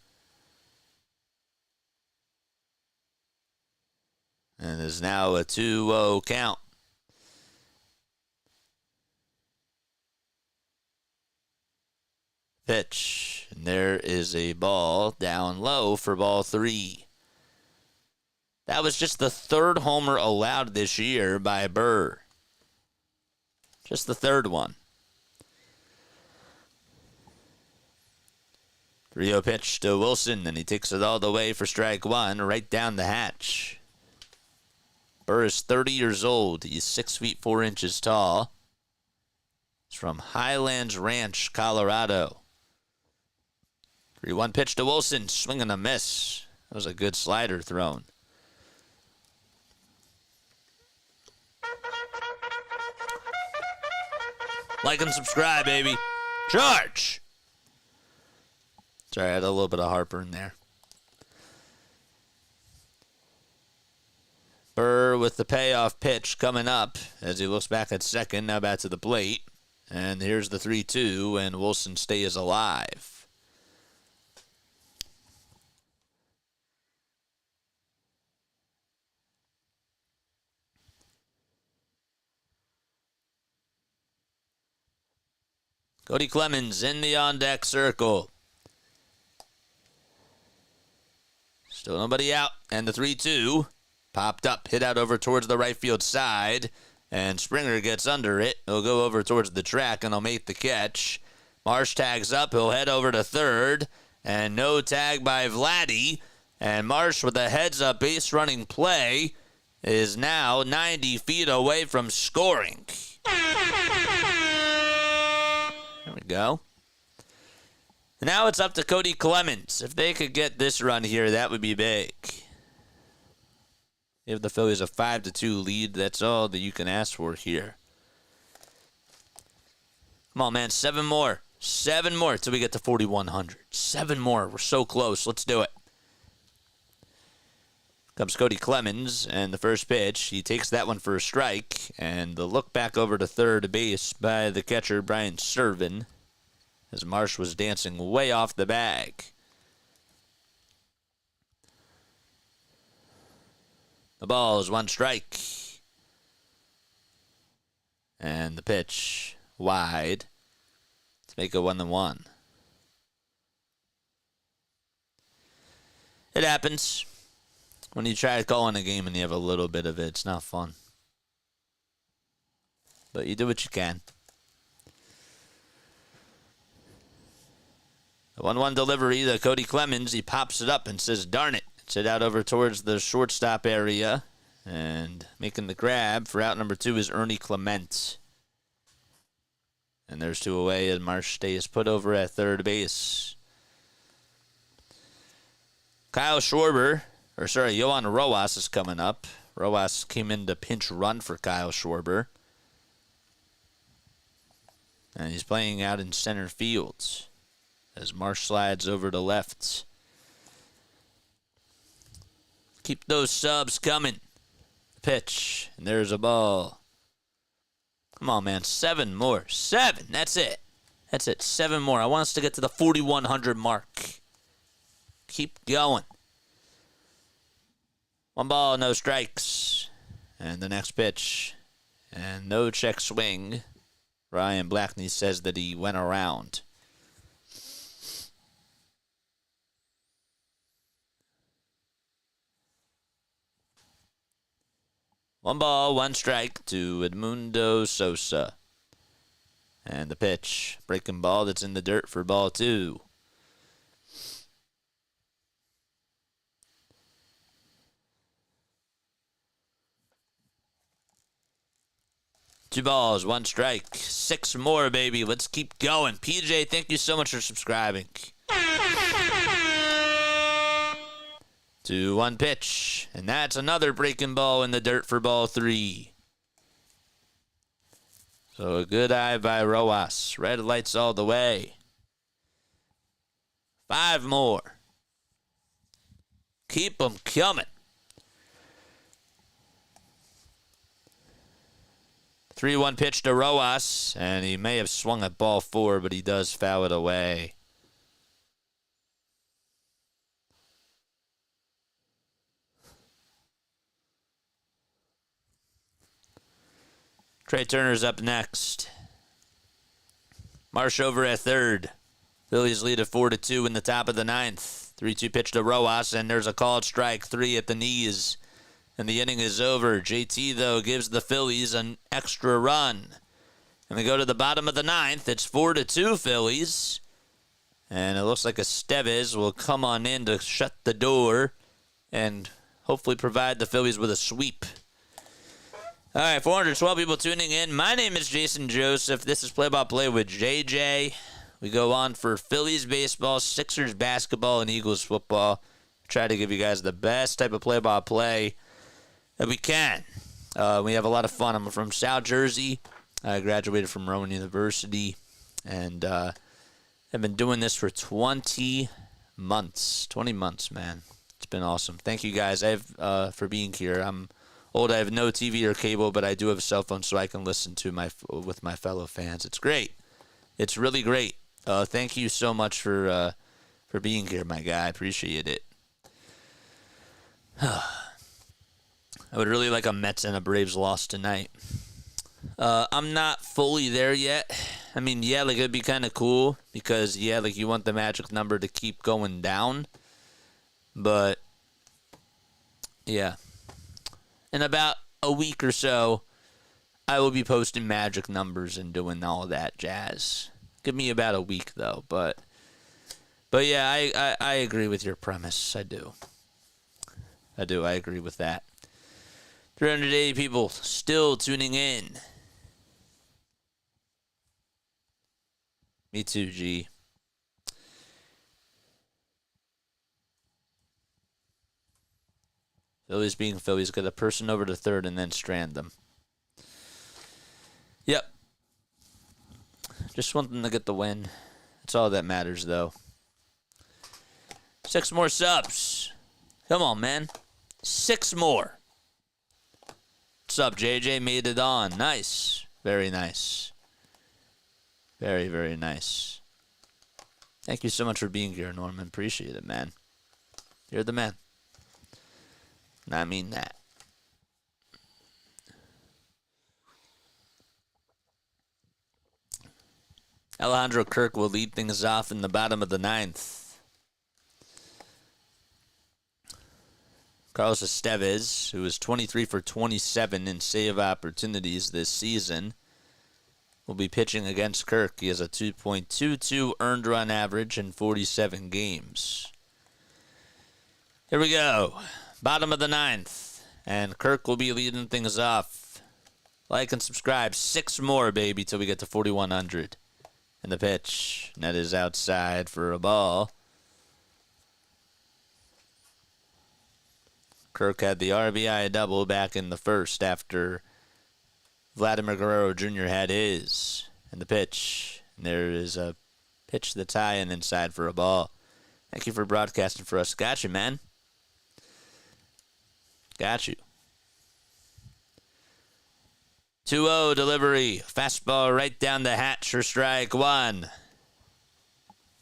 And it is now a 2-0 count. Pitch, and there is a ball down low for ball 3. That was just the 3rd homer allowed this year by Burr. Just the 3rd one. 3-0 pitch to Wilson, and he takes it all the way for strike 1, right down the hatch. Burr is 30 years old. He's 6 feet 4 inches tall. He's from Highlands Ranch, Colorado. 3-1 pitch to Wilson, swing and a miss. That was a good slider thrown. Like and subscribe, baby. Charge! Sorry, I had a little bit of Harper in there. Burr with the payoff pitch coming up as he looks back at second, now back to the plate. And here's the 3-2, and Wilson stays alive. Cody Clemens in the on-deck circle. Still nobody out. And the 3-2 popped up, hit out over towards the right field side. And Springer gets under it. He'll go over towards the track, and he'll make the catch. Marsh tags up. He'll head over to third. And no tag by Vladdy. And Marsh with a heads-up base-running play is now 90 feet away from scoring. There we go. And now it's up to Cody Clemens. If they could get this run here, that would be big. Give the Phillies a 5-2 lead. That's all that you can ask for here. Come on, man. 7 more. 7 more till we get to 4,100. 7 more. We're so close. Let's do it. Comes Cody Clemens, and the first pitch, he takes that one for a strike, and the look back over to third base by the catcher, Brian Servin, as Marsh was dancing way off the bag. The ball is 1 strike, and the pitch wide to make it 1-1. It happens. When you try calling a game and you have a little bit of it, it's not fun. But you do what you can. The 1-1 delivery to Cody Clemens. He pops it up and says, darn it. It's hit out over towards the shortstop area. And making the grab for out number 2 is Ernie Clement. And there's 2 away as Marsh stays put over at third base. Kyle Schwarber, Yohan Rojas is coming up. Rojas came in to pinch run for Kyle Schwarber. And he's playing out in center field as Marsh slides over to left. Keep those subs coming. Pitch, and there's a ball. Come on, man. 7 more. 7. That's it. 7 more. I want us to get to the 4,100 mark. Keep going. 1 ball, no strikes. And the next pitch. And no check swing. Ryan Blackney says that he went around. One ball, 1 strike to Edmundo Sosa. And the pitch. Breaking ball that's in the dirt for ball 2. Two balls, 1 strike. 6 more, baby. Let's keep going. PJ, thank you so much for subscribing. 2-1 pitch. And that's another breaking ball in the dirt for ball 3. So a good eye by Rojas. Red lights all the way. 5 more. Keep them coming. 3-1 pitch to Rojas, and he may have swung at ball 4, but he does foul it away. Trey Turner's up next. Marsh over at third. Phillies lead at 4-2 in the top of the 9th. 3-2 pitch to Rojas, and there's a called strike, 3 at the knees. And the inning is over. JT, though, gives the Phillies an extra run. And we go to the bottom of the 9th. It's 4-2 Phillies. And it looks like Estevez will come on in to shut the door and hopefully provide the Phillies with a sweep. All right, 412 people tuning in. My name is Jason Joseph. This is Play-by-Play with JJ. We go on for Phillies baseball, Sixers basketball, and Eagles football. Try to give you guys the best type of play-by-play that we can. We have a lot of fun. I'm from South Jersey. I graduated from Rowan University, and I've been doing this for 20 months. 20 months, man. It's been awesome. Thank you guys for being here. I'm old. I have no TV or cable, but I do have a cell phone, so I can listen to with my fellow fans. It's great. It's really great. Thank you so much for being here, my guy. I appreciate it. I would really like a Mets and a Braves loss tonight. I'm not fully there yet. I mean, yeah, like it'd be kind of cool because, yeah, like you want the magic number to keep going down. But, yeah. In about a week or so, I will be posting magic numbers and doing all that jazz. Give me about a week, though. But yeah, I agree with your premise. I do. I agree with that. 380 people still tuning in. Me too, G. Phillies being Phillies. Get a person over to third and then strand them. Yep. Just want them to get the win. That's all that matters, though. 6 more subs. Come on, man. 6 more. What's up, JJ? Made it on. Nice. Very nice. Very, very nice. Thank you so much for being here, Norman. Appreciate it, man. You're the man. And I mean that. Alejandro Kirk will lead things off in the bottom of the 9th. Carlos Estevez, who is 23 for 27 in save opportunities this season, will be pitching against Kirk. He has a 2.22 earned run average in 47 games. Here we go. Bottom of the ninth. And Kirk will be leading things off. Like and subscribe. 6 more, baby, till we get to 4,100. And the pitch. That is outside for a ball. Kirk had the RBI double back in the first after Vladimir Guerrero Jr. had his. And the pitch. And there is a pitch that's high and inside for a ball. Thank you for broadcasting for us. Got you, man. Got you. 2-0 delivery. Fastball right down the hatch for strike one.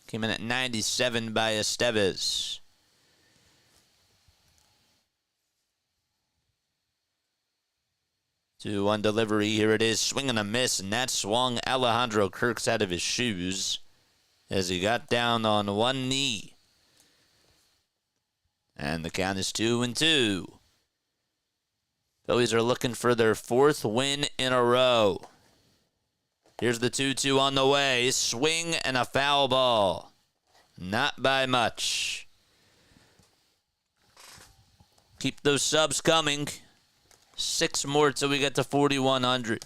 Came in at 97 by Estevez. 2-1 delivery. Here it is. Swing and a miss, and that swung Alejandro Kirk's out of his shoes as he got down on one knee. And the count is 2-2. Phillies are looking for their 4th win in a row. Here's the 2-2 on the way. Swing and a foul ball. Not by much. Keep those subs coming. 6 more till we get to 4,100.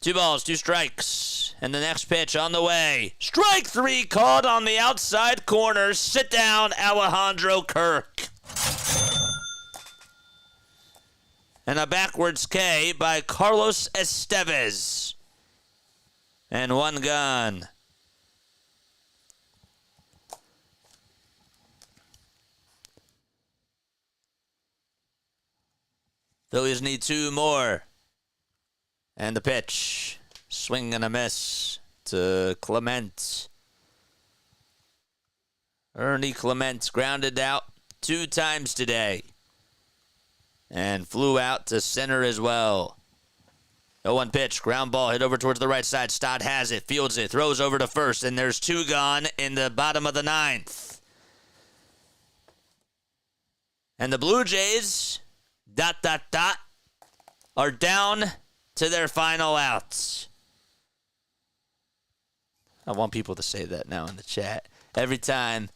2 balls, 2 strikes. And the next pitch on the way. Strike 3 called on the outside corner. Sit down, Alejandro Kirk. And a backwards K by Carlos Estevez. And 1 gone. Phillies need 2 more. And the pitch. Swing and a miss to Clement. Ernie Clement grounded out 2 times today. And flew out to center as well. 0-1 pitch. Ground ball hit over towards the right side. Stott has it. Fields it. Throws over to first. And there's 2 gone in the bottom of the 9th. And the Blue Jays... ... are down to their final outs. I want people to say that now in the chat. Every time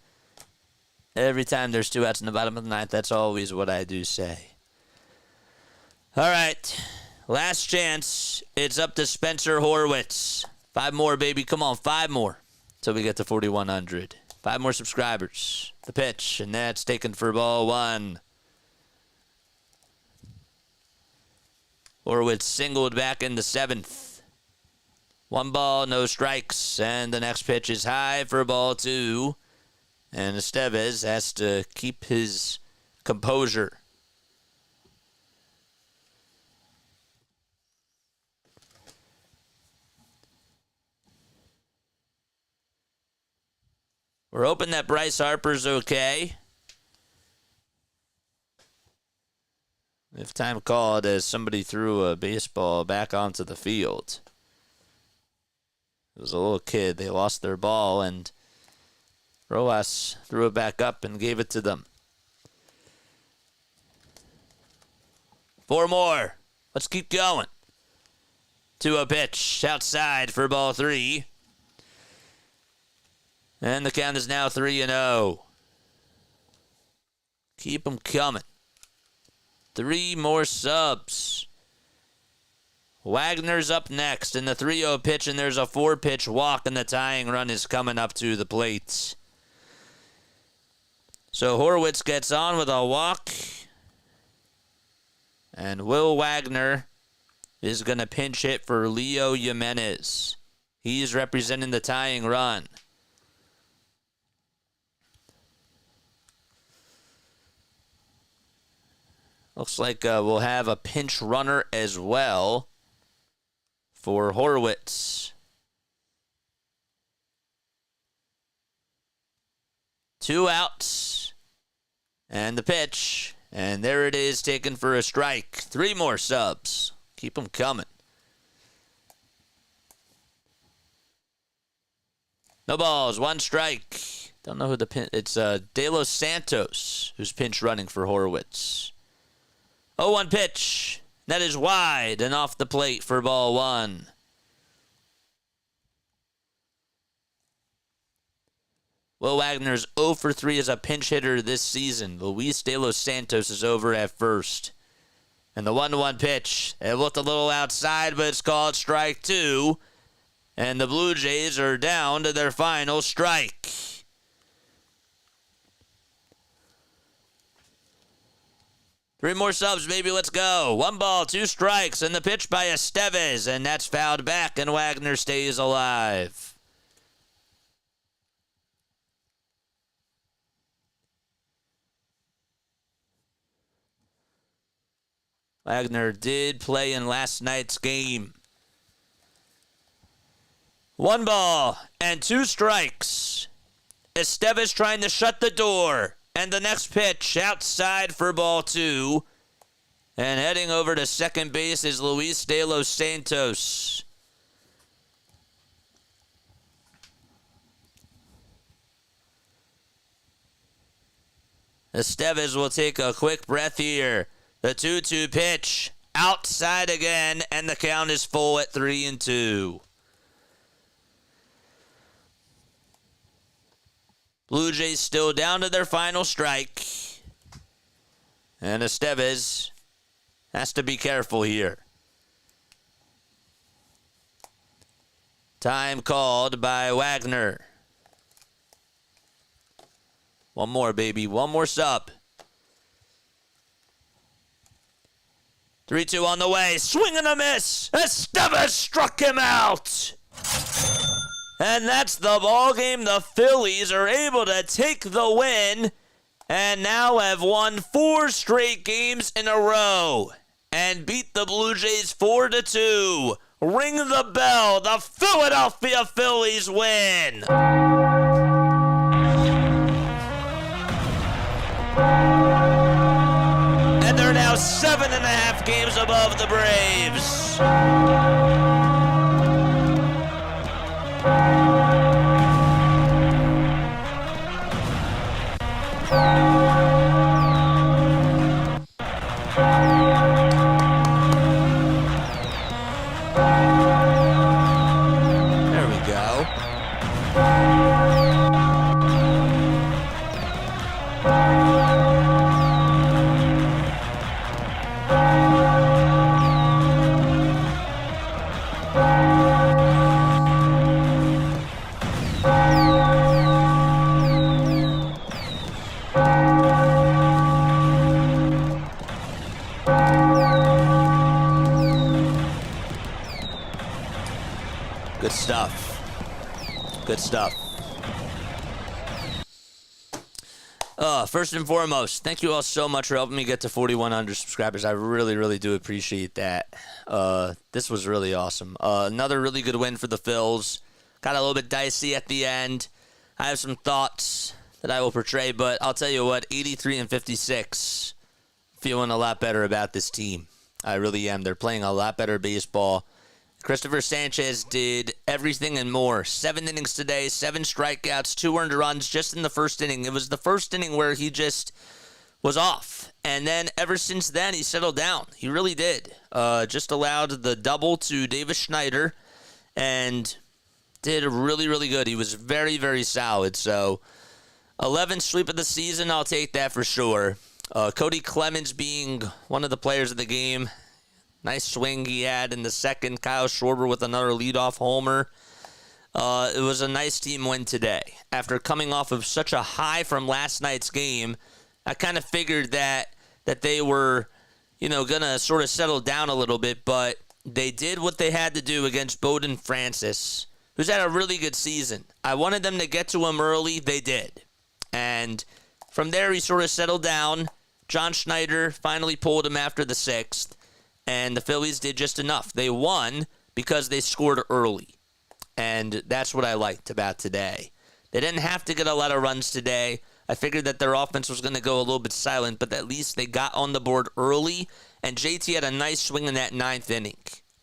there's 2 outs in the bottom of the 9th, that's always what I do say. All right, last chance. It's up to Spencer Horwitz. 5 more, baby. Come on, 5 more till we get to 4,100. 5 more subscribers. The pitch, and that's taken for ball 1. Horwitz singled back in the 7th. 1 ball, no strikes, and the next pitch is high for ball 2. And Estevez has to keep his composure. We're hoping that Bryce Harper's okay. If time called as somebody threw a baseball back onto the field. It was a little kid. They lost their ball, and Rojas threw it back up and gave it to them. 4 more. Let's keep going. 2-0 pitch outside for ball 3. And the count is now 3-0. Keep them coming. 3 more subs. Wagner's up next in the 3-0 pitch, and there's a 4-pitch walk, and the tying run is coming up to the plate. So Horwitz gets on with a walk, and Will Wagner is going to pinch hit for Leo Jimenez. He's representing the tying run. Looks like we'll have a pinch runner as well for Horwitz. 2 outs. And the pitch. And there it is, taken for a strike. 3 more subs. Keep them coming. No balls, 1 strike. Don't know who the pin. It's De Los Santos who's pinch running for Horwitz. 0-1 pitch. That is wide and off the plate for ball one. Will Wagner's 0 for 3 as a pinch hitter this season. Luis De Los Santos is over at first. And the 1-1 pitch. It looked a little outside, but it's called strike two. And the Blue Jays are down to their final strike. Three more subs, baby. Let's go. 1 ball, 2 strikes, and the pitch by Estevez. And that's fouled back, and Wagner stays alive. Wagner did play in last night's game. 1 ball and 2 strikes. Estevez trying to shut the door. And the next pitch outside for ball 2. And heading over to second base is Luis De Los Santos. Estevez will take a quick breath here. The 2-2 pitch outside again, and the count is full at 3-2. Blue Jays still down to their final strike. And Estevez has to be careful here. Time called by Wagner. 1 more, baby. 1 more sub. 3-2 on the way. Swing and a miss. Estevez struck him out. And that's the ball game. The Phillies are able to take the win and now have won 4 straight games in a row and beat the Blue Jays 4-2. Ring the bell. The Philadelphia Phillies win. And they're now 7.5 games above the Braves. There we go. Good stuff. Good stuff. First and foremost, thank you all so much for helping me get to 4,100 subscribers. I really, really do appreciate that. This was really awesome. Another really good win for the Phils. Got a little bit dicey at the end. I have some thoughts that I will portray, but I'll tell you what, 83-56. Feeling a lot better about this team. I really am. They're playing a lot better baseball. Cristopher Sanchez did everything and more. 7 innings today, 7 strikeouts, 2 earned runs just in the first inning. It was the first inning where he just was off. And then ever since then, he settled down. He really did. Just allowed the double to Davis Schneider and did really, really good. He was very, very solid. So 11th sweep of the season, I'll take that for sure. Cody Clemens being one of the players of the game. Nice swing he had in the second. Kyle Schwarber with another leadoff homer. It was a nice team win today. After coming off of such a high from last night's game, I kind of figured that they were, going to sort of settle down a little bit, but they did what they had to do against Bowden Francis, who's had a really good season. I wanted them to get to him early. They did. And from there, he sort of settled down. John Schneider finally pulled him after the 6th. And the Phillies did just enough. They won because they scored early. And that's what I liked about today. They didn't have to get a lot of runs today. I figured that their offense was going to go a little bit silent, but at least they got on the board early. And JT had a nice swing in that 9th inning.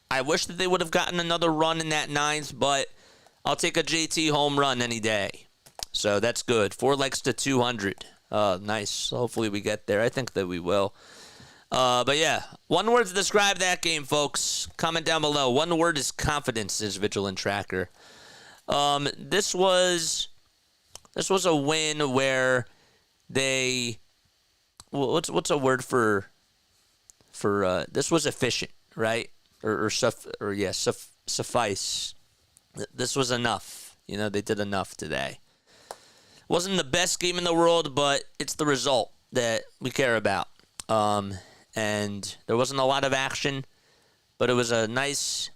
I wish that they would have gotten another run in that 9th, but I'll take a JT home run any day. So that's good. 4 legs to 200. Nice. Hopefully we get there. I think that we will. But yeah, one word to describe that game, folks. Comment down below. One word is confidence, says Vigilant Tracker. This was a win where they. What's a word for this was efficient, right? Suffice. This was enough. They did enough today. Wasn't the best game in the world, but it's the result that we care about. And there wasn't a lot of action, but it was a nice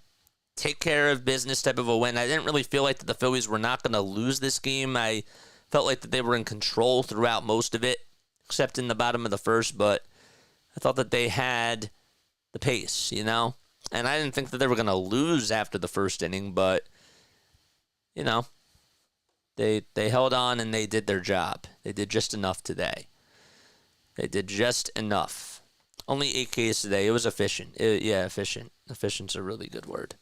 take care of business type of a win. I didn't really feel like that the Phillies were not going to lose this game. I felt like that they were in control throughout most of it, except in the bottom of the first, but I thought that they had the pace, and I didn't think that they were going to lose after the first inning, but, they held on and they did their job. They did just enough today. They did just enough. Only 8 Ks today. It was efficient. Efficient. Efficient's a really good word.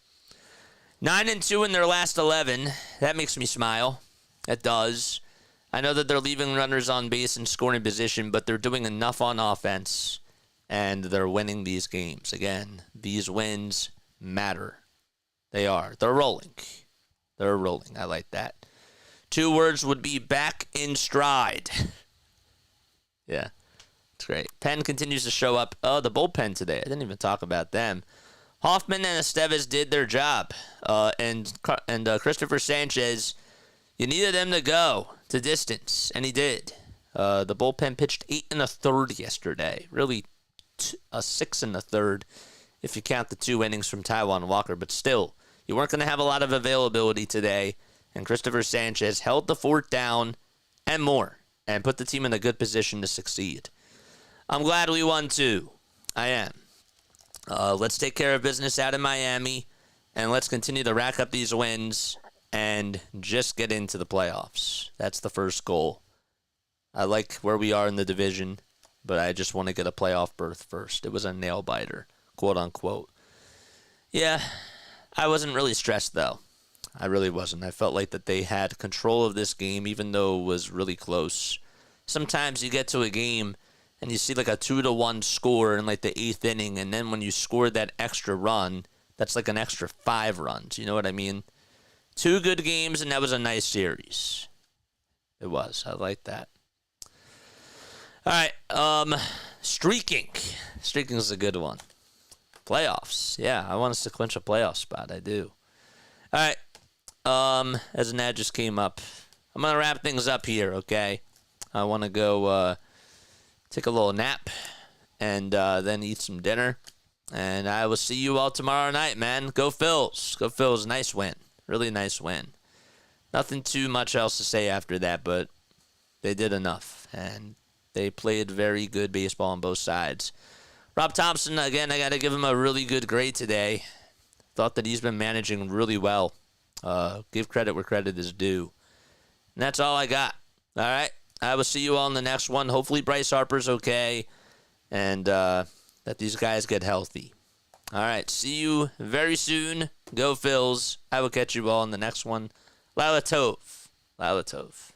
9-2 in their last 11. That makes me smile. It does. I know that they're leaving runners on base and scoring position, but they're doing enough on offense, and they're winning these games. Again, these wins matter. They are. They're rolling. They're rolling. I like that. 2 words would be back in stride. Yeah, it's great. Penn continues to show up. Oh, the bullpen today. I didn't even talk about them. Hoffman and Estevez did their job. And Cristopher Sanchez, you needed him to go to distance, and he did. The bullpen pitched 8 1/3 yesterday. Really, a 6 1/3 if you count the 2 innings from Taijuan Walker. But still, you weren't going to have a lot of availability today. And Cristopher Sanchez held the fort down and more and put the team in a good position to succeed. I'm glad we won too. I am. Let's take care of business out in Miami, and let's continue to rack up these wins and just get into the playoffs. That's the first goal. I like where we are in the division, but I just want to get a playoff berth first. It was a nail-biter, quote-unquote. Yeah, I wasn't really stressed, though. I really wasn't. I felt like that they had control of this game, even though it was really close. Sometimes you get to a game and you see like a 2-1 score in like the 8th inning, and then when you score that extra run, that's like an extra 5 runs. You know what I mean? 2 good games, and that was a nice series. It was. I like that. All right. Streaking. Streaking is a good one. Playoffs. Yeah, I want us to clinch a playoff spot. I do. All right. As an ad just came up, I'm going to wrap things up here, okay? I want to go take a little nap and then eat some dinner. And I will see you all tomorrow night, man. Go Phils. Go Phils. Nice win. Really nice win. Nothing too much else to say after that, but they did enough. And they played very good baseball on both sides. Rob Thompson, again, I got to give him a really good grade today. Thought that he's been managing really well. Give credit where credit is due. And that's all I got. All right. I will see you all in the next one. Hopefully Bryce Harper's okay. And that these guys get healthy. All right. See you very soon. Go Phils. I will catch you all in the next one. Lala Tov. Lala Tov.